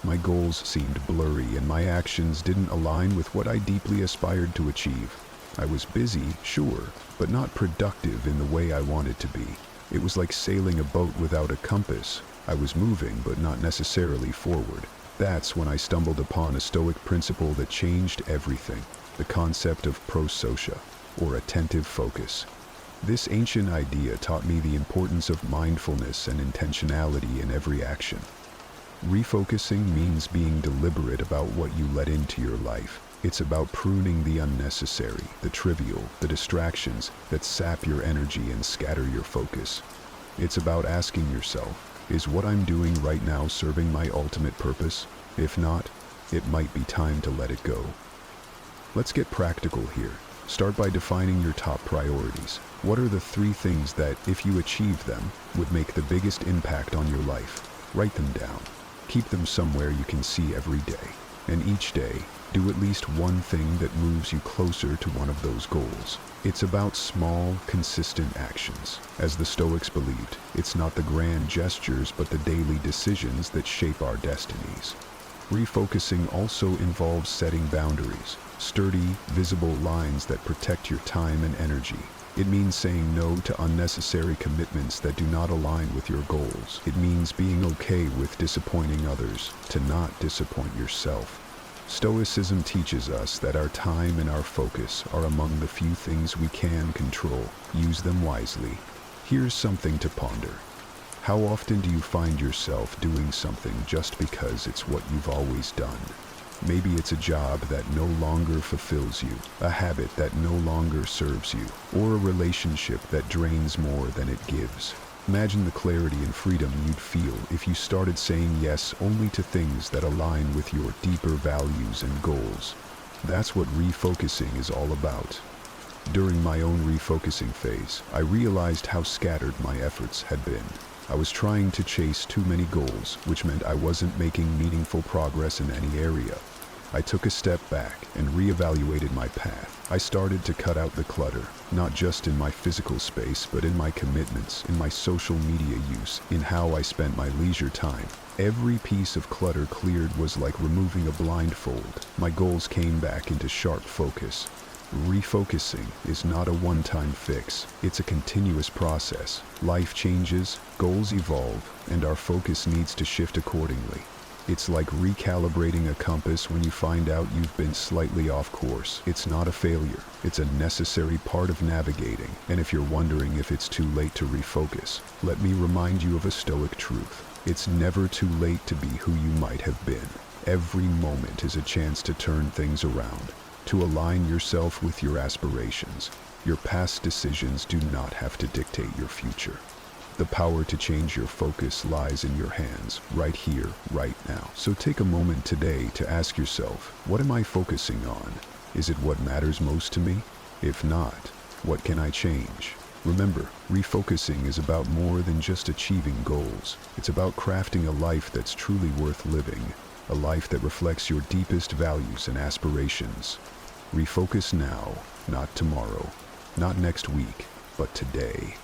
My goals seemed blurry and my actions didn't align with what I deeply aspired to achieve. I was busy, sure, but not productive in the way I wanted to be. It was like sailing a boat without a compass. I was moving, but not necessarily forward. That's when I stumbled upon a Stoic principle that changed everything: the concept of prosocia, or attentive focus. This ancient idea taught me the importance of mindfulness and intentionality in every action. Refocusing means being deliberate about what you let into your life. It's about pruning the unnecessary, the trivial, the distractions that sap your energy and scatter your focus. It's about asking yourself, is what I'm doing right now serving my ultimate purpose? If not, it might be time to let it go. Let's get practical here. Start by defining your top priorities. What are the 3 things that, if you achieve them, would make the biggest impact on your life? Write them down. Keep them somewhere you can see every day. And each day, do at least one thing that moves you closer to one of those goals. It's about small, consistent actions. As the Stoics believed, it's not the grand gestures but the daily decisions that shape our destinies. Refocusing also involves setting boundaries, sturdy, visible lines that protect your time and energy. It means saying no to unnecessary commitments that do not align with your goals. It means being okay with disappointing others, to not disappoint yourself. Stoicism teaches us that our time and our focus are among the few things we can control. Use them wisely. Here's something to ponder. How often do you find yourself doing something just because it's what you've always done? Maybe it's a job that no longer fulfills you, a habit that no longer serves you, or a relationship that drains more than it gives. Imagine the clarity and freedom you'd feel if you started saying yes only to things that align with your deeper values and goals. That's what refocusing is all about. During my own refocusing phase, I realized how scattered my efforts had been. I was trying to chase too many goals, which meant I wasn't making meaningful progress in any area. I took a step back and reevaluated my path. I started to cut out the clutter, not just in my physical space, but in my commitments, in my social media use, in how I spent my leisure time. Every piece of clutter cleared was like removing a blindfold. My goals came back into sharp focus. Refocusing is not a one-time fix. It's a continuous process. Life changes, goals evolve, and our focus needs to shift accordingly. It's like recalibrating a compass when you find out you've been slightly off course. It's not a failure. It's a necessary part of navigating. And if you're wondering if it's too late to refocus, let me remind you of a Stoic truth. It's never too late to be who you might have been. Every moment is a chance to turn things around, to align yourself with your aspirations. Your past decisions do not have to dictate your future. The power to change your focus lies in your hands, right here, right now. So take a moment today to ask yourself, what am I focusing on? Is it what matters most to me? If not, what can I change? Remember, refocusing is about more than just achieving goals. It's about crafting a life that's truly worth living, a life that reflects your deepest values and aspirations. Refocus now, not tomorrow, not next week, but today.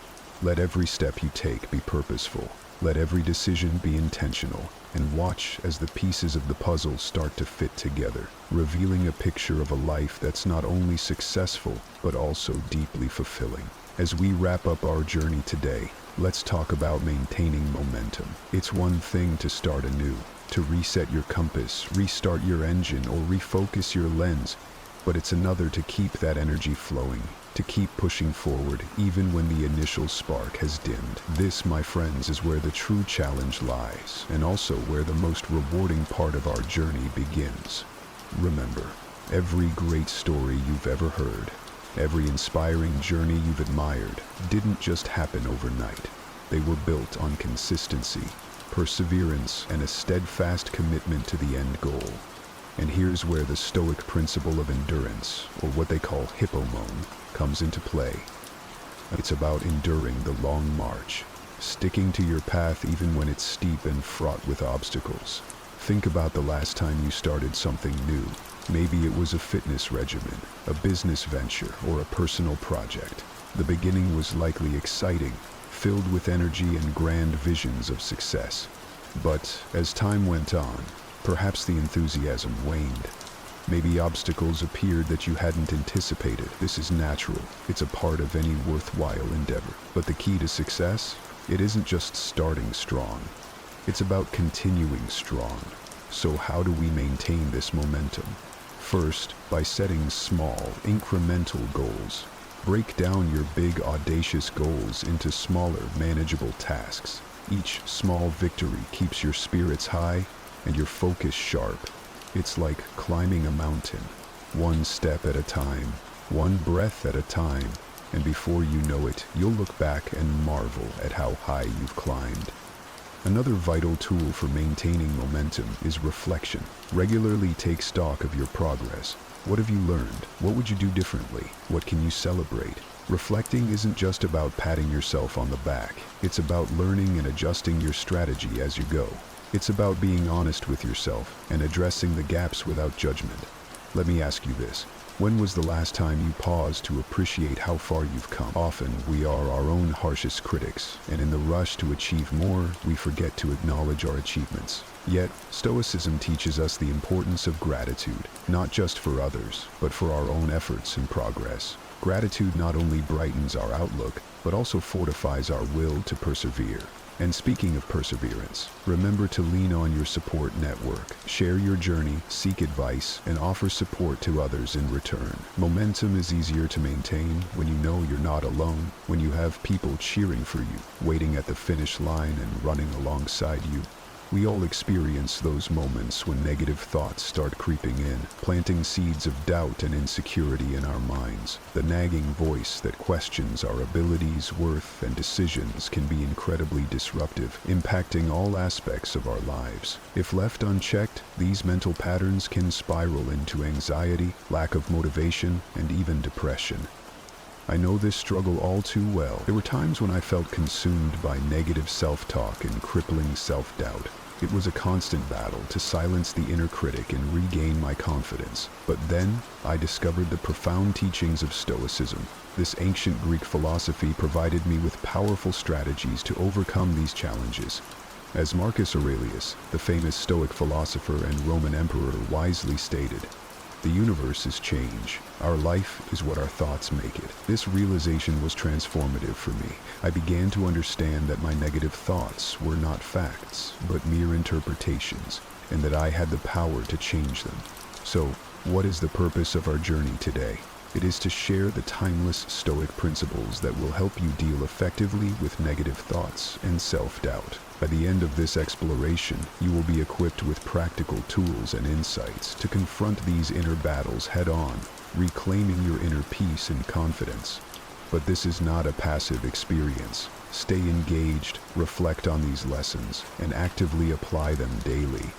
Let every step you take be purposeful. Let every decision be intentional. And watch as the pieces of the puzzle start to fit together, revealing a picture of a life that's not only successful, but also deeply fulfilling. As we wrap up our journey today, let's talk about maintaining momentum. It's one thing to start anew, to reset your compass, restart your engine, or refocus your lens, but it's another to keep that energy flowing, to keep pushing forward even when the initial spark has dimmed. This, my friends, is where the true challenge lies, and also where the most rewarding part of our journey begins. Remember, every great story you've ever heard, every inspiring journey you've admired, didn't just happen overnight. They were built on consistency, perseverance, and a steadfast commitment to the end goal. And here's where the Stoic principle of endurance, or what they call hippomone, comes into play. It's about enduring the long march, sticking to your path even when it's steep and fraught with obstacles. Think about the last time you started something new. Maybe it was a fitness regimen, a business venture, or a personal project. The beginning was likely exciting, filled with energy and grand visions of success. But as time went on, perhaps the enthusiasm waned. Maybe obstacles appeared that you hadn't anticipated. This is natural. It's a part of any worthwhile endeavor. But the key to success? It isn't just starting strong. It's about continuing strong. So how do we maintain this momentum? First, by setting small, incremental goals. Break down your big, audacious goals into smaller, manageable tasks. Each small victory keeps your spirits high and your focus sharp. It's like climbing a mountain, one step at a time, one breath at a time, and before you know it, you'll look back and marvel at how high you've climbed. Another vital tool for maintaining momentum is reflection. Regularly take stock of your progress. What have you learned? What would you do differently? What can you celebrate? Reflecting isn't just about patting yourself on the back. It's about learning and adjusting your strategy as you go. It's about being honest with yourself and addressing the gaps without judgment. Let me ask you this. When was the last time you paused to appreciate how far you've come? Often, we are our own harshest critics, and in the rush to achieve more, we forget to acknowledge our achievements. Yet, Stoicism teaches us the importance of gratitude, not just for others, but for our own efforts and progress. Gratitude not only brightens our outlook, but also fortifies our will to persevere. And speaking of perseverance, remember to lean on your support network. Share your journey, seek advice, and offer support to others in return. Momentum is easier to maintain when you know you're not alone, when you have people cheering for you, waiting at the finish line and running alongside you. We all experience those moments when negative thoughts start creeping in, planting seeds of doubt and insecurity in our minds. The nagging voice that questions our abilities, worth, and decisions can be incredibly disruptive, impacting all aspects of our lives. If left unchecked, these mental patterns can spiral into anxiety, lack of motivation, and even depression. I know this struggle all too well. There were times when I felt consumed by negative self-talk and crippling self-doubt. It was a constant battle to silence the inner critic and regain my confidence. But then, I discovered the profound teachings of Stoicism. This ancient Greek philosophy provided me with powerful strategies to overcome these challenges. As Marcus Aurelius, the famous Stoic philosopher and Roman emperor, wisely stated, "The universe is change. Our life is what our thoughts make it." This realization was transformative for me. I began to understand that my negative thoughts were not facts, but mere interpretations, and that I had the power to change them. So, what is the purpose of our journey today? It is to share the timeless Stoic principles that will help you deal effectively with negative thoughts and self-doubt. By the end of this exploration, you will be equipped with practical tools and insights to confront these inner battles head-on, reclaiming your inner peace and confidence. But this is not a passive experience. Stay engaged, reflect on these lessons, and actively apply them daily.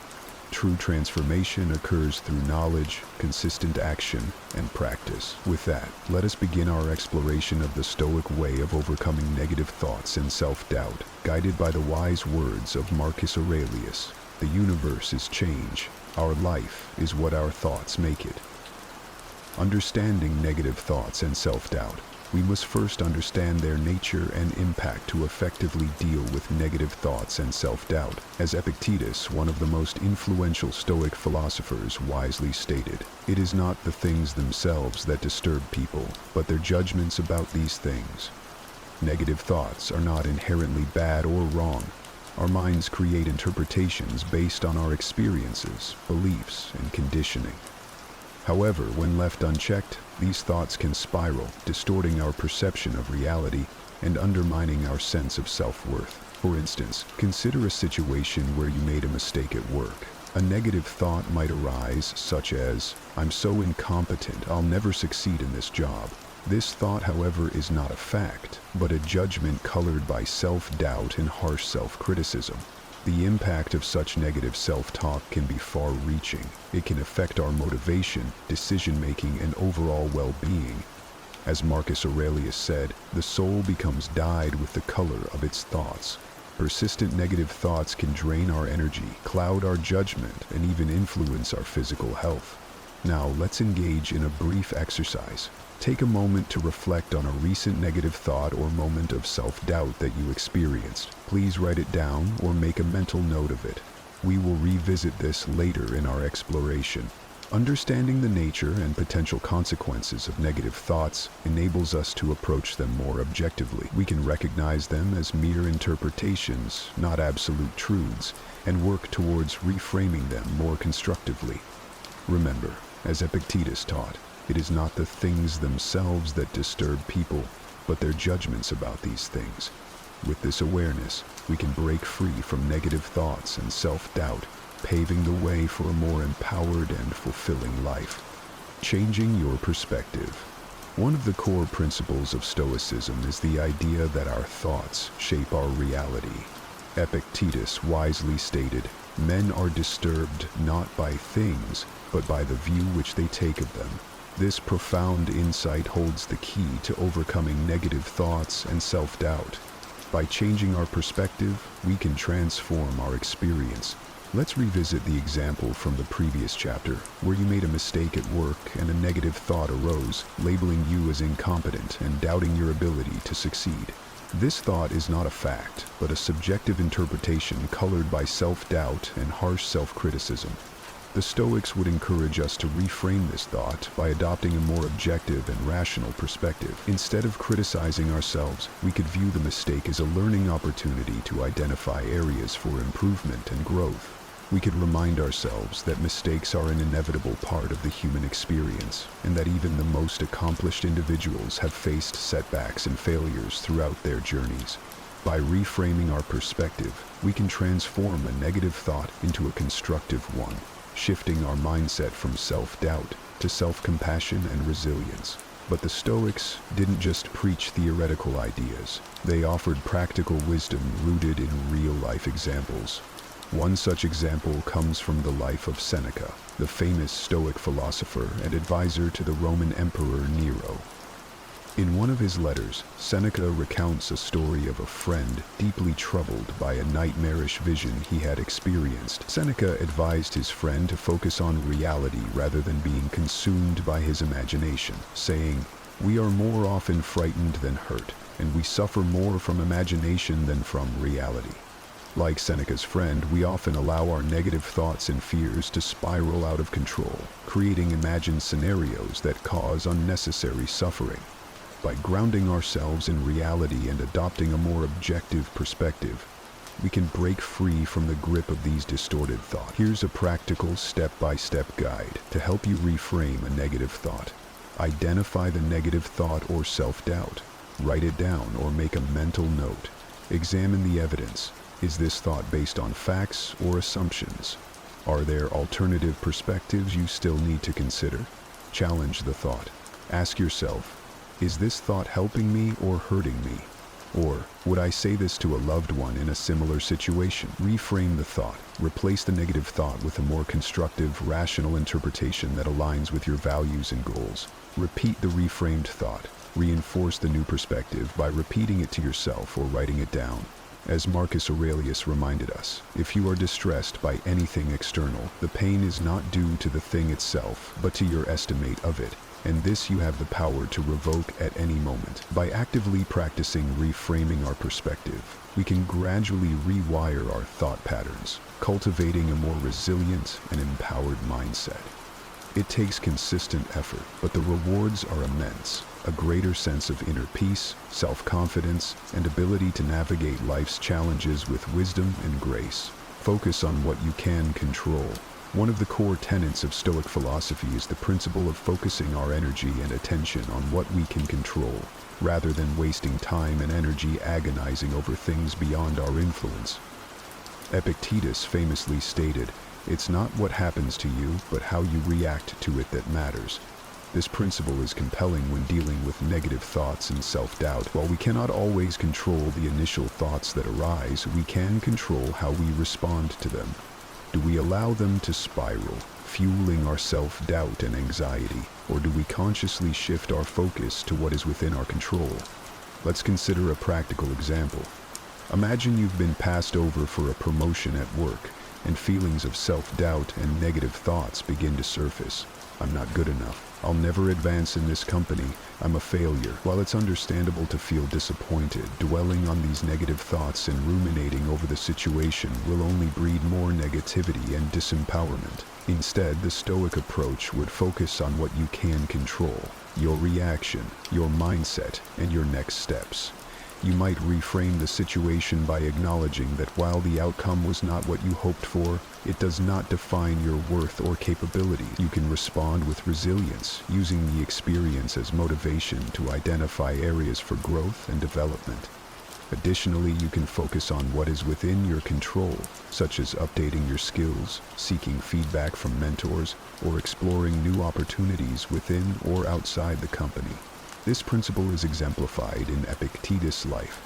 True transformation occurs through knowledge, consistent action, and practice. With that, let us begin our exploration of the Stoic way of overcoming negative thoughts and self-doubt, guided by the wise words of Marcus Aurelius. The universe is change. Our life is what our thoughts make it. Understanding negative thoughts and self-doubt, we must first understand their nature and impact to effectively deal with negative thoughts and self-doubt. As Epictetus, one of the most influential Stoic philosophers, wisely stated, "It is not the things themselves that disturb people, but their judgments about these things." Negative thoughts are not inherently bad or wrong. Our minds create interpretations based on our experiences, beliefs, and conditioning. However, when left unchecked, these thoughts can spiral, distorting our perception of reality and undermining our sense of self-worth. For instance, consider a situation where you made a mistake at work. A negative thought might arise, such as, "I'm so incompetent, I'll never succeed in this job." This thought, however, is not a fact, but a judgment colored by self-doubt and harsh self-criticism. The impact of such negative self-talk can be far-reaching. It can affect our motivation, decision-making, and overall well-being. As Marcus Aurelius said, the soul becomes dyed with the color of its thoughts. Persistent negative thoughts can drain our energy, cloud our judgment, and even influence our physical health. Now, let's engage in a brief exercise. Take a moment to reflect on a recent negative thought or moment of self-doubt that you experienced. Please write it down or make a mental note of it. We will revisit this later in our exploration. Understanding the nature and potential consequences of negative thoughts enables us to approach them more objectively. We can recognize them as mere interpretations, not absolute truths, and work towards reframing them more constructively. Remember, as Epictetus taught, it is not the things themselves that disturb people, but their judgments about these things. With this awareness, we can break free from negative thoughts and self-doubt, paving the way for a more empowered and fulfilling life. Changing your perspective. One of the core principles of Stoicism is the idea that our thoughts shape our reality. Epictetus wisely stated, "Men are disturbed not by things, but by the view which they take of them." This profound insight holds the key to overcoming negative thoughts and self-doubt. By changing our perspective, we can transform our experience. Let's revisit the example from the previous chapter, where you made a mistake at work and a negative thought arose, labeling you as incompetent and doubting your ability to succeed. This thought is not a fact, but a subjective interpretation colored by self-doubt and harsh self-criticism. The Stoics would encourage us to reframe this thought by adopting a more objective and rational perspective. Instead of criticizing ourselves, we could view the mistake as a learning opportunity to identify areas for improvement and growth. We could remind ourselves that mistakes are an inevitable part of the human experience, and that even the most accomplished individuals have faced setbacks and failures throughout their journeys. By reframing our perspective, we can transform a negative thought into a constructive one, shifting our mindset from self-doubt to self-compassion and resilience. But the Stoics didn't just preach theoretical ideas. They offered practical wisdom rooted in real-life examples. One such example comes from the life of Seneca, the famous Stoic philosopher and advisor to the Roman Emperor Nero. In one of his letters, Seneca recounts a story of a friend deeply troubled by a nightmarish vision he had experienced. Seneca advised his friend to focus on reality rather than being consumed by his imagination, saying, "We are more often frightened than hurt, and we suffer more from imagination than from reality." Like Seneca's friend, we often allow our negative thoughts and fears to spiral out of control, creating imagined scenarios that cause unnecessary suffering. By grounding ourselves in reality and adopting a more objective perspective, we can break free from the grip of these distorted thoughts. Here's a practical step-by-step guide to help you reframe a negative thought. Identify the negative thought or self-doubt. Write it down or make a mental note. Examine the evidence. Is this thought based on facts or assumptions? Are there alternative perspectives you still need to consider? Challenge the thought. Ask yourself, is this thought helping me or hurting me? Or, would I say this to a loved one in a similar situation? Reframe the thought. Replace the negative thought with a more constructive, rational interpretation that aligns with your values and goals. Repeat the reframed thought. Reinforce the new perspective by repeating it to yourself or writing it down. As Marcus Aurelius reminded us, if you are distressed by anything external, the pain is not due to the thing itself, but to your estimate of it. And this you have the power to revoke at any moment. By actively practicing reframing our perspective, we can gradually rewire our thought patterns, cultivating a more resilient and empowered mindset. It takes consistent effort, but the rewards are immense. a greater sense of inner peace, self-confidence, and ability to navigate life's challenges with wisdom and grace. Focus on what you can control. One of the core tenets of Stoic philosophy is the principle of focusing our energy and attention on what we can control, rather than wasting time and energy agonizing over things beyond our influence. Epictetus famously stated, "It's not what happens to you, but how you react to it that matters." This principle is compelling when dealing with negative thoughts and self-doubt. While we cannot always control the initial thoughts that arise, we can control how we respond to them. Do we allow them to spiral, fueling our self-doubt and anxiety, or do we consciously shift our focus to what is within our control? Let's consider a practical example. Imagine you've been passed over for a promotion at work, and feelings of self-doubt and negative thoughts begin to surface. I'm not good enough. I'll never advance in this company. I'm a failure. While it's understandable to feel disappointed, dwelling on these negative thoughts and ruminating over the situation will only breed more negativity and disempowerment. Instead, the Stoic approach would focus on what you can control, your reaction, your mindset, and your next steps. You might reframe the situation by acknowledging that while the outcome was not what you hoped for, it does not define your worth or capability. You can respond with resilience, using the experience as motivation to identify areas for growth and development. Additionally, you can focus on what is within your control, such as updating your skills, seeking feedback from mentors, or exploring new opportunities within or outside the company. This principle is exemplified in Epictetus' life.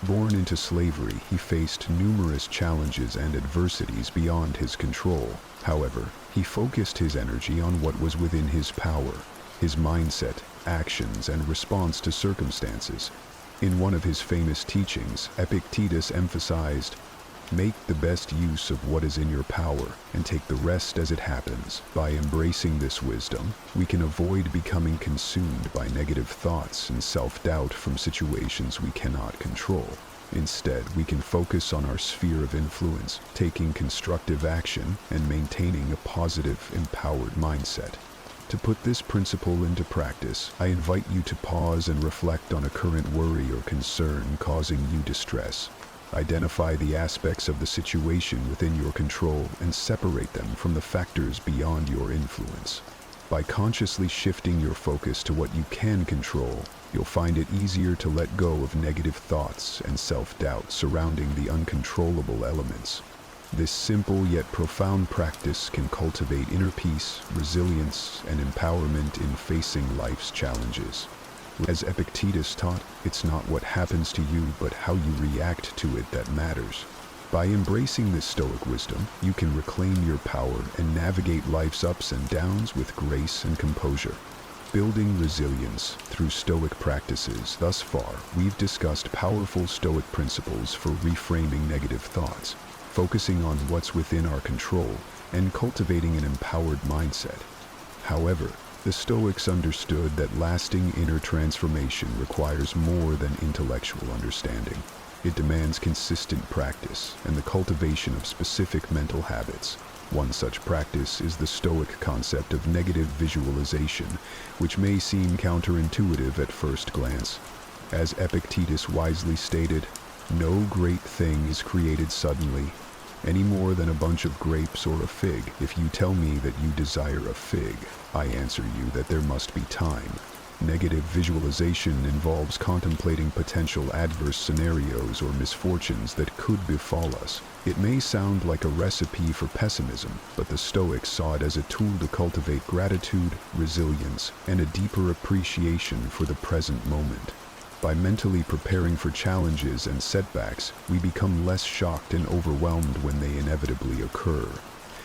Born into slavery, he faced numerous challenges and adversities beyond his control. However, he focused his energy on what was within his power, his mindset, actions, and response to circumstances. In one of his famous teachings, Epictetus emphasized, "Make the best use of what is in your power, and take the rest as it happens." By embracing this wisdom, we can avoid becoming consumed by negative thoughts and self-doubt from situations we cannot control. Instead, we can focus on our sphere of influence, taking constructive action and maintaining a positive, empowered mindset. To put this principle into practice, I invite you to pause and reflect on a current worry or concern causing you distress. Identify the aspects of the situation within your control and separate them from the factors beyond your influence. By consciously shifting your focus to what you can control, you'll find it easier to let go of negative thoughts and self-doubt surrounding the uncontrollable elements. This simple yet profound practice can cultivate inner peace, resilience, and empowerment in facing life's challenges. As Epictetus taught, it's not what happens to you, but how you react to it that matters. By embracing this Stoic wisdom, you can reclaim your power and navigate life's ups and downs with grace and composure. Building resilience through Stoic practices. Thus far, we've discussed powerful Stoic principles for reframing negative thoughts, focusing on what's within our control, and cultivating an empowered mindset. However, the Stoics understood that lasting inner transformation requires more than intellectual understanding. It demands consistent practice and the cultivation of specific mental habits. One such practice is the Stoic concept of negative visualization, which may seem counterintuitive at first glance. As Epictetus wisely stated, "No great thing is created suddenly, any more than a bunch of grapes or a fig. If you tell me that you desire a fig, I answer you that there must be time." Negative visualization involves contemplating potential adverse scenarios or misfortunes that could befall us. It may sound like a recipe for pessimism, but the Stoics saw it as a tool to cultivate gratitude, resilience, and a deeper appreciation for the present moment. By mentally preparing for challenges and setbacks, we become less shocked and overwhelmed when they inevitably occur.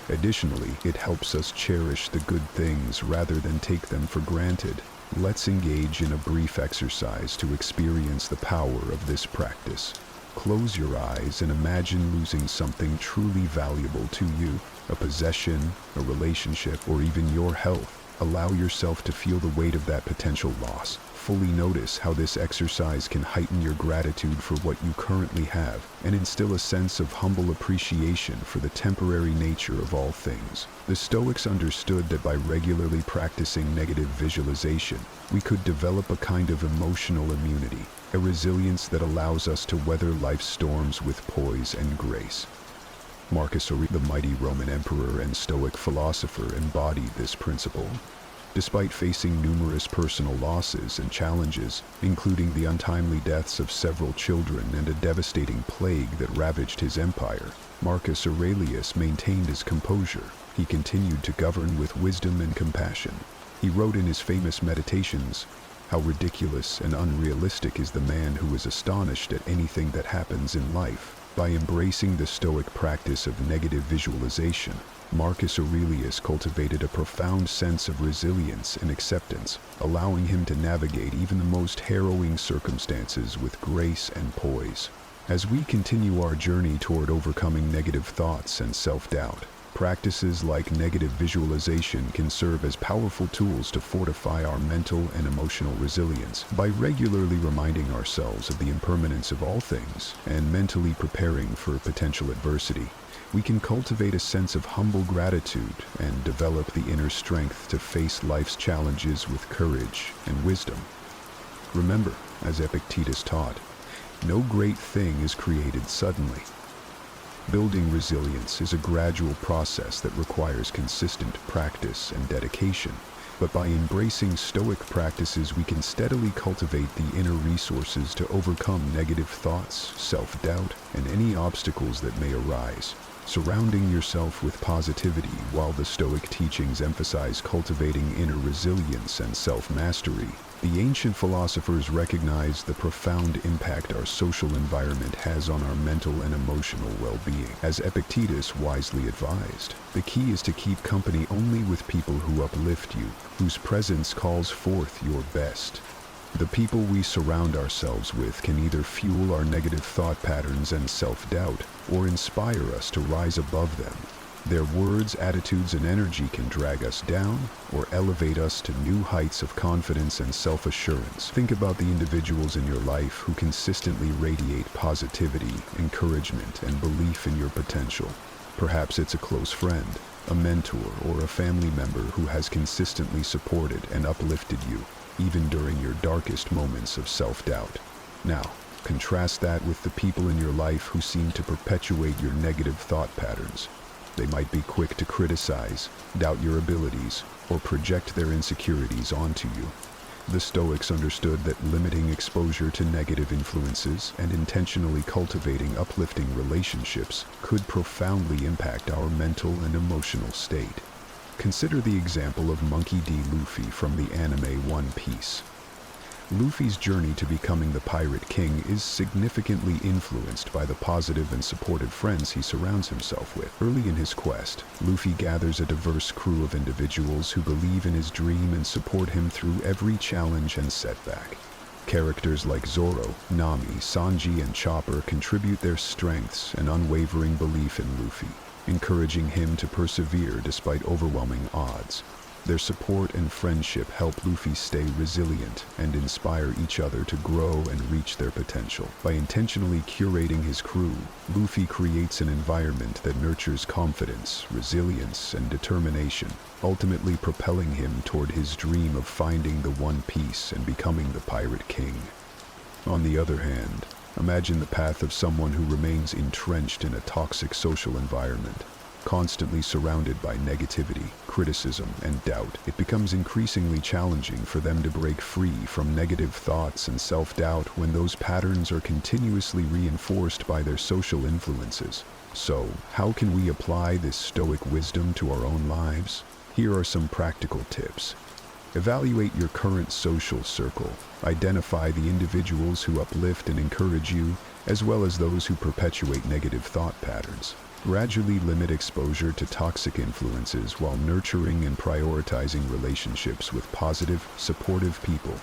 Additionally, it helps us cherish the good things rather than take them for granted. Let's engage in a brief exercise to experience the power of this practice. Close your eyes and imagine losing something truly valuable to you, a possession, a relationship, or even your health. Allow yourself to feel the weight of that potential loss. fully notice how this exercise can heighten your gratitude for what you currently have and instill a sense of humble appreciation for the temporary nature of all things. The Stoics understood that by regularly practicing negative visualization, we could develop a kind of emotional immunity, a resilience that allows us to weather life's storms with poise and grace. Marcus Aurelius, the mighty Roman emperor and Stoic philosopher, embodied this principle. Despite facing numerous personal losses and challenges, including the untimely deaths of several children and a devastating plague that ravaged his empire, Marcus Aurelius maintained his composure. He continued to govern with wisdom and compassion. He wrote in his famous Meditations, "How ridiculous and unrealistic is the man who is astonished at anything that happens in life." By embracing the Stoic practice of negative visualization, Marcus Aurelius cultivated a profound sense of resilience and acceptance, allowing him to navigate even the most harrowing circumstances with grace and poise. As we continue our journey toward overcoming negative thoughts and self-doubt, practices like negative visualization can serve as powerful tools to fortify our mental and emotional resilience. By regularly reminding ourselves of the impermanence of all things and mentally preparing for potential adversity, we can cultivate a sense of humble gratitude and develop the inner strength to face life's challenges with courage and wisdom. Remember, as Epictetus taught, no great thing is created suddenly. Building resilience is a gradual process that requires consistent practice and dedication, but by embracing Stoic practices, we can steadily cultivate the inner resources to overcome negative thoughts, self-doubt, and any obstacles that may arise. Surrounding yourself with positivity, while the Stoic teachings emphasize cultivating inner resilience and self-mastery, the ancient philosophers recognized the profound impact our social environment has on our mental and emotional well-being. As Epictetus wisely advised, the key is to keep company only with people who uplift you, whose presence calls forth your best. The people we surround ourselves with can either fuel our negative thought patterns and self-doubt, or inspire us to rise above them. Their words, attitudes, and energy can drag us down or elevate us to new heights of confidence and self-assurance. Think about the individuals in your life who consistently radiate positivity, encouragement, and belief in your potential. Perhaps it's a close friend, a mentor, or a family member who has consistently supported and uplifted you, even during your darkest moments of self-doubt. Now, contrast that with the people in your life who seem to perpetuate your negative thought patterns. They might be quick to criticize, doubt your abilities, or project their insecurities onto you. The Stoics understood that limiting exposure to negative influences and intentionally cultivating uplifting relationships could profoundly impact our mental and emotional state. Consider the example of Monkey D. Luffy from the anime One Piece. Luffy's journey to becoming the Pirate King is significantly influenced by the positive and supportive friends he surrounds himself with. Early in his quest, Luffy gathers a diverse crew of individuals who believe in his dream and support him through every challenge and setback. Characters like Zoro, Nami, Sanji, and Chopper contribute their strengths and unwavering belief in Luffy, encouraging him to persevere despite overwhelming odds. Their support and friendship help Luffy stay resilient and inspire each other to grow and reach their potential. By intentionally curating his crew, Luffy creates an environment that nurtures confidence, resilience, and determination, ultimately propelling him toward his dream of finding the One Piece and becoming the Pirate King. On the other hand, imagine the path of someone who remains entrenched in a toxic social environment. Constantly surrounded by negativity, criticism, and doubt, it becomes increasingly challenging for them to break free from negative thoughts and self-doubt when those patterns are continuously reinforced by their social influences. So, how can we apply this Stoic wisdom to our own lives? Here are some practical tips. Evaluate your current social circle. Identify the individuals who uplift and encourage you, as well as those who perpetuate negative thought patterns. Gradually limit exposure to toxic influences while nurturing and prioritizing relationships with positive, supportive people.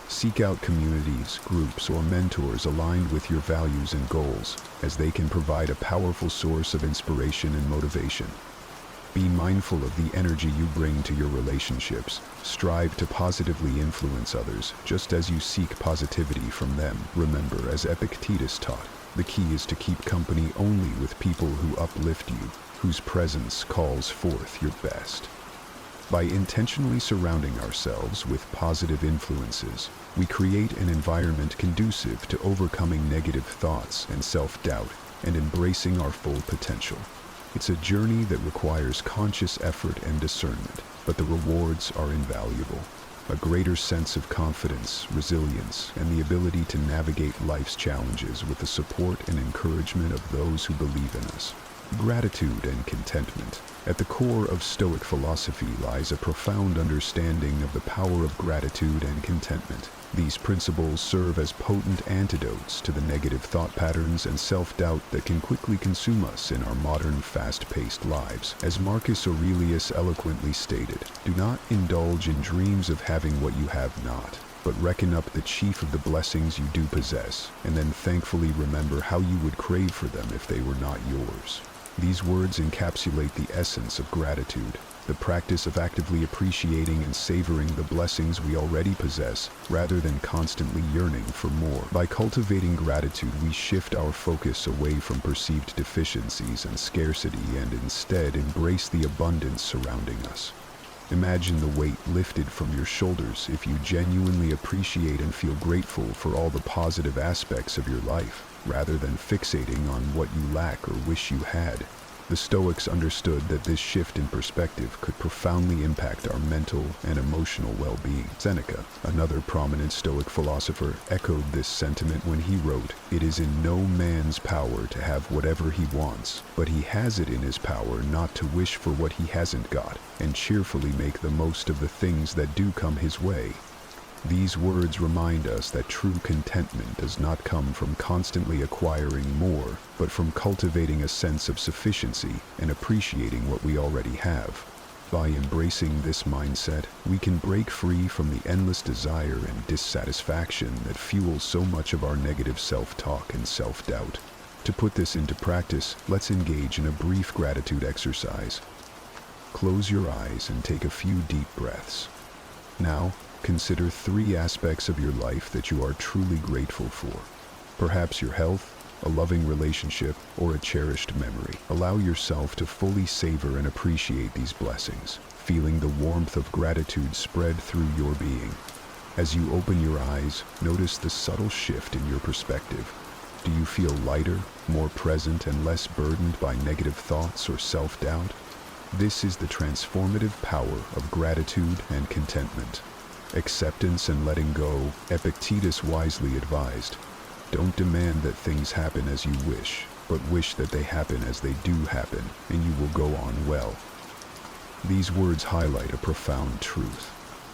Seek out communities, groups, or mentors aligned with your values and goals, as they can provide a powerful source of inspiration and motivation. Be mindful of the energy you bring to your relationships. Strive to positively influence others, just as you seek positivity from them. Remember, as Epictetus taught, the key is to keep company only with people who uplift you, whose presence calls forth your best. By intentionally surrounding ourselves with positive influences, we create an environment conducive to overcoming negative thoughts and self-doubt and embracing our full potential. It's a journey that requires conscious effort and discernment, but the rewards are invaluable. A greater sense of confidence, resilience, and the ability to navigate life's challenges with the support and encouragement of those who believe in us. Gratitude and contentment. At the core of Stoic philosophy lies a profound understanding of the power of gratitude and contentment. These principles serve as potent antidotes to the negative thought patterns and self-doubt that can quickly consume us in our modern, fast-paced lives. As Marcus Aurelius eloquently stated, "Do not indulge in dreams of having what you have not, but reckon up the chief of the blessings you do possess, and then thankfully remember how you would crave for them if they were not yours." These words encapsulate the essence of gratitude, the practice of actively appreciating and savoring the blessings we already possess, rather than constantly yearning for more. By cultivating gratitude, we shift our focus away from perceived deficiencies and scarcity and instead embrace the abundance surrounding us. Imagine the weight lifted from your shoulders if you genuinely appreciate and feel grateful for all the positive aspects of your life, rather than fixating on what you lack or wish you had. The Stoics understood that this shift in perspective could profoundly impact our mental and emotional well-being. Seneca, another prominent Stoic philosopher, echoed this sentiment when he wrote, "It is in no man's power to have whatever he wants, but he has it in his power not to wish for what he hasn't got, and cheerfully make the most of the things that do come his way." These words remind us that true contentment does not come from constantly acquiring more, but from cultivating a sense of sufficiency and appreciating what we already have. By embracing this mindset, we can break free from the endless desire and dissatisfaction that fuel so much of our negative self-talk and self-doubt. To put this into practice, let's engage in a brief gratitude exercise. Close your eyes and take a few deep breaths. Now, consider 3 aspects of your life that you are truly grateful for. Perhaps your health, a loving relationship, or a cherished memory. Allow yourself to fully savor and appreciate these blessings, feeling the warmth of gratitude spread through your being. As you open your eyes, notice the subtle shift in your perspective. Do you feel lighter, more present, and less burdened by negative thoughts or self-doubt? This is the transformative power of gratitude and contentment. Acceptance and letting go. Epictetus wisely advised, "Don't demand that things happen as you wish, but wish that they happen as they do happen, and you will go on well." These words highlight a profound truth.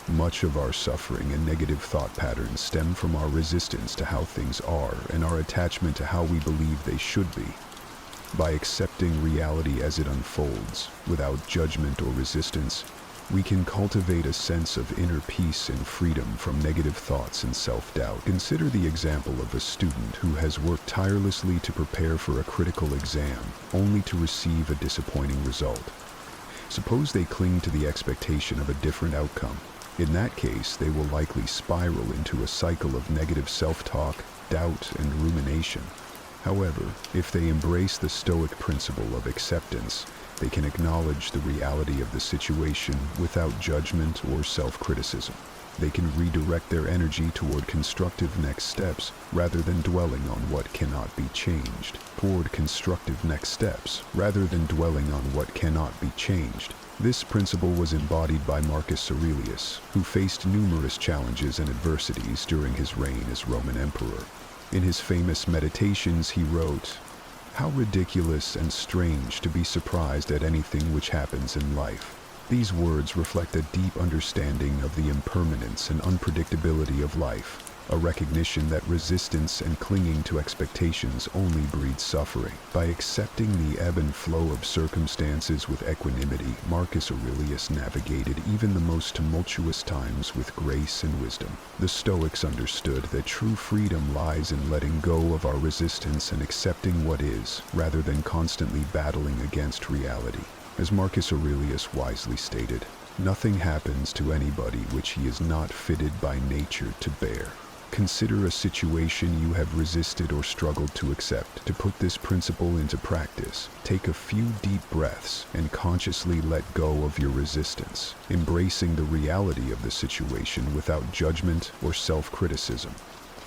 Much of our suffering and negative thought patterns stem from our resistance to how things are and our attachment to how we believe they should be. By accepting reality as it unfolds, without judgment or resistance, we can cultivate a sense of inner peace and freedom from negative thoughts and self-doubt. Consider the example of a student who has worked tirelessly to prepare for a critical exam, only to receive a disappointing result. Suppose they cling to the expectation of a different outcome. In that case, they will likely spiral into a cycle of negative self-talk, doubt, and rumination. However, if they embrace the Stoic principle of acceptance, they can acknowledge the reality of the situation without judgment or self-criticism. They can redirect their energy toward constructive next steps rather than dwelling on what cannot be changed. This principle was embodied by Marcus Aurelius, who faced numerous challenges and adversities during his reign as Roman emperor. In his famous Meditations, he wrote, "How ridiculous and strange to be surprised at anything which happens in life." These words reflect a deep understanding of the impermanence and unpredictability of life, a recognition that resistance and clinging to expectations only breeds suffering. By accepting the ebb and flow of circumstances with equanimity, Marcus Aurelius navigated even the most tumultuous times with grace and wisdom. The Stoics understood that true freedom lies in letting go of our resistance and accepting what is, rather than constantly battling against reality. As Marcus Aurelius wisely stated, nothing happens to anybody which he is not fitted by nature to bear. Consider a situation you have resisted or struggled to accept. To put this principle into practice, take a few deep breaths and consciously let go of your resistance, embracing the reality of the situation without judgment or self-criticism.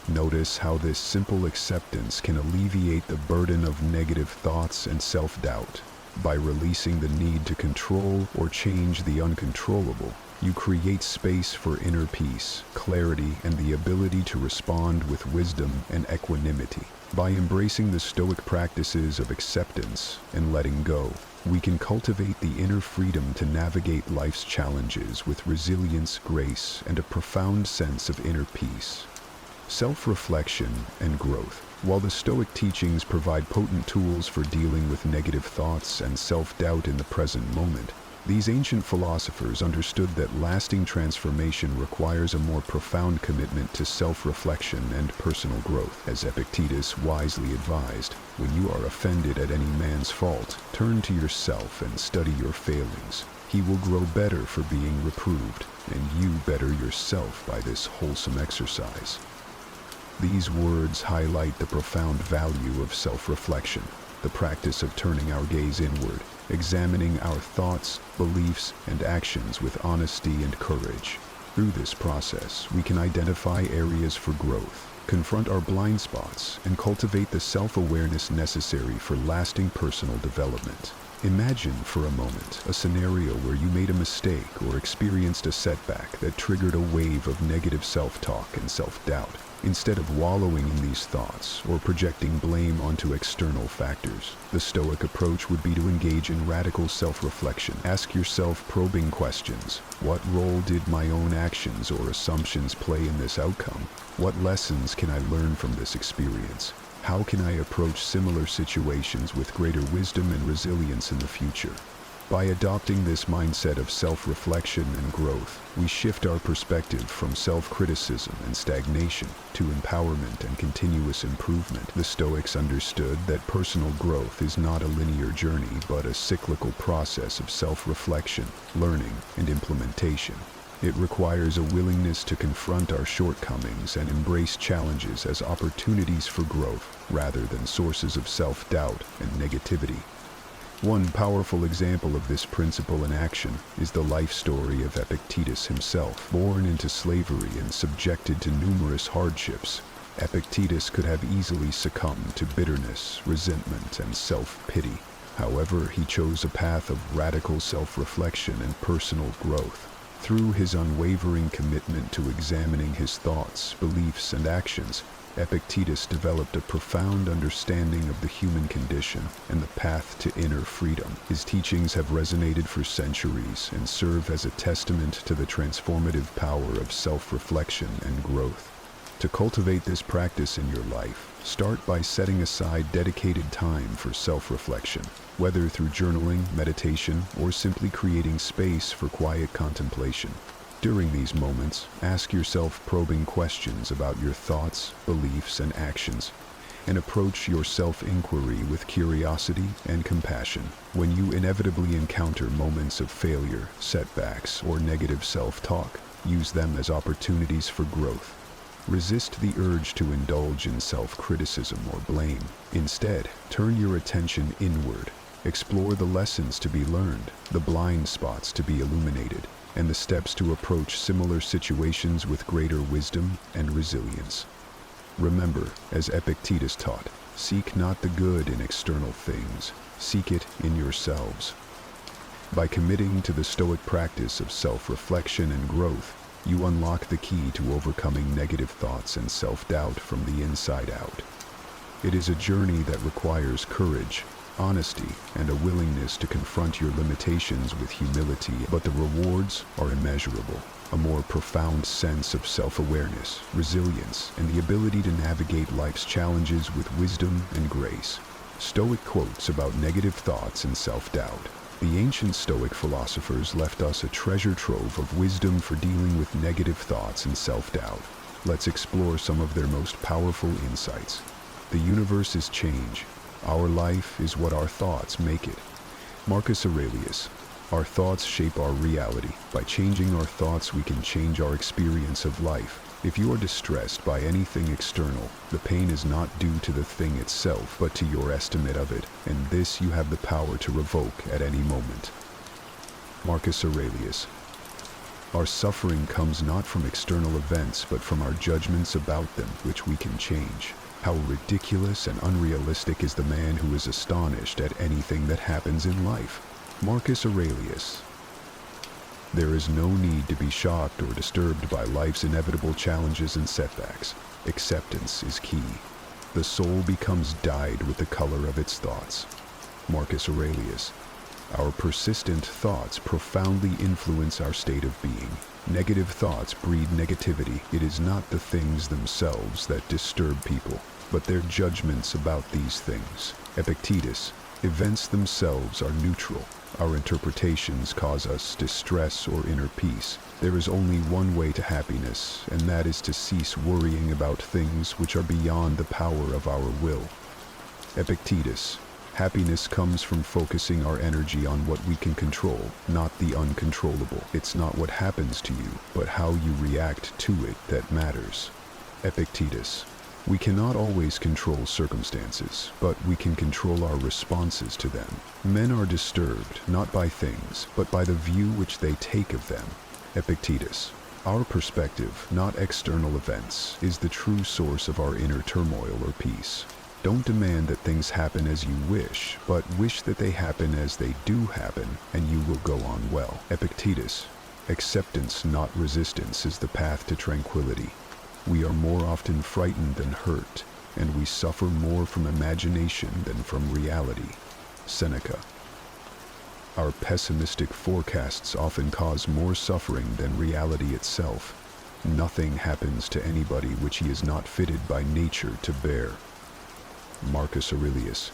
Notice how this simple acceptance can alleviate the burden of negative thoughts and self-doubt. By releasing the need to control or change the uncontrollable, you create space for inner peace, clarity, and the ability to respond with wisdom and equanimity. By embracing the Stoic practices of acceptance and letting go, we can cultivate the inner freedom to navigate life's challenges with resilience, grace, and a profound sense of inner peace. Self-reflection and growth. While the Stoic teachings provide potent tools for dealing with negative thoughts and self-doubt in the present moment, these ancient philosophers understood that lasting transformation requires a more profound commitment to self-reflection and personal growth. As Epictetus wisely advised, when you are offended at any man's fault, turn to yourself and study your failings. He will grow better for being reproved, and you better yourself by this wholesome exercise. These words highlight the profound value of self-reflection, the practice of turning our gaze inward, examining our thoughts, beliefs, and actions with honesty and courage. Through this process, we can identify areas for growth, confront our blind spots, and cultivate the self-awareness necessary for lasting personal development. Imagine for a moment a scenario where you made a mistake or experienced a setback that triggered a wave of negative self-talk and self-doubt. Instead of wallowing in these thoughts or projecting blame onto external factors, the Stoic approach would be to engage in radical self-reflection. Ask yourself probing questions. What role did my own actions or assumptions play in this outcome? What lessons can I learn from this experience? How can I approach similar situations with greater wisdom and resilience in the future? By adopting this mindset of self-reflection and growth, we shift our perspective from self-criticism and stagnation to empowerment and continuous improvement. The Stoics understood that personal growth is not a linear journey, but a cyclical process of self-reflection, learning, and implementation. It requires a willingness to confront our shortcomings and embrace challenges as opportunities for growth, rather than sources of self-doubt and negativity. One powerful example of this principle in action is the life story of Epictetus himself. Born into slavery and subjected to numerous hardships, Epictetus could have easily succumbed to bitterness, resentment, and self-pity. However, he chose a path of radical self-reflection and personal growth. Through his unwavering commitment to examining his thoughts, beliefs, and actions, Epictetus developed a profound understanding of the human condition and the path to inner freedom. His teachings have resonated for centuries and serve as a testament to the transformative power of self-reflection and growth. To cultivate this practice in your life, start by setting aside dedicated time for self-reflection, whether through journaling, meditation, or simply creating space for quiet contemplation. During these moments, ask yourself probing questions about your thoughts, beliefs, and actions, and approach your self-inquiry with curiosity and compassion. When you inevitably encounter moments of failure, setbacks, or negative self-talk, use them as opportunities for growth. Resist the urge to indulge in self-criticism or blame. Instead, turn your attention inward. Explore the lessons to be learned, the blind spots to be illuminated, and the steps to approach similar situations with greater wisdom and resilience. Remember, as Epictetus taught, seek not the good in external things, seek it in yourselves. By committing to the Stoic practice of self-reflection and growth, you unlock the key to overcoming negative thoughts and self-doubt from the inside out. It is a journey that requires courage, honesty, and a willingness to confront your limitations with humility, but the rewards are immeasurable. A more profound sense of self-awareness, resilience, and the ability to navigate life's challenges with wisdom and grace. Stoic quotes about negative thoughts and self-doubt. The ancient Stoic philosophers left us a treasure trove of wisdom for dealing with negative thoughts and self-doubt. Let's explore some of their most powerful insights. The universe is change. Our life is what our thoughts make it. Marcus Aurelius. Our thoughts shape our reality. By changing our thoughts, we can change our experience of life. If you are distressed by anything external, the pain is not due to the thing itself, but to your estimate of it, and this you have the power to revoke at any moment. Marcus Aurelius. Our suffering comes not from external events, but from our judgments about them, which we can change. How ridiculous and unrealistic is the man who is astonished at anything that happens in life. Marcus Aurelius. There is no need to be shocked or disturbed by life's inevitable challenges and setbacks. Acceptance is key. The soul becomes dyed with the color of its thoughts. Marcus Aurelius. Our persistent thoughts profoundly influence our state of being. Negative thoughts breed negativity. It is not the things themselves that disturb people, but their judgments about these things. Epictetus. Events themselves are neutral. Our interpretations cause us distress or inner peace. There is only one way to happiness, and that is to cease worrying about things which are beyond the power of our will. Epictetus. Happiness comes from focusing our energy on what we can control, not the uncontrollable. It's not what happens to you, but how you react to it that matters. Epictetus. We cannot always control circumstances, but we can control our responses to them. Men are disturbed, not by things, but by the view which they take of them. Epictetus. Our perspective, not external events, is the true source of our inner turmoil or peace. Don't demand that things happen as you wish, but wish that they happen as they do happen, and you will go on well. Epictetus. Acceptance, not resistance, is the path to tranquility. We are more often frightened than hurt, and we suffer more from imagination than from reality. Seneca. Our pessimistic forecasts often cause more suffering than reality itself. Nothing happens to anybody which he is not fitted by nature to bear. Marcus Aurelius.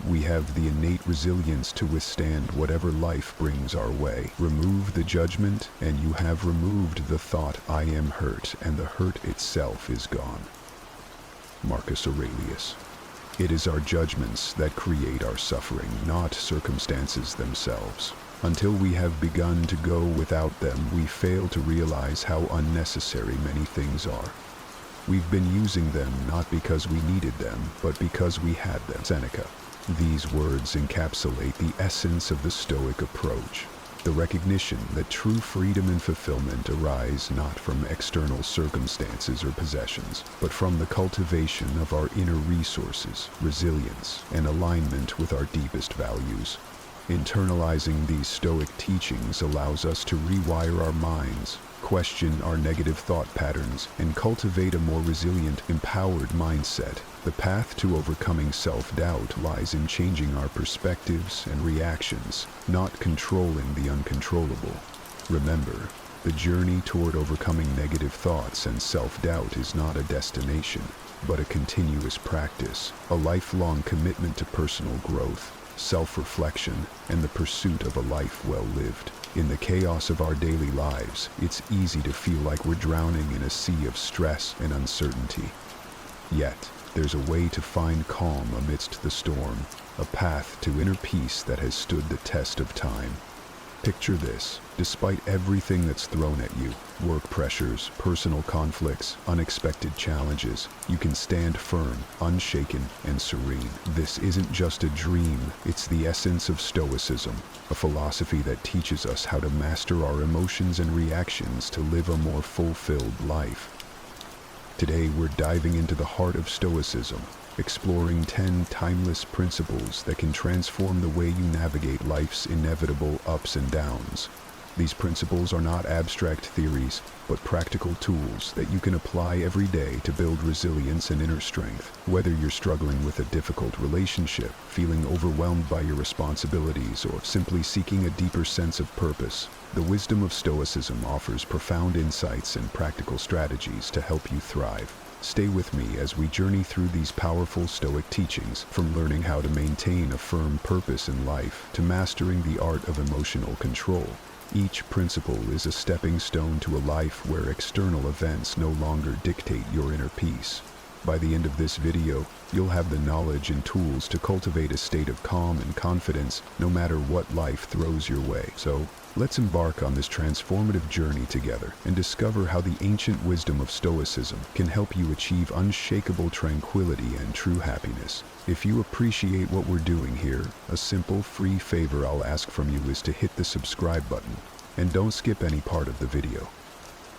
We have the innate resilience to withstand whatever life brings our way. Remove the judgment, and you have removed the thought, I am hurt, and the hurt itself is gone. Marcus Aurelius. It is our judgments that create our suffering, not circumstances themselves. Until we have begun to go without them, we fail to realize how unnecessary many things are. We've been using them not because we needed them, but because we had them. Seneca. These words encapsulate the essence of the Stoic approach, the recognition that true freedom and fulfillment arise not from external circumstances or possessions, but from the cultivation of our inner resources, resilience, and alignment with our deepest values. Internalizing these Stoic teachings allows us to rewire our minds, question our negative thought patterns, and cultivate a more resilient, empowered mindset. The path to overcoming self-doubt lies in changing our perspectives and reactions, not controlling the uncontrollable. Remember, the journey toward overcoming negative thoughts and self-doubt is not a destination, but a continuous practice, a lifelong commitment to personal growth, self-reflection, and the pursuit of a life well lived. In the chaos of our daily lives, it's easy to feel like we're drowning in a sea of stress and uncertainty. Yet, there's a way to find calm amidst the storm, a path to inner peace that has stood the test of time. Picture this: despite everything that's thrown at you, work pressures, personal conflicts, unexpected challenges, you can stand firm, unshaken, and serene. This isn't just a dream, it's the essence of Stoicism, a philosophy that teaches us how to master our emotions and reactions to live a more fulfilled life. Today we're diving into the heart of Stoicism, exploring 10 timeless principles that can transform the way you navigate life's inevitable ups and downs. These principles are not abstract theories, but practical tools that you can apply every day to build resilience and inner strength. Whether you're struggling with a difficult relationship, feeling overwhelmed by your responsibilities, or simply seeking a deeper sense of purpose, the wisdom of Stoicism offers profound insights and practical strategies to help you thrive. Stay with me as we journey through these powerful Stoic teachings, from learning how to maintain a firm purpose in life to mastering the art of emotional control. Each principle is a stepping stone to a life where external events no longer dictate your inner peace. By the end of this video, you'll have the knowledge and tools to cultivate a state of calm and confidence no matter what life throws your way. So, let's embark on this transformative journey together and discover how the ancient wisdom of Stoicism can help you achieve unshakable tranquility and true happiness. If you appreciate what we're doing here, a simple, free favor I'll ask from you is to hit the subscribe button, and don't skip any part of the video.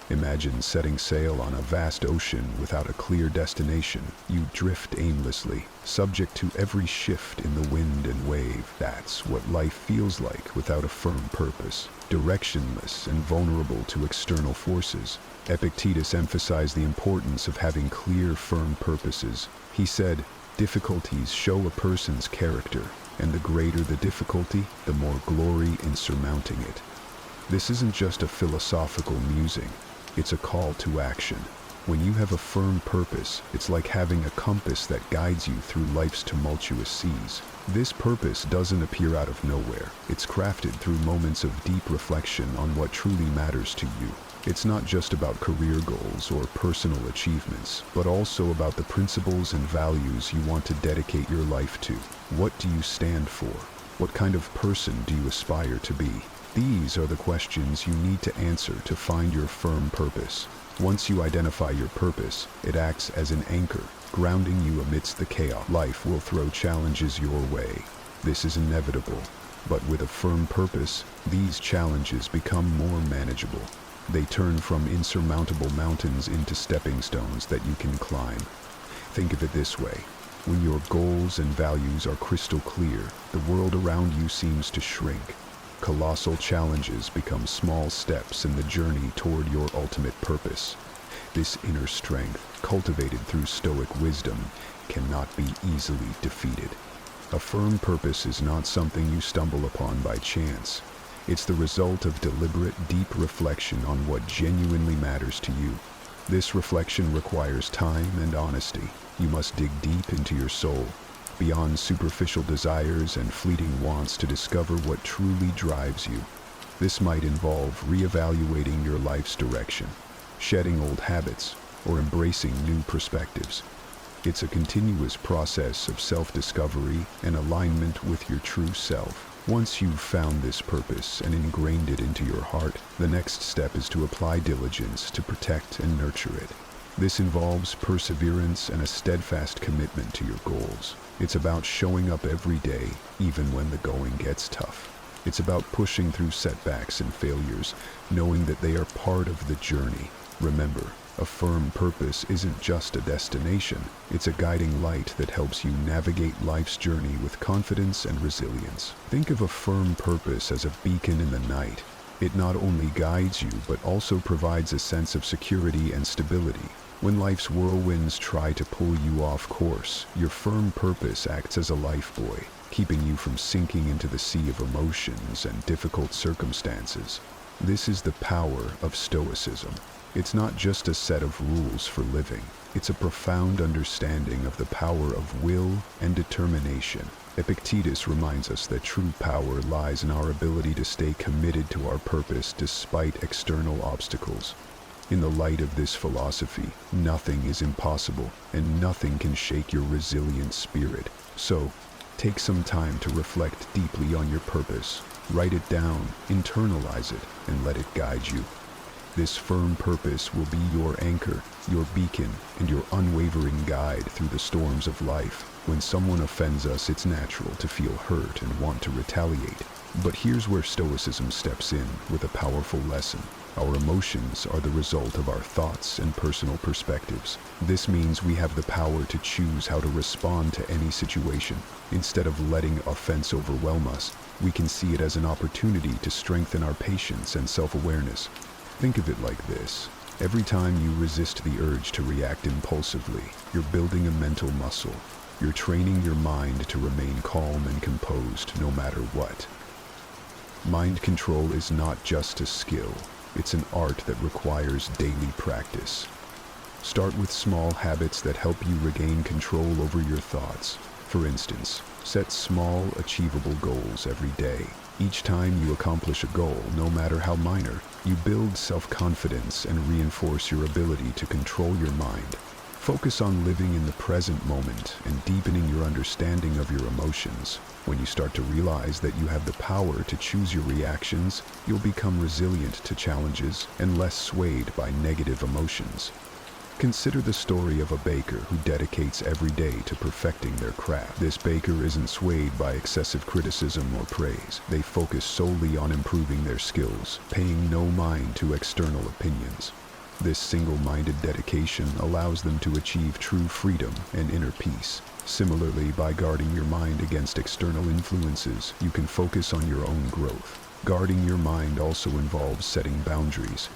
Imagine setting sail on a vast ocean without a clear destination. You drift aimlessly, subject to every shift in the wind and wave. That's what life feels like without a firm purpose, directionless and vulnerable to external forces. Epictetus emphasized the importance of having clear, firm purposes. He said, "Difficulties show a person's character, and the greater the difficulty, the more glory in surmounting it." This isn't just a philosophical musing. It's a call to action. When you have a firm purpose, it's like having a compass that guides you through life's tumultuous seas. This purpose doesn't appear out of nowhere. It's crafted through moments of deep reflection on what truly matters to you. It's not just about career goals or personal achievements, but also about the principles and values you want to dedicate your life to. What do you stand for? What kind of person do you aspire to be? These are the questions you need to answer to find your firm purpose. Once you identify your purpose, it acts as an anchor, grounding you amidst the chaos. Life will throw challenges your way. This is inevitable. But with a firm purpose, these challenges become more manageable. They turn from insurmountable mountains into stepping stones that you can climb. Think of it this way. When your goals and values are crystal clear, the world around you seems to shrink. Colossal challenges become small steps in the journey toward your ultimate purpose. This inner strength, cultivated through Stoic wisdom, cannot be easily defeated. A firm purpose is not something you stumble upon by chance. It's the result of deliberate, deep reflection on what genuinely matters to you. This reflection requires time and honesty. You must dig deep into your soul, beyond superficial desires and fleeting wants, to discover what truly drives you. This might involve reevaluating your life's direction, shedding old habits, or embracing new perspectives. It's a continuous process of self-discovery and alignment with your true self. Once you've found this purpose and ingrained it into your heart, the next step is to apply diligence to protect and nurture it. This involves perseverance and a steadfast commitment to your goals. It's about showing up every day, even when the going gets tough. It's about pushing through setbacks and failures, knowing that they are part of the journey. Remember, a firm purpose isn't just a destination. It's a guiding light that helps you navigate life's journey with confidence and resilience. Think of a firm purpose as a beacon in the night. It not only guides you, but also provides a sense of security and stability. When life's whirlwinds try to pull you off course, your firm purpose acts as a lifebuoy, keeping you from sinking into the sea of emotions and difficult circumstances. This is the power of Stoicism. It's not just a set of rules for living. It's a profound understanding of the power of will and determination. Epictetus reminds us that true power lies in our ability to stay committed to our purpose despite external obstacles. In the light of this philosophy, nothing is impossible, and nothing can shake your resilient spirit. So, take some time to reflect deeply on your purpose. Write it down, internalize it, and let it guide you. This firm purpose will be your anchor, your beacon, and your unwavering guide through the storms of life. When someone offends us, it's natural to feel hurt and want to retaliate. But here's where Stoicism steps in with a powerful lesson. Our emotions are the result of our thoughts and personal perspectives. This means we have the power to choose how to respond to any situation. Instead of letting offense overwhelm us, we can see it as an opportunity to strengthen our patience and self-awareness. Think of it like this. Every time you resist the urge to react impulsively, you're building a mental muscle. You're training your mind to remain calm and composed no matter what. Mind control is not just a skill. It's an art that requires daily practice. Start with small habits that help you regain control over your thoughts. For instance, set small, achievable goals every day. Each time you accomplish a goal, no matter how minor, you build self-confidence and reinforce your ability to control your mind. Focus on living in the present moment and deepening your understanding of your emotions. When you start to realize that you have the power to choose your reactions, you'll become resilient to challenges and less swayed by negative emotions. Consider the story of a baker who dedicates every day to perfecting their craft. This baker isn't swayed by excessive criticism or praise. They focus solely on improving their skills, paying no mind to external opinions. This single-minded dedication allows them to achieve true freedom and inner peace. Similarly, by guarding your mind against external influences, you can focus on your own growth. Guarding your mind also involves setting boundaries.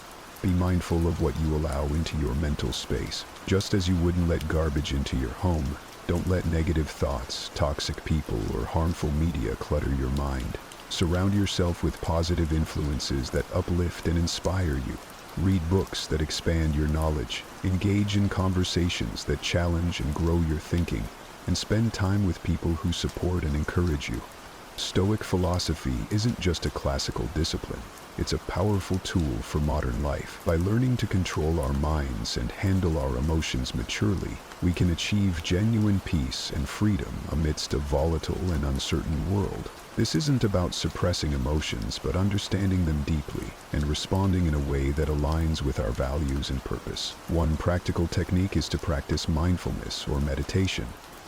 Be mindful of what you allow into your mental space. Just as you wouldn't let garbage into your home, don't let negative thoughts, toxic people, or harmful media clutter your mind. Surround yourself with positive influences that uplift and inspire you. Read books that expand your knowledge, engage in conversations that challenge and grow your thinking, and spend time with people who support and encourage you. Stoic philosophy isn't just a classical discipline. It's a powerful tool for modern life. By learning to control our minds and handle our emotions maturely, we can achieve genuine peace and freedom amidst a volatile and uncertain world. This isn't about suppressing emotions, but understanding them deeply and responding in a way that aligns with our values and purpose. One practical technique is to practice mindfulness or meditation.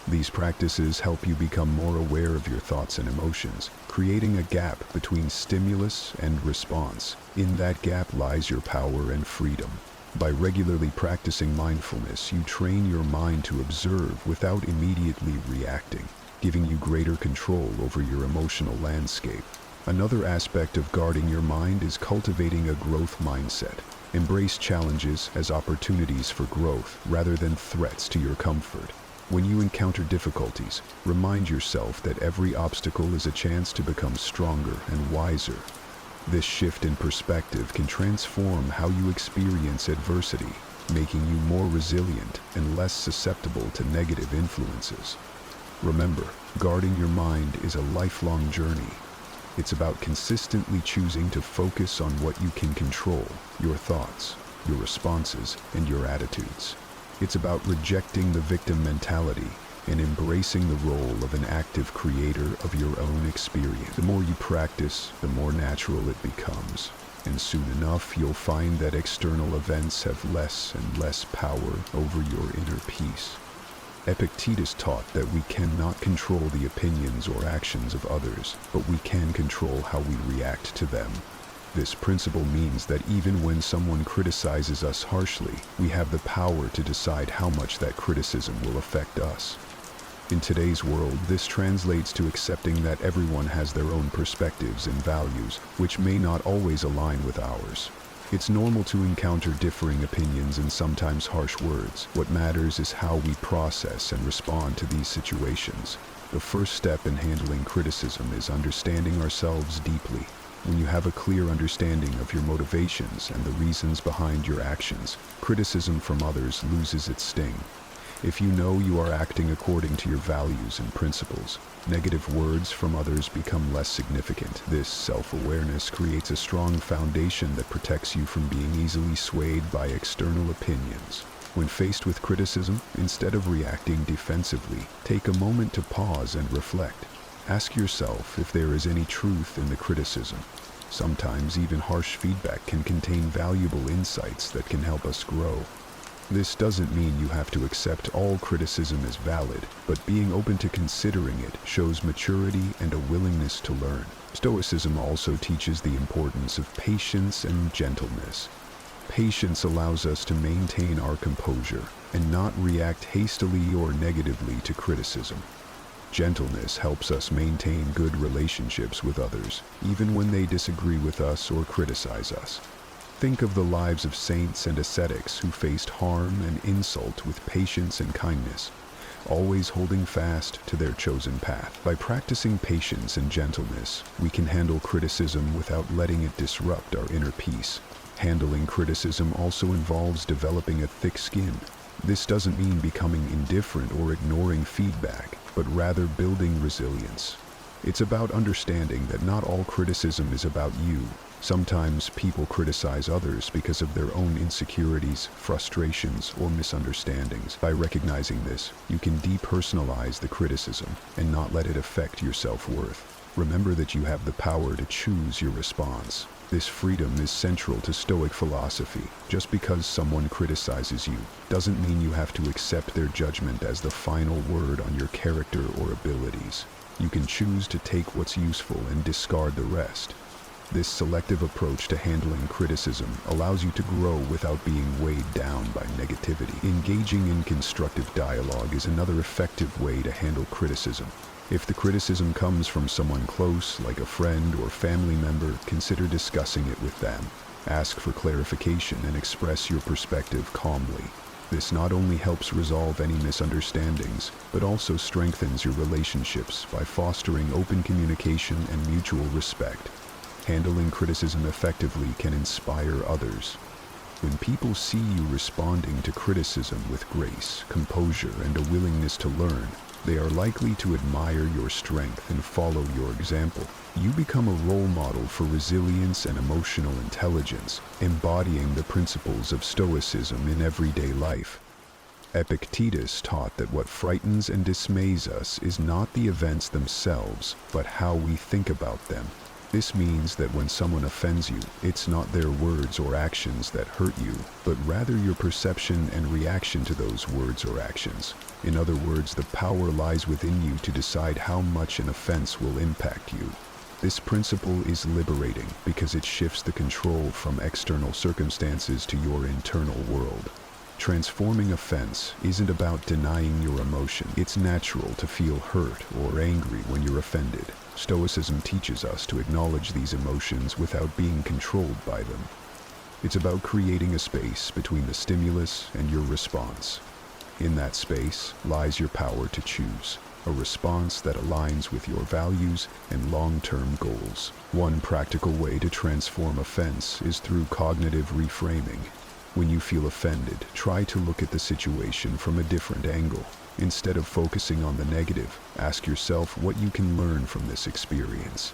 These practices help you become more aware of your thoughts and emotions, creating a gap between stimulus and response. In that gap lies your power and freedom. By regularly practicing mindfulness, you train your mind to observe without immediately reacting, giving you greater control over your emotional landscape. Another aspect of guarding your mind is cultivating a growth mindset. Embrace challenges as opportunities for growth rather than threats to your comfort. When you encounter difficulties, remind yourself that every obstacle is a chance to become stronger and wiser. This shift in perspective can transform how you experience adversity, making you more resilient and less susceptible to negative influences. Remember, guarding your mind is a lifelong journey. It's about consistently choosing to focus on what you can control, your thoughts, your responses, and your attitudes. It's about rejecting the victim mentality and embracing the role of an active creator of your own experience. The more you practice, the more natural it becomes. And soon enough, you'll find that external events have less and less power over your inner peace. Epictetus taught that we cannot control the opinions or actions of others, but we can control how we react to them. This principle means that even when someone criticizes us harshly, we have the power to decide how much that criticism will affect us. In today's world, this translates to accepting that everyone has their own perspectives and values, which may not always align with ours. It's normal to encounter differing opinions and sometimes harsh words. What matters is how we process and respond to these situations. The first step in handling criticism is understanding ourselves deeply. When you have a clear understanding of your motivations and the reasons behind your actions, criticism from others loses its sting. If you know you are acting according to your values and principles, negative words from others become less significant. This self-awareness creates a strong foundation that protects you from being easily swayed by external opinions. When faced with criticism, instead of reacting defensively, take a moment to pause and reflect. Ask yourself if there is any truth in the criticism. Sometimes even harsh feedback can contain valuable insights that can help us grow. This doesn't mean you have to accept all criticism as valid, but being open to considering it shows maturity and a willingness to learn. Stoicism also teaches the importance of patience and gentleness. Patience allows us to maintain our composure and not react hastily or negatively to criticism. Gentleness helps us maintain good relationships with others, even when they disagree with us or criticize us. Think of the lives of saints and ascetics who faced harm and insult with patience and kindness, always holding fast to their chosen path. By practicing patience and gentleness, we can handle criticism without letting it disrupt our inner peace. Handling criticism also involves developing a thick skin. This doesn't mean becoming indifferent or ignoring feedback, but rather building resilience. It's about understanding that not all criticism is about you. Sometimes people criticize others because of their own insecurities, frustrations, or misunderstandings. By recognizing this, you can depersonalize the criticism and not let it affect your self-worth. Remember that you have the power to choose your response. This freedom is central to Stoic philosophy. Just because someone criticizes you doesn't mean you have to accept their judgment as the final word on your character or abilities. You can choose to take what's useful and discard the rest. This selective approach to handling criticism allows you to grow without being weighed down by negativity. Engaging in constructive dialogue is another effective way to handle criticism. If the criticism comes from someone close, like a friend or family member, consider discussing it with them. Ask for clarification and express your perspective calmly. This not only helps resolve any misunderstandings, but also strengthens your relationships by fostering open communication and mutual respect. Handling criticism effectively can inspire others. When people see you responding to criticism with grace, composure, and a willingness to learn, they are likely to admire your strength and follow your example. You become a role model for resilience and emotional intelligence, embodying the principles of Stoicism in everyday life. Epictetus taught that what frightens and dismays us is not the events themselves, but how we think about them. This means that when someone offends you, it's not their words or actions that hurt you, but rather your perception and reaction to those words or actions. In other words, the power lies within you to decide how much an offense will impact you. This principle is liberating because it shifts the control from external circumstances to your internal world. Transforming offense isn't about denying your emotion. It's natural to feel hurt or angry when you're offended. Stoicism teaches us to acknowledge these emotions without being controlled by them. It's about creating a space between the stimulus and your response. In that space lies your power to choose a response that aligns with your values and long-term goals. One practical way to transform offense is through cognitive reframing. When you feel offended, try to look at the situation from a different angle. Instead of focusing on the negative, ask yourself what you can learn from this experience.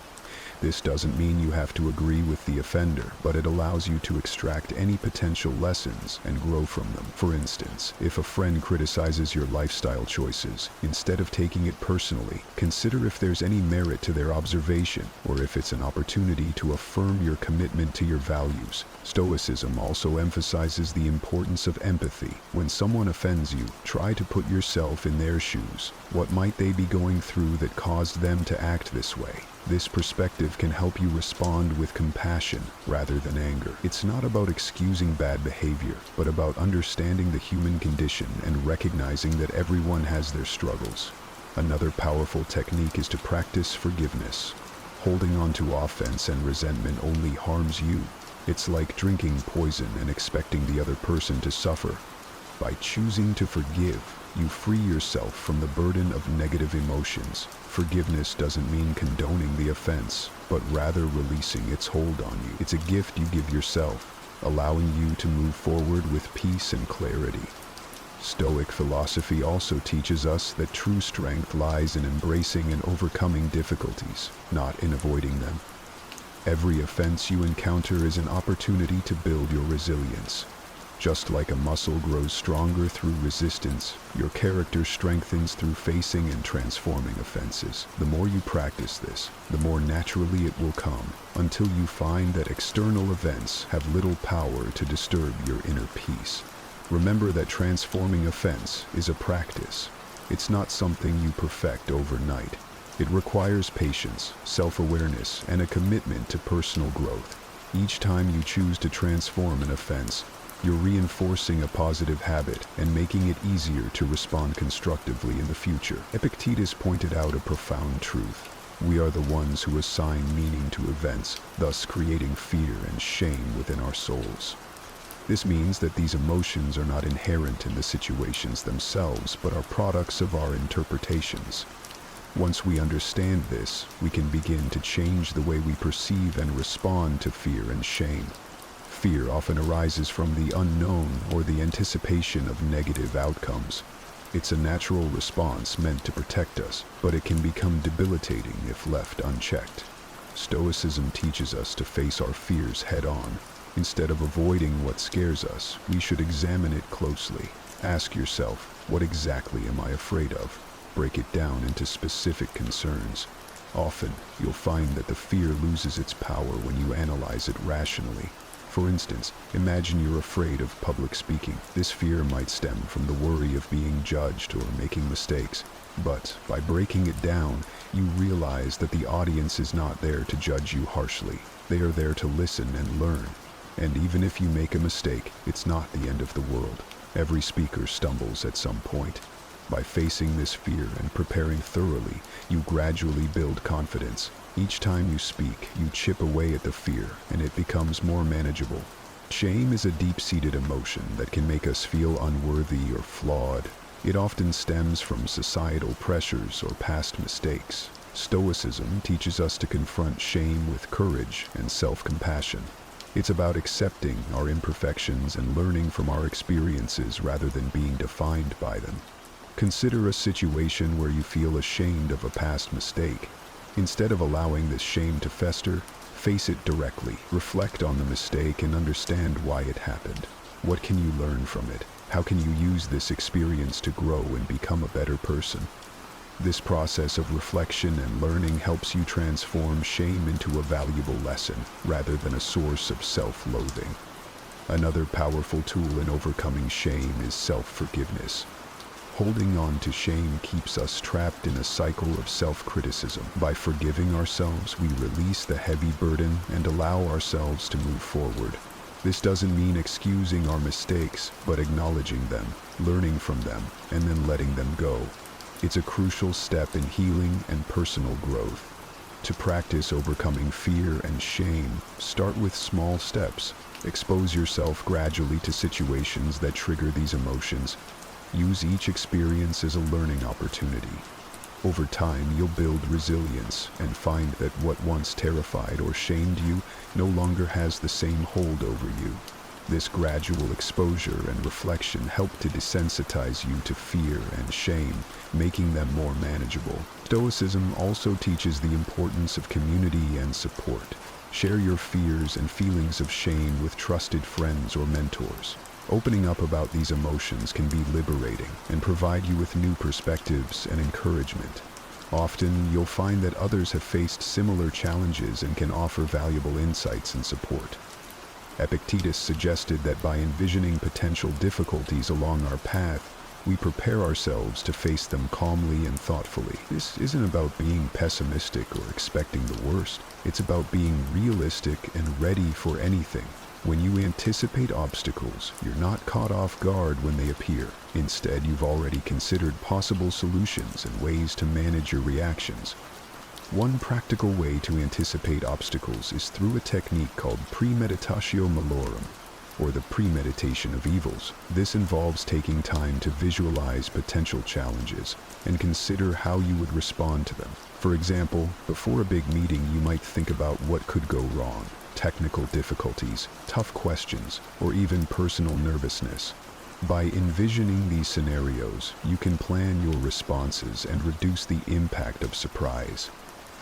This doesn't mean you have to agree with the offender, but it allows you to extract any potential lessons and grow from them. For instance, if a friend criticizes your lifestyle choices, instead of taking it personally, consider if there's any merit to their observation, or if it's an opportunity to affirm your commitment to your values. Stoicism also emphasizes the importance of empathy. When someone offends you, try to put yourself in their shoes. What might they be going through that caused them to act this way? This perspective can help you respond with compassion rather than anger. It's not about excusing bad behavior, but about understanding the human condition and recognizing that everyone has their struggles. Another powerful technique is to practice forgiveness. Holding on to offense and resentment only harms you. It's like drinking poison and expecting the other person to suffer. By choosing to forgive, you free yourself from the burden of negative emotions. Forgiveness doesn't mean condoning the offense, but rather releasing its hold on you. It's a gift you give yourself, allowing you to move forward with peace and clarity. Stoic philosophy also teaches us that true strength lies in embracing and overcoming difficulties, not in avoiding them. Every offense you encounter is an opportunity to build your resilience. Just like a muscle grows stronger through resistance, your character strengthens through facing and transforming offenses. The more you practice this, the more naturally it will come, until you find that external events have little power to disturb your inner peace. Remember that transforming offense is a practice. It's not something you perfect overnight. It requires patience, self-awareness, and a commitment to personal growth. Each time you choose to transform an offense, you're reinforcing a positive habit and making it easier to respond constructively in the future. Epictetus pointed out a profound truth. We are the ones who assign meaning to events, thus creating fear and shame within our souls. This means that these emotions are not inherent in the situations themselves, but are products of our interpretations. Once we understand this, we can begin to change the way we perceive and respond to fear and shame. Fear often arises from the unknown or the anticipation of negative outcomes. It's a natural response meant to protect us, but it can become debilitating if left unchecked. Stoicism teaches us to face our fears head-on. Instead of avoiding what scares us, we should examine it closely. Ask yourself, what exactly am I afraid of? Break it down into specific concerns. Often, you'll find that the fear loses its power when you analyze it rationally. For instance, imagine you're afraid of public speaking. This fear might stem from the worry of being judged or making mistakes. But by breaking it down, you realize that the audience is not there to judge you harshly. They are there to listen and learn. And even if you make a mistake, it's not the end of the world. Every speaker stumbles at some point. By facing this fear and preparing thoroughly, you gradually build confidence. Each time you speak, you chip away at the fear, and it becomes more manageable. Shame is a deep-seated emotion that can make us feel unworthy or flawed. It often stems from societal pressures or past mistakes. Stoicism teaches us to confront shame with courage and self-compassion. It's about accepting our imperfections and learning from our experiences rather than being defined by them. Consider a situation where you feel ashamed of a past mistake. Instead of allowing this shame to fester, face it directly. Reflect on the mistake and understand why it happened. What can you learn from it? How can you use this experience to grow and become a better person? This process of reflection and learning helps you transform shame into a valuable lesson rather than a source of self-loathing. Another powerful tool in overcoming shame is self-forgiveness. Holding on to shame keeps us trapped in a cycle of self-criticism. By forgiving ourselves, we release the heavy burden and allow ourselves to move forward. This doesn't mean excusing our mistakes, but acknowledging them, learning from them, and then letting them go. It's a crucial step in healing and personal growth. To practice overcoming fear and shame, start with small steps. Expose yourself gradually to situations that trigger these emotions. Use each experience as a learning opportunity. Over time, you'll build resilience and find that what once terrified or shamed you no longer has the same hold over you. This gradual exposure and reflection help to desensitize you to fear and shame, making them more manageable. Stoicism also teaches the importance of community and support. Share your fears and feelings of shame with trusted friends or mentors. Opening up about these emotions can be liberating and provide you with new perspectives and encouragement. Often, you'll find that others have faced similar challenges and can offer valuable insights and support. Epictetus suggested that by envisioning potential difficulties along our path, we prepare ourselves to face them calmly and thoughtfully. This isn't about being pessimistic or expecting the worst. It's about being realistic and ready for anything. When you anticipate obstacles, you're not caught off guard when they appear. Instead, you've already considered possible solutions and ways to manage your reactions. One practical way to anticipate obstacles is through a technique called premeditatio malorum, or the premeditation of evils. This involves taking time to visualize potential challenges and consider how you would respond to them. For example, before a big meeting, you might think about what could go wrong. Technical difficulties, tough questions, or even personal nervousness. By envisioning these scenarios, you can plan your responses and reduce the impact of surprise.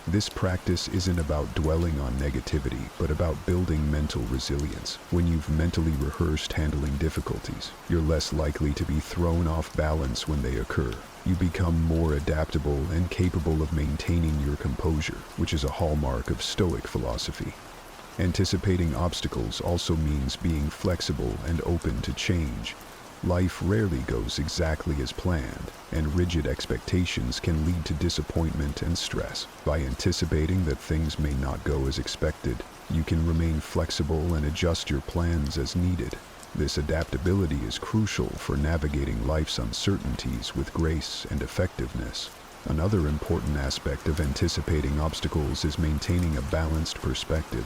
This practice isn't about dwelling on negativity, but about building mental resilience. When you've mentally rehearsed handling difficulties, you're less likely to be thrown off balance when they occur. You become more adaptable and capable of maintaining your composure, which is a hallmark of Stoic philosophy. Anticipating obstacles also means being flexible and open to change. Life rarely goes exactly as planned, and rigid expectations can lead to disappointment and stress. By anticipating that things may not go as expected, you can remain flexible and adjust your plans as needed. This adaptability is crucial for navigating life's uncertainties with grace and effectiveness. Another important aspect of anticipating obstacles is maintaining a balanced perspective.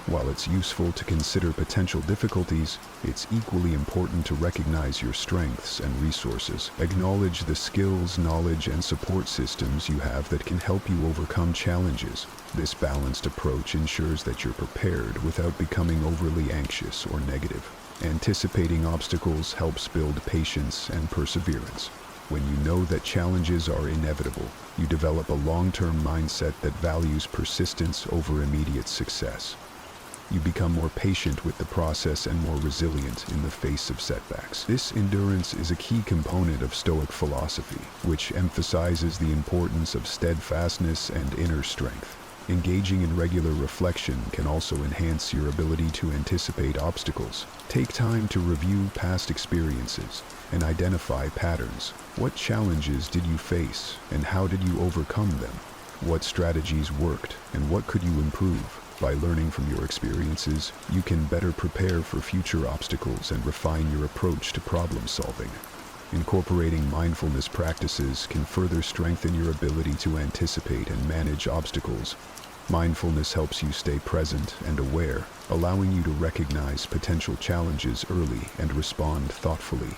While it's useful to consider potential difficulties, it's equally important to recognize your strengths and resources. Acknowledge the skills, knowledge, and support systems you have that can help you overcome challenges. This balanced approach ensures that you're prepared without becoming overly anxious or negative. Anticipating obstacles helps build patience and perseverance. When you know that challenges are inevitable, you develop a long-term mindset that values persistence over immediate success. You become more patient with the process and more resilient in the face of setbacks. This endurance is a key component of Stoic philosophy, which emphasizes the importance of steadfastness and inner strength. Engaging in regular reflection can also enhance your ability to anticipate obstacles. Take time to review past experiences and identify patterns. What challenges did you face, and how did you overcome them? What strategies worked, and what could you improve? By learning from your experiences, you can better prepare for future obstacles and refine your approach to problem solving. Incorporating mindfulness practices can further strengthen your ability to anticipate and manage obstacles. Mindfulness helps you stay present and aware, allowing you to recognize potential challenges early and respond thoughtfully.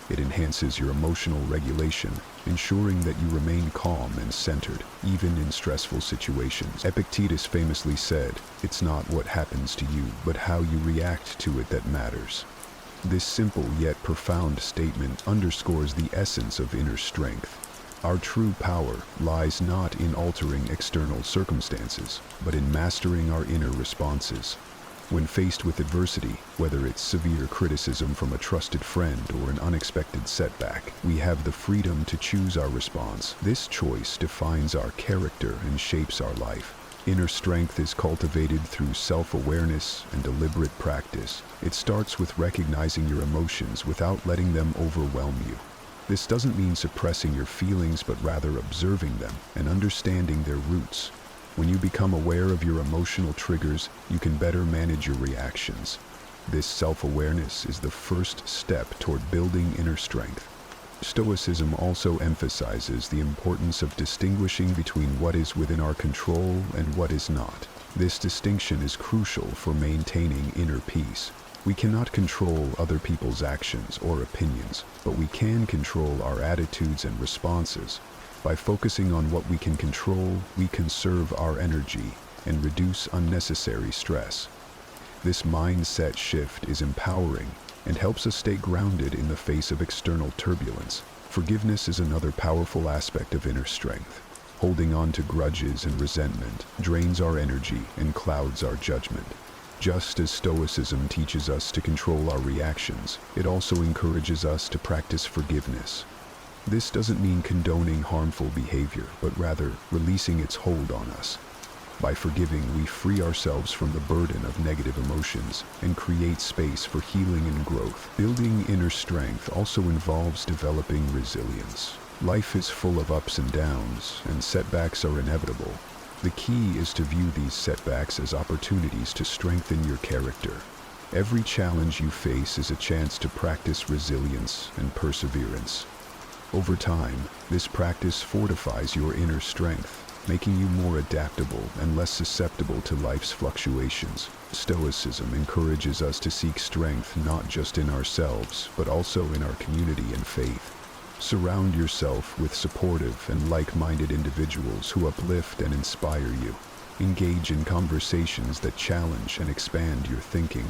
It enhances your emotional regulation, ensuring that you remain calm and centered, even in stressful situations. Epictetus famously said, "It's not what happens to you, but how you react to it that matters." This simple yet profound statement underscores the essence of inner strength. Our true power lies not in altering external circumstances, but in mastering our inner responses. When faced with adversity, whether it's severe criticism from a trusted friend or an unexpected setback, we have the freedom to choose our response. This choice defines our character and shapes our life. Inner strength is cultivated through self-awareness and deliberate practice. It starts with recognizing your emotions without letting them overwhelm you. This doesn't mean suppressing your feelings, but rather observing them and understanding their roots. When you become aware of your emotional triggers, you can better manage your reactions. This self-awareness is the first step toward building inner strength. Stoicism also emphasizes the importance of distinguishing between what is within our control and what is not. This distinction is crucial for maintaining inner peace. We cannot control other people's actions or opinions, but we can control our attitudes and responses. By focusing on what we can control, we conserve our energy and reduce unnecessary stress. This mindset shift is empowering and helps us stay grounded in the face of external turbulence. Forgiveness is another powerful aspect of inner strength. Holding on to grudges and resentment drains our energy and clouds our judgment. Just as Stoicism teaches us to control our reactions, it also encourages us to practice forgiveness. This doesn't mean condoning harmful behavior, but rather releasing its hold on us. By forgiving, we free ourselves from the burden of negative emotions and create space for healing and growth. Building inner strength also involves developing resilience. Life is full of ups and downs, and setbacks are inevitable. The key is to view these setbacks as opportunities to strengthen your character. Every challenge you face is a chance to practice resilience and perseverance. Over time, this practice fortifies your inner strength, making you more adaptable and less susceptible to life's fluctuations. Stoicism encourages us to seek strength not just in ourselves, but also in our community and faith. Surround yourself with supportive and like-minded individuals who uplift and inspire you. Engage in conversations that challenge and expand your thinking.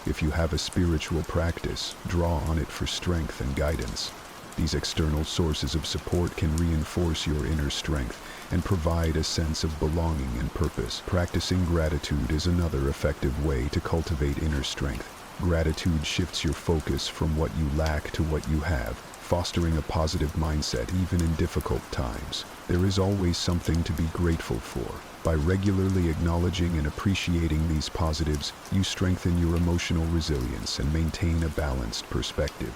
If you have a spiritual practice, draw on it for strength and guidance. These external sources of support can reinforce your inner strength and provide a sense of belonging and purpose. Practicing gratitude is another effective way to cultivate inner strength. Gratitude shifts your focus from what you lack to what you have, fostering a positive mindset even in difficult times. There is always something to be grateful for. By regularly acknowledging and appreciating these positives, you strengthen your emotional resilience and maintain a balanced perspective.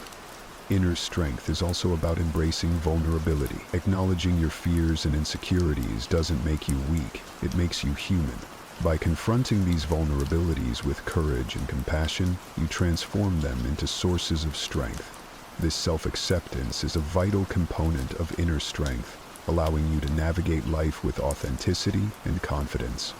Inner strength is also about embracing vulnerability. Acknowledging your fears and insecurities doesn't make you weak, it makes you human. By confronting these vulnerabilities with courage and compassion, you transform them into sources of strength. This self-acceptance is a vital component of inner strength, allowing you to navigate life with authenticity and confidence.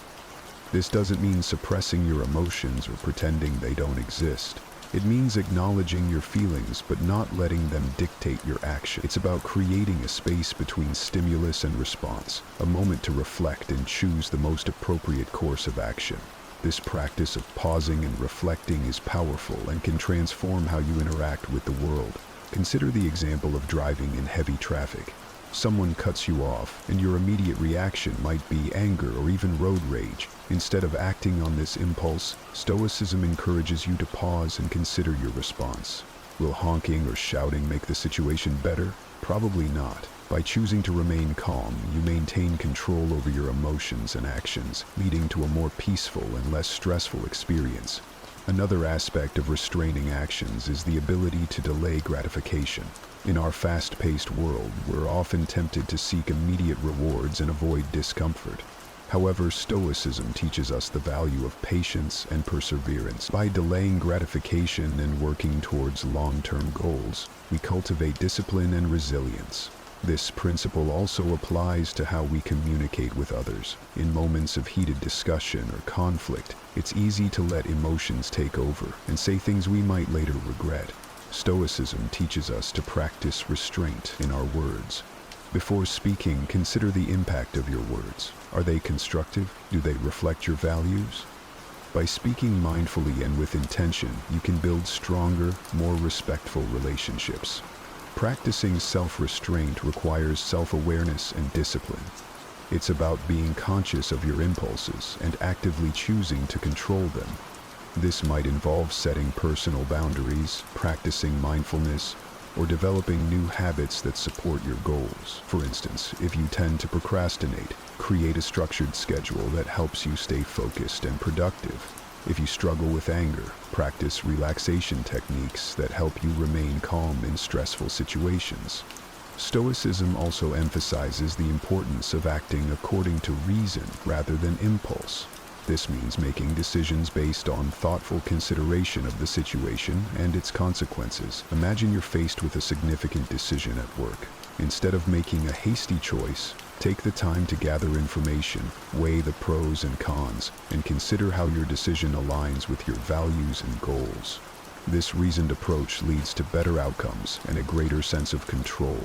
This doesn't mean suppressing your emotions or pretending they don't exist. It means acknowledging your feelings but not letting them dictate your action. It's about creating a space between stimulus and response, a moment to reflect and choose the most appropriate course of action. This practice of pausing and reflecting is powerful and can transform how you interact with the world. Consider the example of driving in heavy traffic. Someone cuts you off, and your immediate reaction might be anger or even road rage. Instead of acting on this impulse, Stoicism encourages you to pause and consider your response. Will honking or shouting make the situation better? Probably not. By choosing to remain calm, you maintain control over your emotions and actions, leading to a more peaceful and less stressful experience. Another aspect of restraining actions is the ability to delay gratification. In our fast-paced world, we're often tempted to seek immediate rewards and avoid discomfort. However, Stoicism teaches us the value of patience and perseverance. By delaying gratification and working towards long-term goals, we cultivate discipline and resilience. This principle also applies to how we communicate with others. In moments of heated discussion or conflict, it's easy to let emotions take over and say things we might later regret. Stoicism teaches us to practice restraint in our words. Before speaking, consider the impact of your words. Are they constructive? Do they reflect your values? By speaking mindfully and with intention, you can build stronger, more respectful relationships. Practicing self-restraint requires self-awareness and discipline. It's about being conscious of your impulses and actively choosing to control them. This might involve setting personal boundaries, practicing mindfulness, or developing new habits that support your goals. For instance, if you tend to procrastinate, create a structured schedule that helps you stay focused and productive. If you struggle with anger, practice relaxation techniques that help you remain calm in stressful situations. Stoicism also emphasizes the importance of acting according to reason rather than impulse. This means making decisions based on thoughtful consideration of the situation and its consequences. Imagine you're faced with a significant decision at work. Instead of making a hasty choice, take the time to gather information, weigh the pros and cons, and consider how your decision aligns with your values and goals. This reasoned approach leads to better outcomes and a greater sense of control.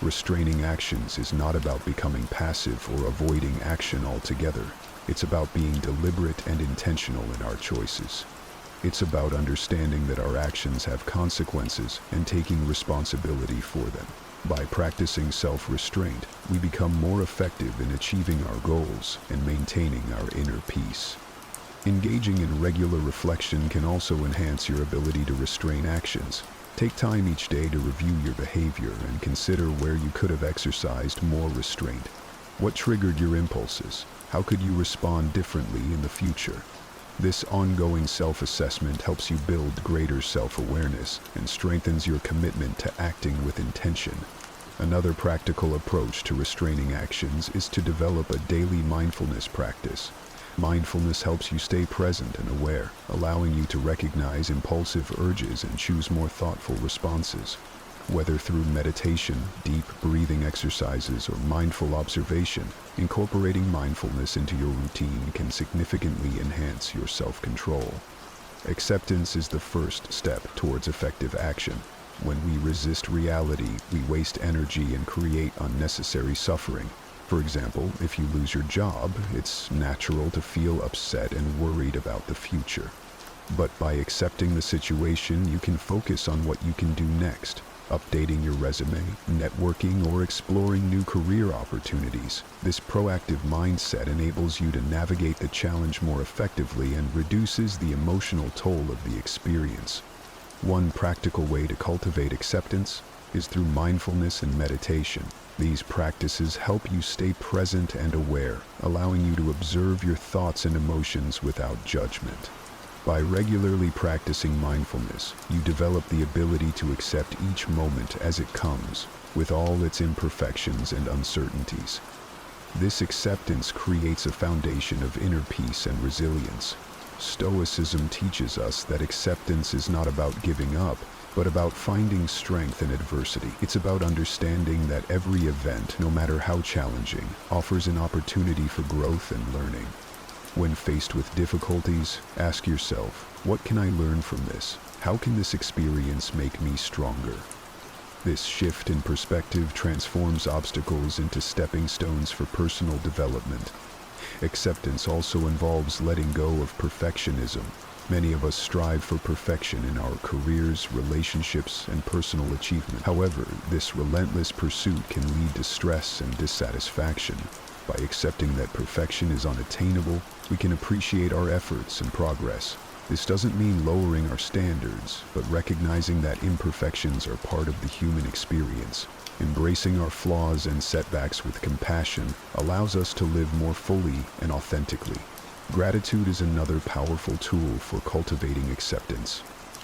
Restraining actions is not about becoming passive or avoiding action altogether. It's about being deliberate and intentional in our choices. It's about understanding that our actions have consequences and taking responsibility for them. By practicing self-restraint, we become more effective in achieving our goals and maintaining our inner peace. Engaging in regular reflection can also enhance your ability to restrain actions. Take time each day to review your behavior and consider where you could have exercised more restraint. What triggered your impulses? How could you respond differently in the future? This ongoing self-assessment helps you build greater self-awareness and strengthens your commitment to acting with intention. Another practical approach to restraining actions is to develop a daily mindfulness practice. Mindfulness helps you stay present and aware, allowing you to recognize impulsive urges and choose more thoughtful responses. Whether through meditation, deep breathing exercises, or mindful observation, incorporating mindfulness into your routine can significantly enhance your self-control. Acceptance is the first step towards effective action. When we resist reality, we waste energy and create unnecessary suffering. For example, if you lose your job, it's natural to feel upset and worried about the future. But by accepting the situation, you can focus on what you can do next. Updating your resume, networking, or exploring new career opportunities. This proactive mindset enables you to navigate the challenge more effectively and reduces the emotional toll of the experience. One practical way to cultivate acceptance is through mindfulness and meditation. These practices help you stay present and aware, allowing you to observe your thoughts and emotions without judgment. By regularly practicing mindfulness, you develop the ability to accept each moment as it comes, with all its imperfections and uncertainties. This acceptance creates a foundation of inner peace and resilience. Stoicism teaches us that acceptance is not about giving up, but about finding strength in adversity. It's about understanding that every event, no matter how challenging, offers an opportunity for growth and learning. When faced with difficulties, ask yourself, what can I learn from this? How can this experience make me stronger? This shift in perspective transforms obstacles into stepping stones for personal development. Acceptance also involves letting go of perfectionism. Many of us strive for perfection in our careers, relationships, and personal achievement. However, this relentless pursuit can lead to stress and dissatisfaction. By accepting that perfection is unattainable, we can appreciate our efforts and progress. This doesn't mean lowering our standards, but recognizing that imperfections are part of the human experience. Embracing our flaws and setbacks with compassion allows us to live more fully and authentically. Gratitude is another powerful tool for cultivating acceptance.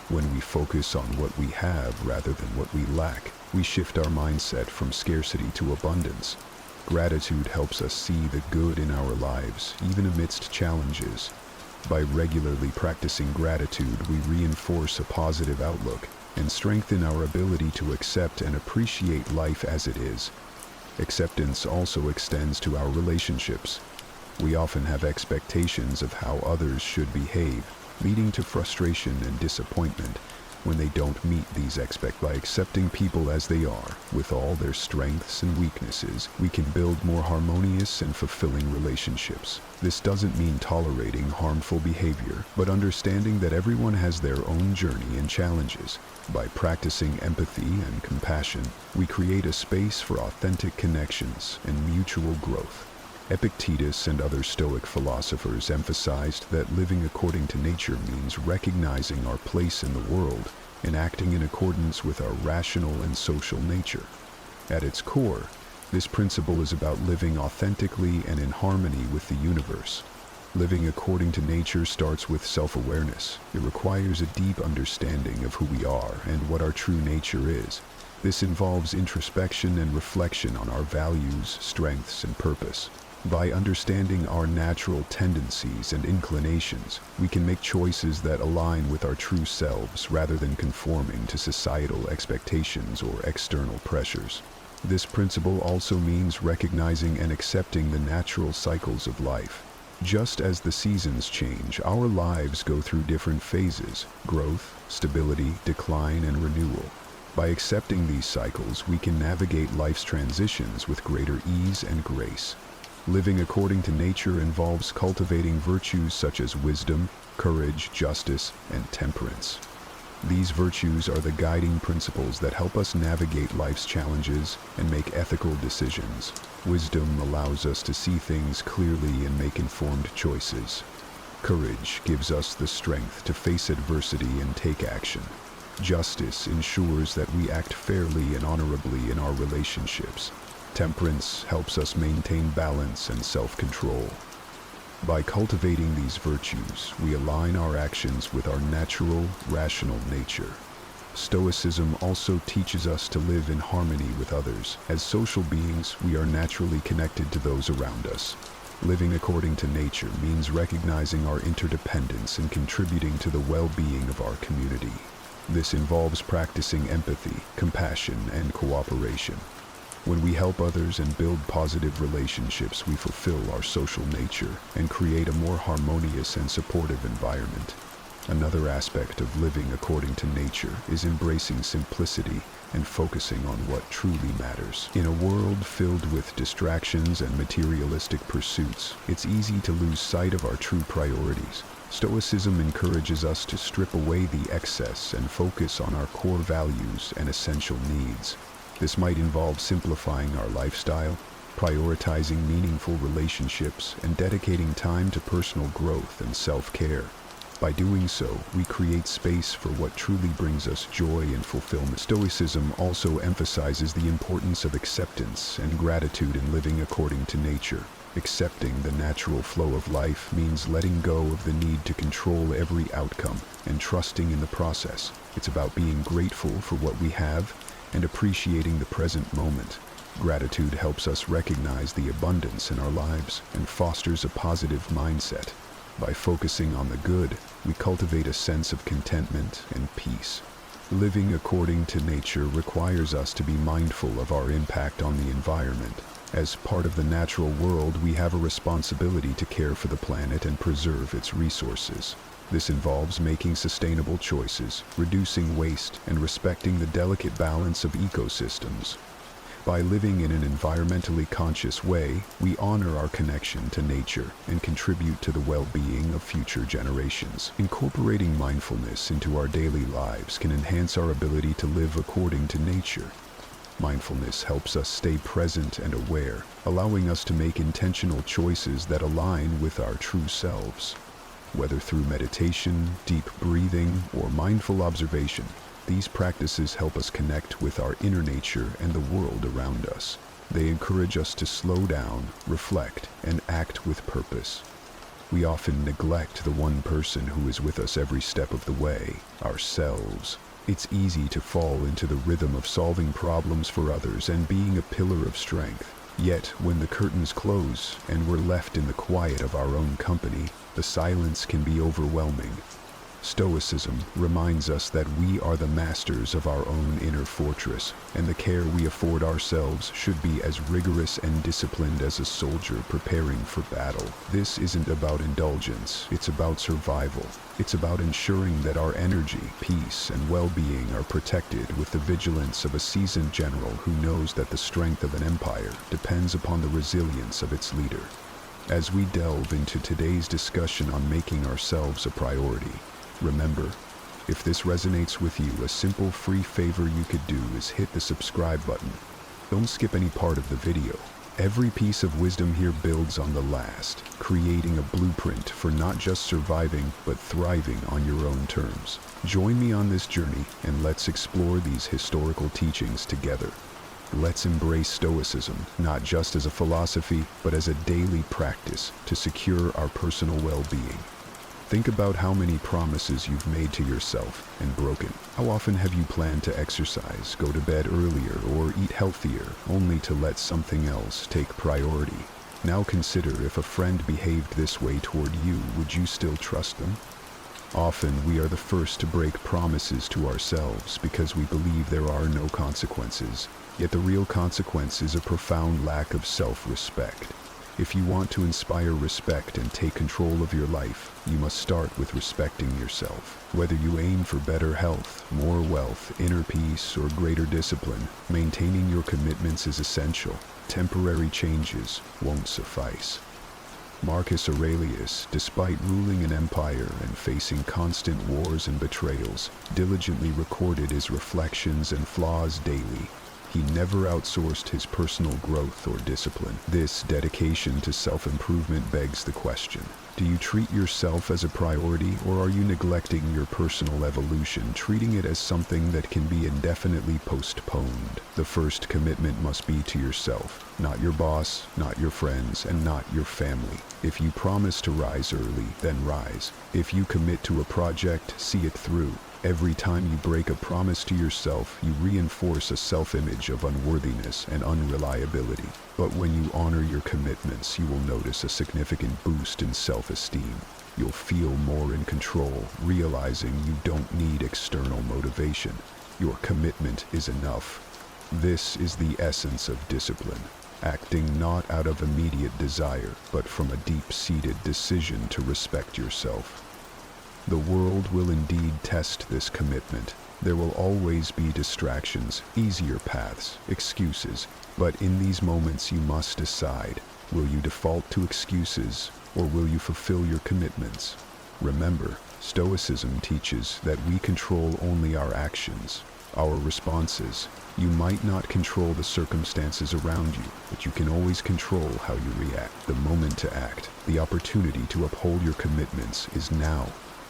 When we focus on what we have rather than what we lack, we shift our mindset from scarcity to abundance. Gratitude helps us see the good in our lives, even amidst challenges. By regularly practicing gratitude, we reinforce a positive outlook and strengthen our ability to accept and appreciate life as it is. Acceptance also extends to our relationships. We often have expectations of how others should behave, leading to frustration and disappointment when they don't meet these expectations. By accepting people as they are, with all their strengths and weaknesses, we can build more harmonious and fulfilling relationships. This doesn't mean tolerating harmful behavior, but understanding that everyone has their own journey and challenges. By practicing empathy and compassion, we create a space for authentic connections and mutual growth. Epictetus and other Stoic philosophers emphasized that living according to nature means recognizing our place in the world and acting in accordance with our rational and social nature. At its core, this principle is about living authentically and in harmony with the universe. Living according to nature starts with self-awareness. It requires a deep understanding of who we are and what our true nature is. This involves introspection and reflection on our values, strengths, and purpose. By understanding our natural tendencies and inclinations, we can make choices that align with our true selves rather than conforming to societal expectations or external pressures. This principle also means recognizing and accepting the natural cycles of life. Just as the seasons change, our lives go through different phases: growth, stability, decline, and renewal. By accepting these cycles, we can navigate life's transitions with greater ease and grace. Living according to nature involves cultivating virtues such as wisdom, courage, justice, and temperance. These virtues are the guiding principles that help us navigate life's challenges and make ethical decisions. Wisdom allows us to see things clearly and make informed choices. Courage gives us the strength to face adversity and take action. Justice ensures that we act fairly and honorably in our relationships. Temperance helps us maintain balance and self-control. By cultivating these virtues, we align our actions with our natural, rational nature. Stoicism also teaches us to live in harmony with others. As social beings, we are naturally connected to those around us. Living according to nature means recognizing our interdependence and contributing to the well-being of our community. This involves practicing empathy, compassion, and cooperation. When we help others and build positive relationships, we fulfill our social nature and create a more harmonious and supportive environment. Another aspect of living according to nature is embracing simplicity and focusing on what truly matters. In a world filled with distractions and materialistic pursuits, it's easy to lose sight of our true priorities. Stoicism encourages us to strip away the excess and focus on our core values and essential needs. This might involve simplifying our lifestyle, prioritizing meaningful relationships, and dedicating time to personal growth and self-care. By doing so, we create space for what truly brings us joy and fulfillment. Stoicism also emphasizes the importance of acceptance and gratitude in living according to nature. Accepting the natural flow of life means letting go of the need to control every outcome and trusting in the process. It's about being grateful for what we have and appreciating the present moment. Gratitude helps us recognize the abundance in our lives and fosters a positive mindset. By focusing on the good, we cultivate a sense of contentment and peace. Living according to nature requires us to be mindful of our impact on the environment. As part of the natural world, we have a responsibility to care for the planet and preserve its resources. This involves making sustainable choices, reducing waste, and respecting the delicate balance of ecosystems. By living in an environmentally conscious way, we honor our connection to nature and contribute to the well-being of future generations. Incorporating mindfulness into our daily lives can enhance our ability to live according to nature. Mindfulness helps us stay present and aware, allowing us to make intentional choices that align with our true selves. Whether through meditation, deep breathing, or mindful observation, these practices help us connect with our inner nature and the world around us. They encourage us to slow down, reflect, and act with purpose. We often neglect the one person who is with us every step of the way, ourselves. It's easy to fall into the rhythm of solving problems for others and being a pillar of strength. Yet, when the curtains close and we're left in the quiet of our own company, the silence can be overwhelming. Stoicism reminds us that we are the masters of our own inner fortress, and the care we afford ourselves should be as rigorous and disciplined as a soldier preparing for battle. This isn't about indulgence, it's about survival. It's about ensuring that our energy, peace, and well-being are protected with the vigilance of a seasoned general who knows that the strength of an empire depends upon the resilience of its leader. As we delve into today's discussion on making ourselves a priority, remember, if this resonates with you, a simple free favor you could do is hit the subscribe button. Don't skip any part of the video. Every piece of wisdom here builds on the last, creating a blueprint for not just surviving, but thriving on your own terms. Join me on this journey and let's explore these historical teachings together. Let's embrace Stoicism, not just as a philosophy, but as a daily practice to secure our personal well-being. Think about how many promises you've made to yourself and broken. How often have you planned to exercise, go to bed earlier, or eat healthier, only to let something else take priority? Now consider, if a friend behaved this way toward you, would you still trust them? Often we are the first to break promises to ourselves because we believe there are no consequences. Yet the real consequence is a profound lack of self-respect. If you want to inspire respect and take control of your life, you must start with respecting yourself. Whether you aim for better health, more wealth, inner peace, or greater discipline, maintaining your commitments is essential. Temporary changes won't suffice. Marcus Aurelius, despite ruling an empire and facing constant wars and betrayals, diligently recorded his reflections and flaws daily. He never outsourced his personal growth or discipline. This dedication to self-improvement begs the question: do you treat yourself as a priority, or are you neglecting your personal evolution, treating it as something that can be indefinitely postponed? The first commitment must be to yourself, not your boss, not your friends, and not your family. If you promise to rise early, then rise. If you commit to a project, see it through. Every time you break a promise to yourself, you reinforce a self-image of unworthiness and unreliability. But when you honor your commitments, you will notice a significant boost in self-esteem. You'll feel more in control, realizing you don't need external motivation. Your commitment is enough. This is the essence of discipline, acting not out of immediate desire, but from a deep-seated decision to respect yourself. The world will indeed test this commitment. There will always be distractions, easier paths, excuses. But in these moments you must decide, will you default to excuses, or will you fulfill your commitments? Remember, Stoicism teaches that we control only our actions, our responses. You might not control the circumstances around you, but you can always control how you react. The moment to act, the opportunity to uphold your commitments is now.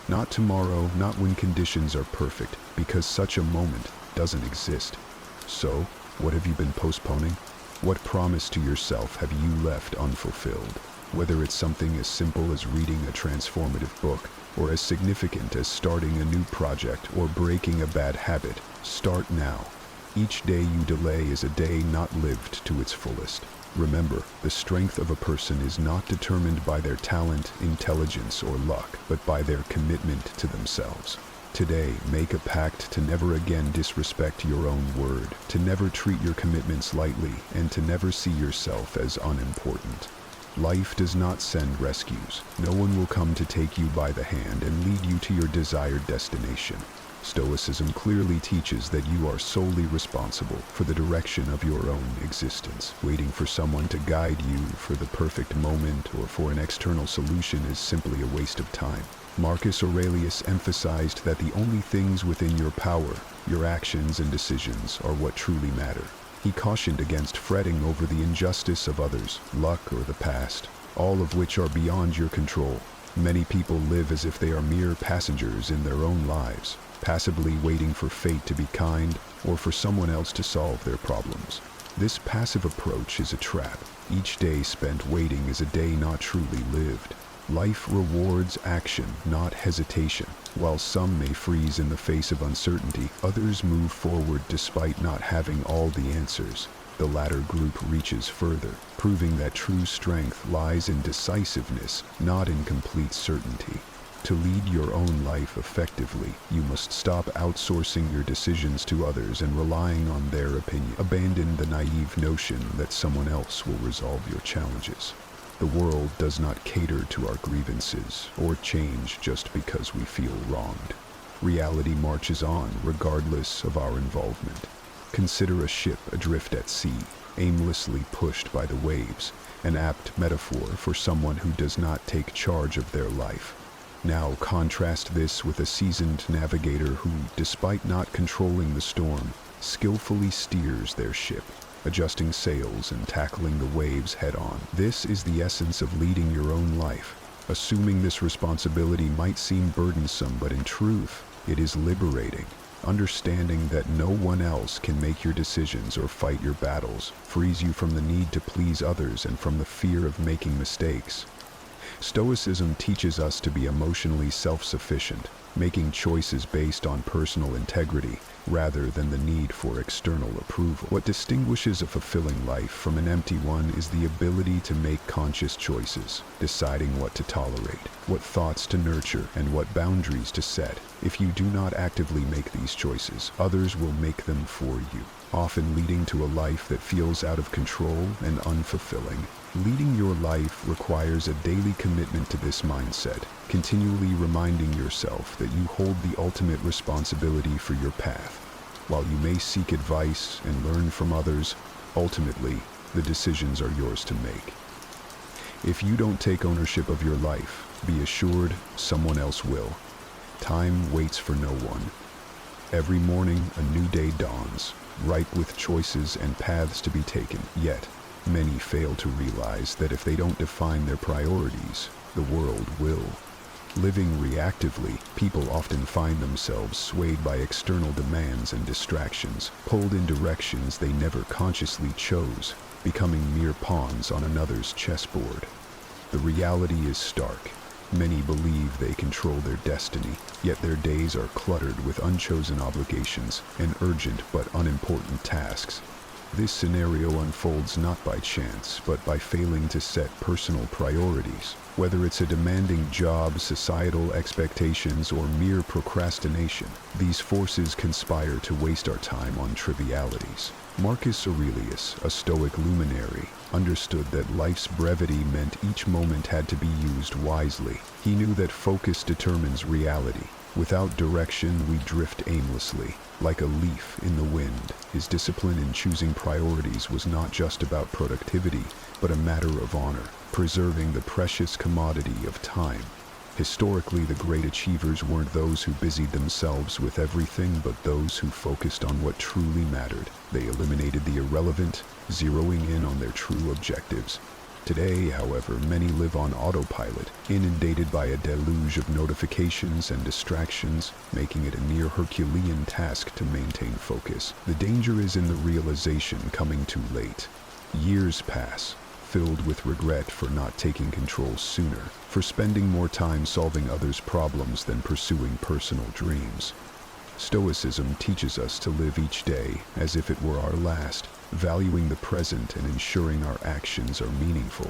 Not tomorrow, not when conditions are perfect, because such a moment doesn't exist. So, what have you been postponing? What promise to yourself have you left unfulfilled? Whether it's something as simple as reading a transformative book, or as significant as starting a new project or breaking a bad habit, start now. Each day you delay is a day not lived to its fullest. Remember, the strength of a person is not determined by their talent, intelligence, or luck, but by their commitment to themselves. Today, make a pact to never again disrespect your own word, to never treat your commitments lightly, and to never see yourself as unimportant. Life does not send rescues. No one will come to take you by the hand and lead you to your desired destination. Stoicism clearly teaches that you are solely responsible for the direction of your own existence. Waiting for someone to guide you for the perfect moment or for an external solution is simply a waste of time. Marcus Aurelius emphasized that the only things within your power, your actions and decisions, are what truly matter. He cautioned against fretting over the injustice of others, luck or the past, all of which are beyond your control. Many people live as if they are mere passengers in their own lives, passively waiting for fate to be kind or for someone else to solve their problems. This passive approach is a trap. Each day spent waiting is a day not truly lived. Life rewards action, not hesitation. While some may freeze in the face of uncertainty, others move forward despite not having all the answers. The latter group reaches further, proving that true strength lies in decisiveness, not in complete certainty. To lead your own life effectively, you must stop outsourcing your decisions to others and relying on their opinion. Abandon the naive notion that someone else will resolve your challenges. The world does not cater to our grievances or change just because we feel wronged. Reality marches on regardless of our involvement. Consider a ship adrift at sea, aimlessly pushed by the waves, an apt metaphor for someone who does not take charge of their life. Now contrast this with a seasoned navigator who, despite not controlling the storm, skillfully steers their ship, adjusting sails and tackling the waves head-on. This is the essence of leading your own life. Assuming this responsibility might seem burdensome, but in truth, it is liberating. Understanding that no one else can make your decisions or fight your battles frees you from the need to please others and from the fear of making mistakes. Stoicism teaches us to be emotionally self-sufficient, making choices based on personal integrity rather than the need for external approval. What distinguishes a fulfilling life from an empty one is the ability to make conscious choices, deciding what to tolerate, what thoughts to nurture, and what boundaries to set. If you do not actively make these choices, others will make them for you, often leading to a life that feels out of control and unfulfilling. Leading your life requires a daily commitment to this mindset, continually reminding yourself that you hold the ultimate responsibility for your path. While you may seek advice and learn from others, ultimately, the decisions are yours to make. If you don't take ownership of your life, be assured someone else will. Time waits for no one. Every morning, a new day dawns, ripe with choices and paths to be taken. Yet, many fail to realize that if they don't define their priorities, the world will. Living reactively, people often find themselves swayed by external demands and distractions, pulled in directions they never consciously chose, becoming mere pawns on another's chessboard. The reality is stark. Many believe they control their destiny, yet their days are cluttered with unchosen obligations and urgent but unimportant tasks. This scenario unfolds not by chance, but by failing to set personal priorities. Whether it's a demanding job, societal expectations, or mere procrastination, these forces conspire to waste our time on trivialities. Marcus Aurelius, a Stoic luminary, understood that life's brevity meant each moment had to be used wisely. He knew that focus determines reality. Without direction, we drift aimlessly, like a leaf in the wind. His discipline in choosing priorities was not just about productivity, but a matter of honor, preserving the precious commodity of time. Historically, the great achievers weren't those who busied themselves with everything, but those who focused on what truly mattered. They eliminated the irrelevant, zeroing in on their true objectives. Today, however, many live on autopilot, inundated by a deluge of notifications and distractions, making it a near Herculean task to maintain focus. The danger is in the realization coming too late. Years pass, filled with regret for not taking control sooner, for spending more time solving others' problems than pursuing personal dreams. Stoicism teaches us to live each day as if it were our last, valuing the present and ensuring our actions are meaningful.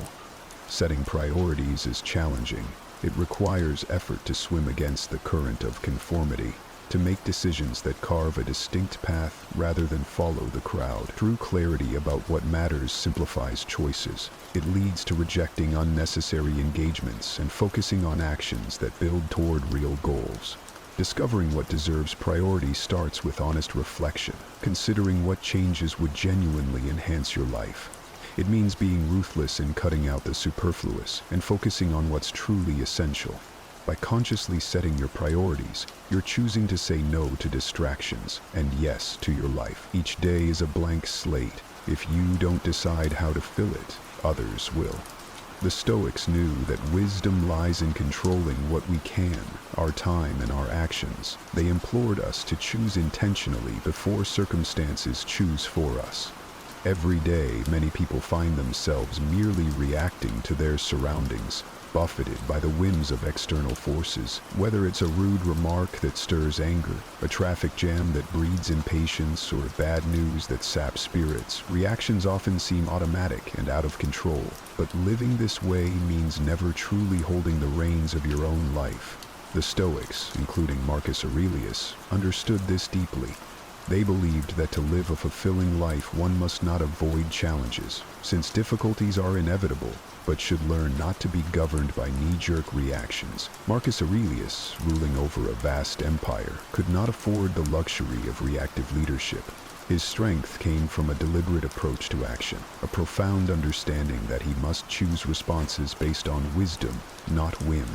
Setting priorities is challenging. It requires effort to swim against the current of conformity, to make decisions that carve a distinct path rather than follow the crowd. True clarity about what matters simplifies choices. It leads to rejecting unnecessary engagements and focusing on actions that build toward real goals. Discovering what deserves priority starts with honest reflection, considering what changes would genuinely enhance your life. It means being ruthless in cutting out the superfluous and focusing on what's truly essential. By consciously setting your priorities, you're choosing to say no to distractions and yes to your life. Each day is a blank slate. If you don't decide how to fill it, others will. The Stoics knew that wisdom lies in controlling what we can, our time and our actions. They implored us to choose intentionally before circumstances choose for us. Every day, many people find themselves merely reacting to their surroundings, buffeted by the whims of external forces. Whether it's a rude remark that stirs anger, a traffic jam that breeds impatience, or bad news that saps spirits, reactions often seem automatic and out of control. But living this way means never truly holding the reins of your own life. The Stoics, including Marcus Aurelius, understood this deeply. They believed that to live a fulfilling life, one must not avoid challenges, since difficulties are inevitable, but should learn not to be governed by knee-jerk reactions. Marcus Aurelius, ruling over a vast empire, could not afford the luxury of reactive leadership. His strength came from a deliberate approach to action, a profound understanding that he must choose responses based on wisdom, not whim.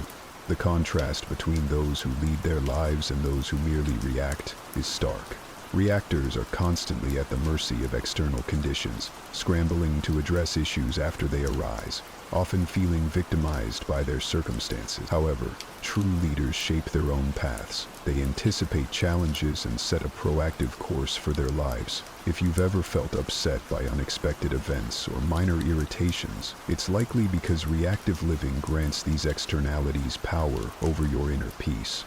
The contrast between those who lead their lives and those who merely react is stark. Reactors are constantly at the mercy of external conditions, scrambling to address issues after they arise, often feeling victimized by their circumstances. However, true leaders shape their own paths. They anticipate challenges and set a proactive course for their lives. If you've ever felt upset by unexpected events or minor irritations, it's likely because reactive living grants these externalities power over your inner peace.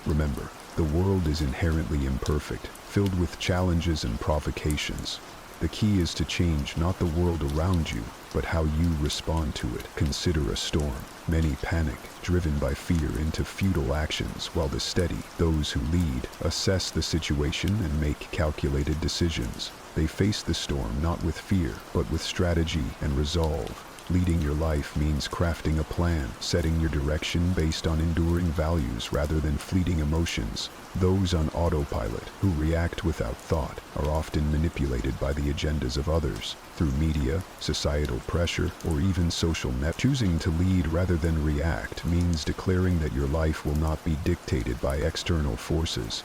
Remember, the world is inherently imperfect, filled with challenges and provocations. The key is to change not the world around you, but how you respond to it. Consider a storm. Many panic, driven by fear into futile actions, while the steady, those who lead, assess the situation and make calculated decisions. They face the storm not with fear, but with strategy and resolve. Leading your life means crafting a plan, setting your direction based on enduring values rather than fleeting emotions. Those on autopilot, who react without thought, are often manipulated by the agendas of others, through media, societal pressure, or even social net. Choosing to lead rather than react means declaring that your life will not be dictated by external forces.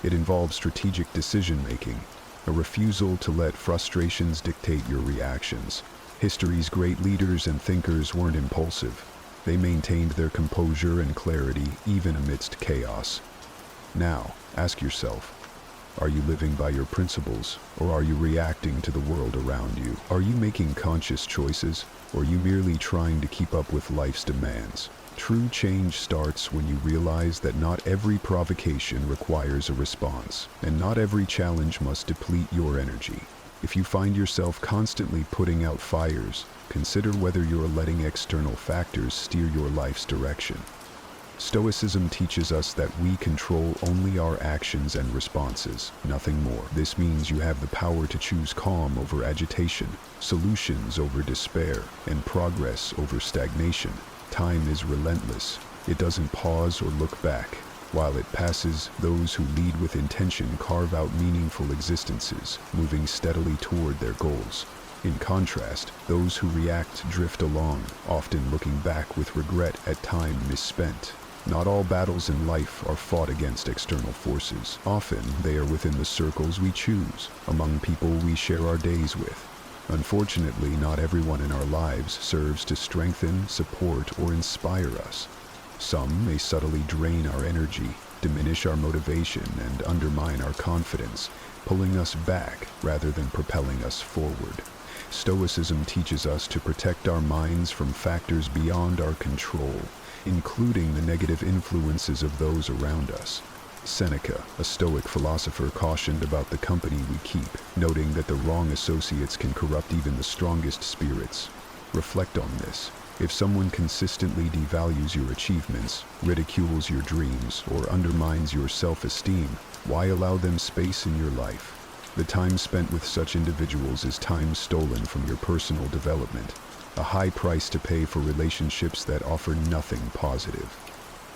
It involves strategic decision-making, a refusal to let frustrations dictate your reactions. History's great leaders and thinkers weren't impulsive. They maintained their composure and clarity even amidst chaos. Now, ask yourself, are you living by your principles, or are you reacting to the world around you? Are you making conscious choices, or are you merely trying to keep up with life's demands? True change starts when you realize that not every provocation requires a response, and not every challenge must deplete your energy. If you find yourself constantly putting out fires, consider whether you're letting external factors steer your life's direction. Stoicism teaches us that we control only our actions and responses, nothing more. This means you have the power to choose calm over agitation, solutions over despair, and progress over stagnation. Time is relentless. It doesn't pause or look back. While it passes, those who lead with intention carve out meaningful existences, moving steadily toward their goals. In contrast, those who react drift along, often looking back with regret at time misspent. Not all battles in life are fought against external forces. Often, they are within the circles we choose, among people we share our days with. Unfortunately, not everyone in our lives serves to strengthen, support, or inspire us. Some may subtly drain our energy, diminish our motivation, and undermine our confidence, pulling us back rather than propelling us forward. Stoicism teaches us to protect our minds from factors beyond our control, including the negative influences of those around us. Seneca, a Stoic philosopher, cautioned about the company we keep, noting that the wrong associates can corrupt even the strongest spirits. Reflect on this. If someone consistently devalues your achievements, ridicules your dreams, or undermines your self-esteem, why allow them space in your life? The time spent with such individuals is time stolen from your personal development, a high price to pay for relationships that offer nothing positive.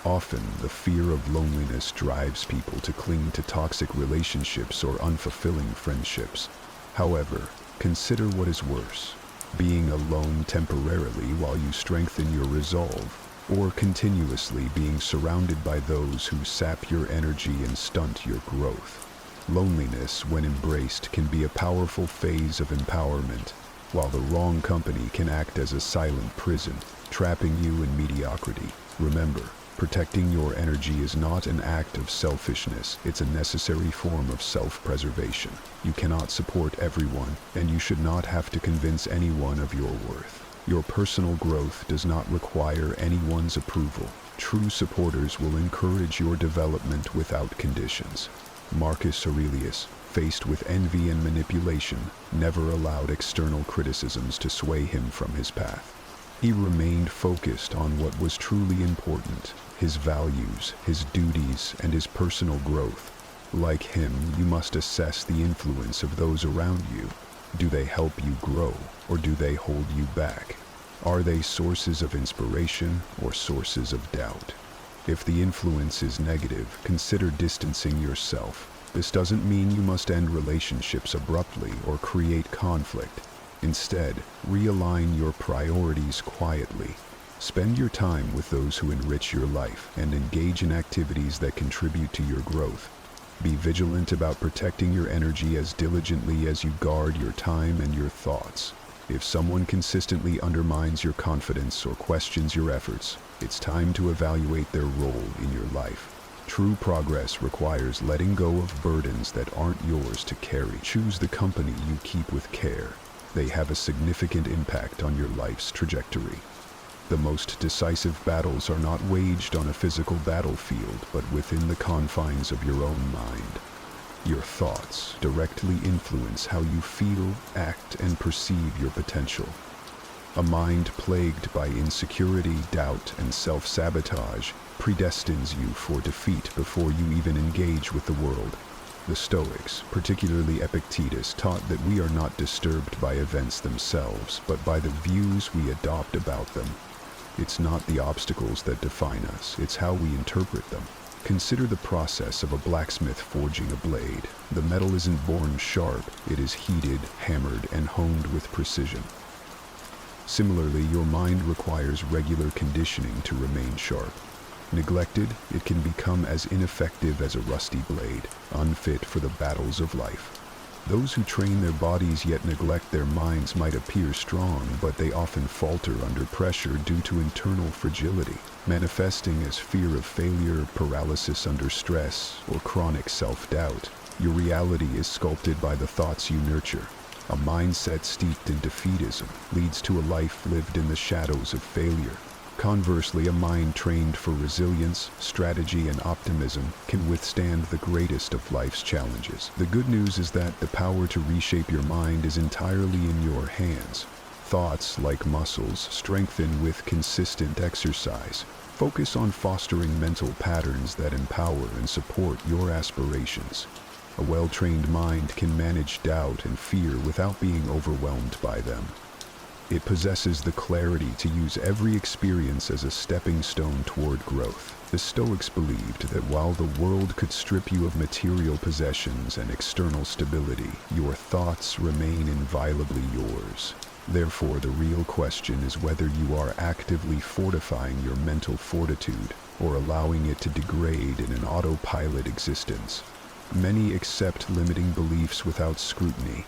Often, the fear of loneliness drives people to cling to toxic relationships or unfulfilling friendships. However, consider what is worse: being alone temporarily while you strengthen your resolve, or continuously being surrounded by those who sap your energy and stunt your growth. Loneliness, when embraced, can be a powerful phase of empowerment, while the wrong company can act as a silent prison, trapping you in mediocrity. Remember, protecting your energy is not an act of selfishness, it's a necessary form of self-preservation. You cannot support everyone, and you should not have to convince anyone of your worth. Your personal growth does not require anyone's approval. True supporters will encourage your development without conditions. Marcus Aurelius, faced with envy and manipulation, never allowed external criticisms to sway him from his path. He remained focused on what was truly important: his values, his duties, and his personal growth. Like him, you must assess the influence of those around you. Do they help you grow, or do they hold you back? Are they sources of inspiration or sources of doubt? If the influence is negative, consider distancing yourself. This doesn't mean you must end relationships abruptly or create conflict. Instead, realign your priorities quietly. Spend your time with those who enrich your life and engage in activities that contribute to your growth. Be vigilant about protecting your energy as diligently as you guard your time and your thoughts. If someone consistently undermines your confidence or questions your efforts, it's time to evaluate their role in your life. True progress requires letting go of burdens that aren't yours to carry. Choose the company you keep with care. They have a significant impact on your life's trajectory. The most decisive battles are not waged on a physical battlefield, but within the confines of your own mind. Your thoughts directly influence how you feel, act, and perceive your potential. A mind plagued by insecurity, doubt, and self-sabotage predestines you for defeat before you even engage with the world. The Stoics, particularly Epictetus, taught that we are not disturbed by events themselves, but by the views we adopt about them. It's not the obstacles that define us, it's how we interpret them. Consider the process of a blacksmith forging a blade. The metal isn't born sharp, it is heated, hammered, and honed with precision. Similarly, your mind requires regular conditioning to remain sharp. Neglected, it can become as ineffective as a rusty blade, unfit for the battles of life. Those who train their bodies yet neglect their minds might appear strong, but they often falter under pressure due to internal fragility, manifesting as fear of failure, paralysis under stress, or chronic self-doubt. Your reality is sculpted by the thoughts you nurture. A mindset steeped in defeatism leads to a life lived in the shadows of failure. Conversely, a mind trained for resilience, strategy, and optimism can withstand the greatest of life's challenges. The good news is that the power to reshape your mind is entirely in your hands. Thoughts, like muscles, strengthen with consistent exercise. Focus on fostering mental patterns that empower and support your aspirations. A well-trained mind can manage doubt and fear without being overwhelmed by them. It possesses the clarity to use every experience as a stepping stone toward growth. The Stoics believed that while the world could strip you of material possessions and external stability, your thoughts remain inviolably yours. Therefore, the real question is whether you are actively fortifying your mental fortitude or allowing it to degrade in an autopilot existence. Many accept limiting beliefs without scrutiny.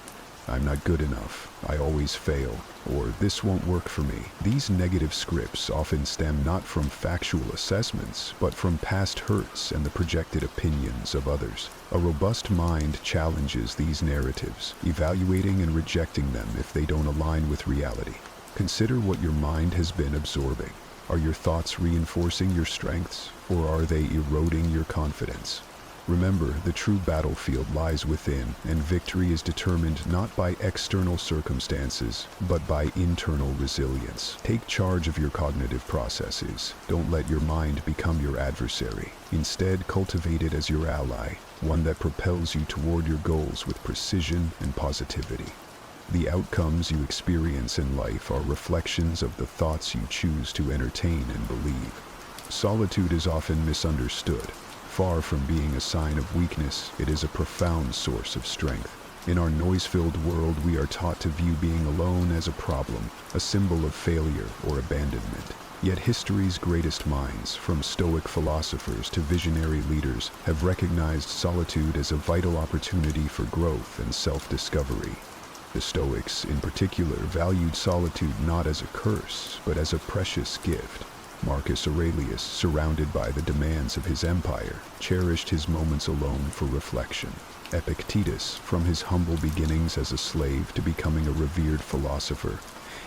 I'm not good enough, I always fail, or this won't work for me. These negative scripts often stem not from factual assessments, but from past hurts and the projected opinions of others. A robust mind challenges these narratives, evaluating and rejecting them if they don't align with reality. Consider what your mind has been absorbing. Are your thoughts reinforcing your strengths, or are they eroding your confidence? Remember, the true battlefield lies within, and victory is determined not by external circumstances, but by internal resilience. Take charge of your cognitive processes. Don't let your mind become your adversary. Instead, cultivate it as your ally, one that propels you toward your goals with precision and positivity. The outcomes you experience in life are reflections of the thoughts you choose to entertain and believe. Solitude is often misunderstood. Far from being a sign of weakness, it is a profound source of strength. In our noise-filled world, we are taught to view being alone as a problem, a symbol of failure or abandonment. Yet history's greatest minds, from Stoic philosophers to visionary leaders, have recognized solitude as a vital opportunity for growth and self-discovery. The Stoics, in particular, valued solitude not as a curse, but as a precious gift. Marcus Aurelius, surrounded by the demands of his empire, cherished his moments alone for reflection. Epictetus, from his humble beginnings as a slave to becoming a revered philosopher,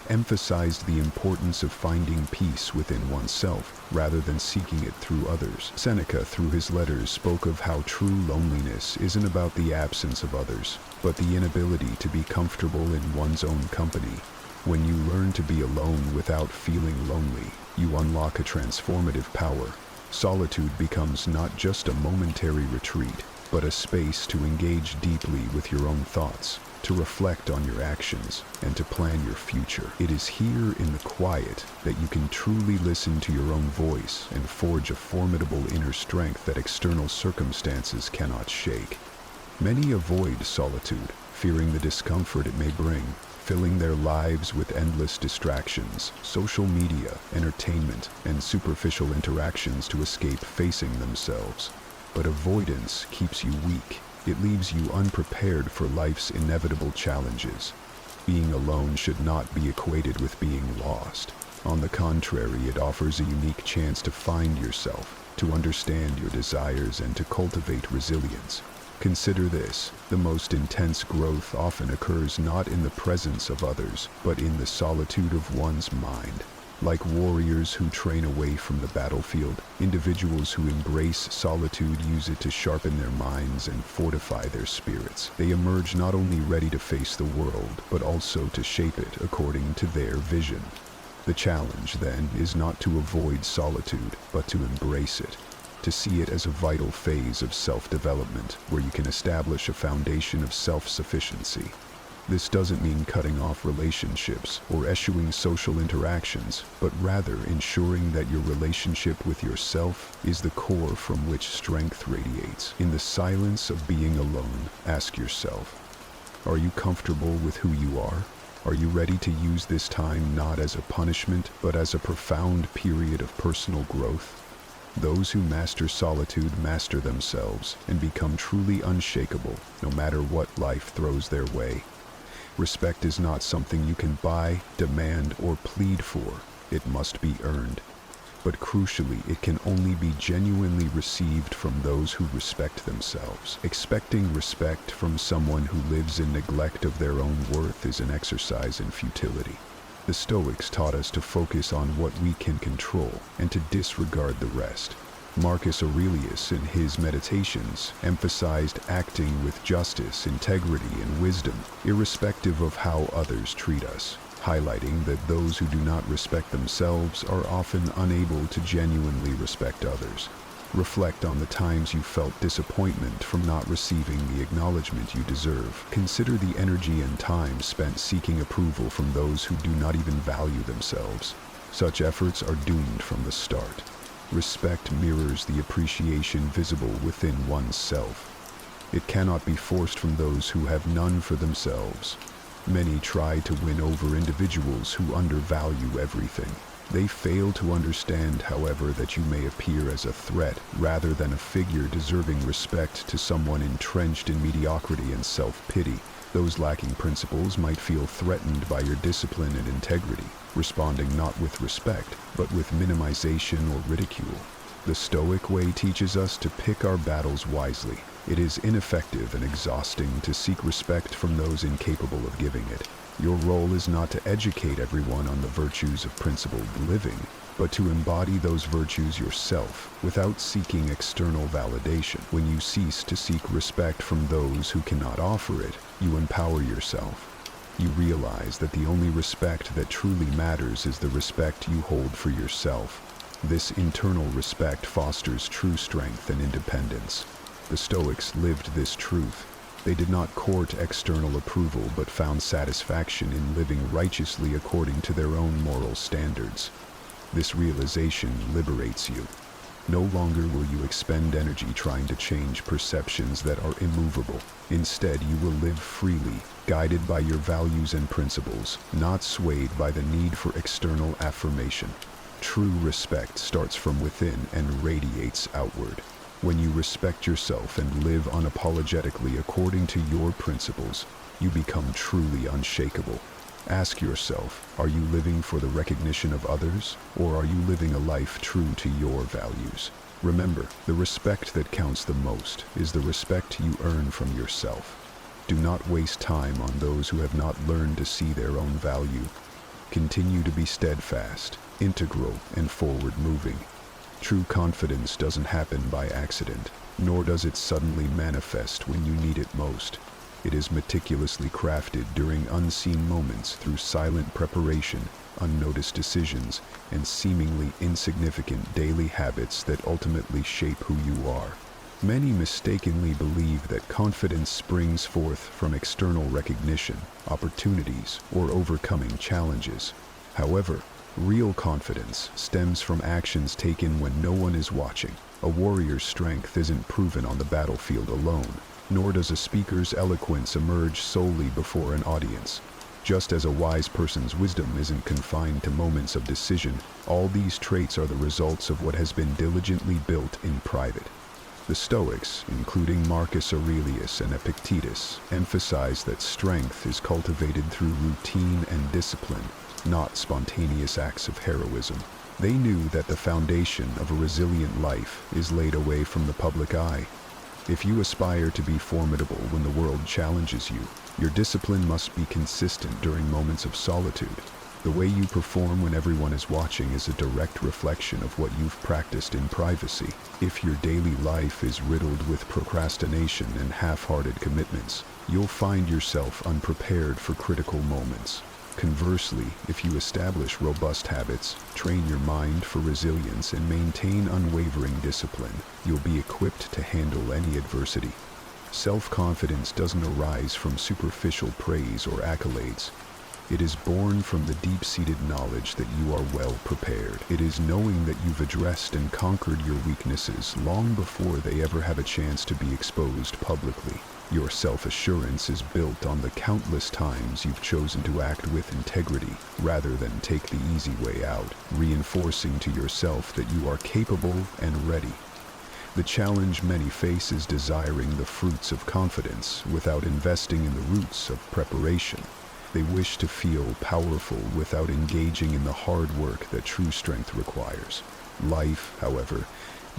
emphasized the importance of finding peace within oneself rather than seeking it through others. Seneca, through his letters, spoke of how true loneliness isn't about the absence of others, but the inability to be comfortable in one's own company. When you learn to be alone without feeling lonely, you unlock a transformative power. Solitude becomes not just a momentary retreat, but a space to engage deeply with your own thoughts, to reflect on your actions, and to plan your future. It is here in the quiet that you can truly listen to your own voice and forge a formidable inner strength that external circumstances cannot shake. Many avoid solitude, fearing the discomfort it may bring, filling their lives with endless distractions, social media, entertainment, and superficial interactions to escape facing themselves. But avoidance keeps you weak. It leaves you unprepared for life's inevitable challenges. Being alone should not be equated with being lost. On the contrary, it offers a unique chance to find yourself, to understand your desires, and to cultivate resilience. Consider this: the most intense growth often occurs not in the presence of others, but in the solitude of one's mind. Like warriors who train away from the battlefield, individuals who embrace solitude use it to sharpen their minds and fortify their spirits. They emerge not only ready to face the world, but also to shape it according to their vision. The challenge, then, is not to avoid solitude, but to embrace it, to see it as a vital phase of self-development where you can establish a foundation of self-sufficiency. This doesn't mean cutting off relationships or eschewing social interactions, but rather ensuring that your relationship with yourself is the core from which strength radiates. In the silence of being alone, ask yourself, are you comfortable with who you are? Are you ready to use this time not as a punishment, but as a profound period of personal growth? Those who master solitude master themselves and become truly unshakable, no matter what life throws their way. Respect is not something you can buy, demand, or plead for. It must be earned. But crucially, it can only be genuinely received from those who respect themselves. Expecting respect from someone who lives in neglect of their own worth is an exercise in futility. The Stoics taught us to focus on what we can control and to disregard the rest. Marcus Aurelius, in his Meditations, emphasized acting with justice, integrity, and wisdom, irrespective of how others treat us, highlighting that those who do not respect themselves are often unable to genuinely respect others. Reflect on the times you felt disappointment from not receiving the acknowledgement you deserve. Consider the energy and time spent seeking approval from those who do not even value themselves. Such efforts are doomed from the start. Respect mirrors the appreciation visible within one's self. It cannot be forced from those who have none for themselves. Many try to win over individuals who undervalue everything. They fail to understand, however, that you may appear as a threat rather than a figure deserving respect to someone entrenched in mediocrity and self-pity. Those lacking principles might feel threatened by your discipline and integrity, responding not with respect, but with minimization or ridicule. The Stoic way teaches us to pick our battles wisely. It is ineffective and exhausting to seek respect from those incapable of giving it. Your role is not to educate everyone on the virtues of principled living, but to embody those virtues yourself without seeking external validation. When you cease to seek respect from those who cannot offer it, you empower yourself. You realize that the only respect that truly matters is the respect you hold for yourself. This internal respect fosters true strength and independence. The Stoics lived this truth. They did not court external approval but found satisfaction in living righteously according to their own moral standards. This realization liberates you. No longer will you expend energy trying to change perceptions that are immovable. Instead, you will live freely, guided by your values and principles, not swayed by the need for external affirmation. True respect starts from within and radiates outward. When you respect yourself and live unapologetically according to your principles, you become truly unshakable. Ask yourself, are you living for the recognition of others, or are you living a life true to your values? Remember, the respect that counts the most is the respect you earn from yourself. Do not waste time on those who have not learned to see their own value. Continue to be steadfast, integral, and forward-moving. True confidence doesn't happen by accident, nor does it suddenly manifest when you need it most. It is meticulously crafted during unseen moments through silent preparation, unnoticed decisions, and seemingly insignificant daily habits that ultimately shape who you are. Many mistakenly believe that confidence springs forth from external recognition, opportunities, or overcoming challenges. However, real confidence stems from actions taken when no one is watching. A warrior's strength isn't proven on the battlefield alone, nor does a speaker's eloquence emerge solely before an audience. Just as a wise person's wisdom isn't confined to moments of decision, all these traits are the results of what has been diligently built in private. The Stoics, including Marcus Aurelius and Epictetus, emphasize that strength is cultivated through routine and discipline, not spontaneous acts of heroism. They knew that the foundation of a resilient life is laid away from the public eye. If you aspire to be formidable when the world challenges you, your discipline must be consistent during moments of solitude. The way you perform when everyone is watching is a direct reflection of what you've practiced in privacy. If your daily life is riddled with procrastination and half-hearted commitments, you'll find yourself unprepared for critical moments. Conversely, if you establish robust habits, train your mind for resilience, and maintain unwavering discipline, you'll be equipped to handle any adversity. Self-confidence doesn't arise from superficial praise or accolades. It is born from the deep-seated knowledge that you are well prepared. It is knowing that you've addressed and conquered your weaknesses long before they ever have a chance to be exposed publicly. Your self-assurance is built on the countless times you've chosen to act with integrity rather than take the easy way out, reinforcing to yourself that you are capable and ready. The challenge many face is desiring the fruits of confidence without investing in the roots of preparation. They wish to feel powerful without engaging in the hard work that true strength requires. Life, however,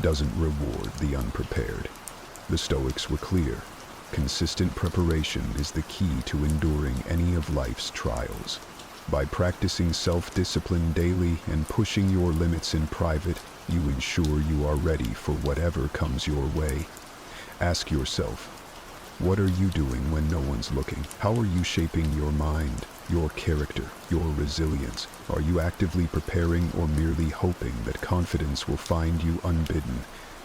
doesn't reward the unprepared. The Stoics were clear. Consistent preparation is the key to enduring any of life's trials. By practicing self-discipline daily and pushing your limits in private, you ensure you are ready for whatever comes your way. Ask yourself, what are you doing when no one's looking? How are you shaping your mind, your character, your resilience? Are you actively preparing or merely hoping that confidence will find you unbidden?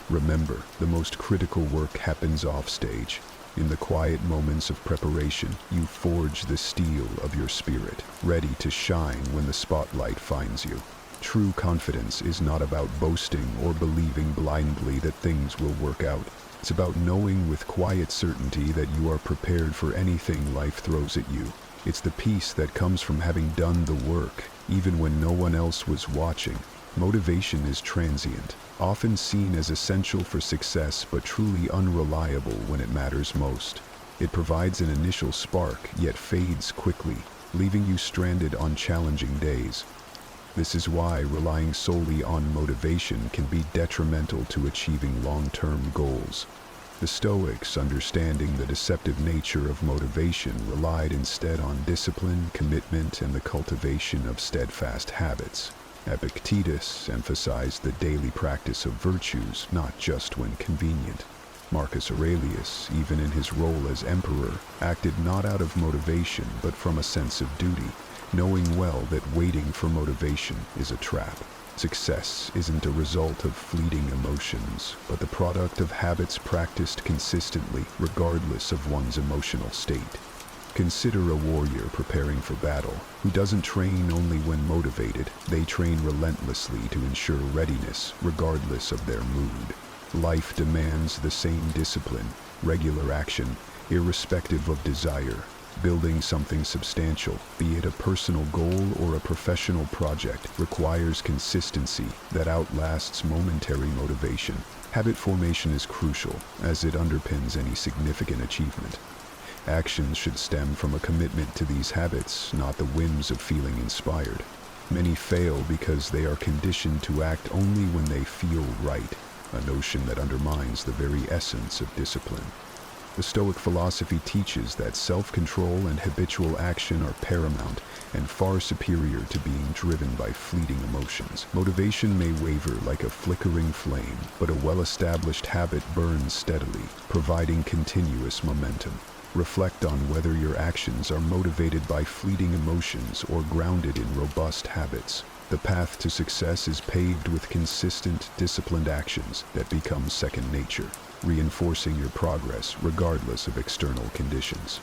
Remember, the most critical work happens offstage. In the quiet moments of preparation, you forge the steel of your spirit, ready to shine when the spotlight finds you. True confidence is not about boasting or believing blindly that things will work out. It's about knowing with quiet certainty that you are prepared for anything life throws at you. It's the peace that comes from having done the work, even when no one else was watching. Motivation is transient, often seen as essential for success but truly unreliable when it matters most. It provides an initial spark, yet fades quickly, leaving you stranded on challenging days. This is why relying solely on motivation can be detrimental to achieving long-term goals. The Stoics, understanding the deceptive nature of motivation, relied instead on discipline, commitment, and the cultivation of steadfast habits. Epictetus emphasized the daily practice of virtues, not just when convenient. Marcus Aurelius, even in his role as emperor, acted not out of motivation but from a sense of duty, knowing well that waiting for motivation is a trap. Success isn't a result of fleeting emotions, but the product of habits practiced consistently, regardless of one's emotional state. Consider a warrior preparing for battle, who doesn't train only when motivated. They train relentlessly to ensure readiness, regardless of their mood. Life demands the same discipline, regular action, irrespective of desire. Building something substantial, be it a personal goal or a professional project, requires consistency that outlasts momentary motivation. Habit formation is crucial, as it underpins any significant achievement. Actions should stem from a commitment to these habits, not the whims of feeling inspired. Many fail because they are conditioned to act only when they feel right, a notion that undermines the very essence of discipline. The Stoic philosophy teaches that self-control and habitual action are paramount and far superior to being driven by fleeting emotions. Motivation may waver like a flickering flame, but a well-established habit burns steadily, providing continuous momentum. Reflect on whether your actions are motivated by fleeting emotions or grounded in robust habits. The path to success is paved with consistent, disciplined actions that become second nature, reinforcing your progress regardless of external conditions.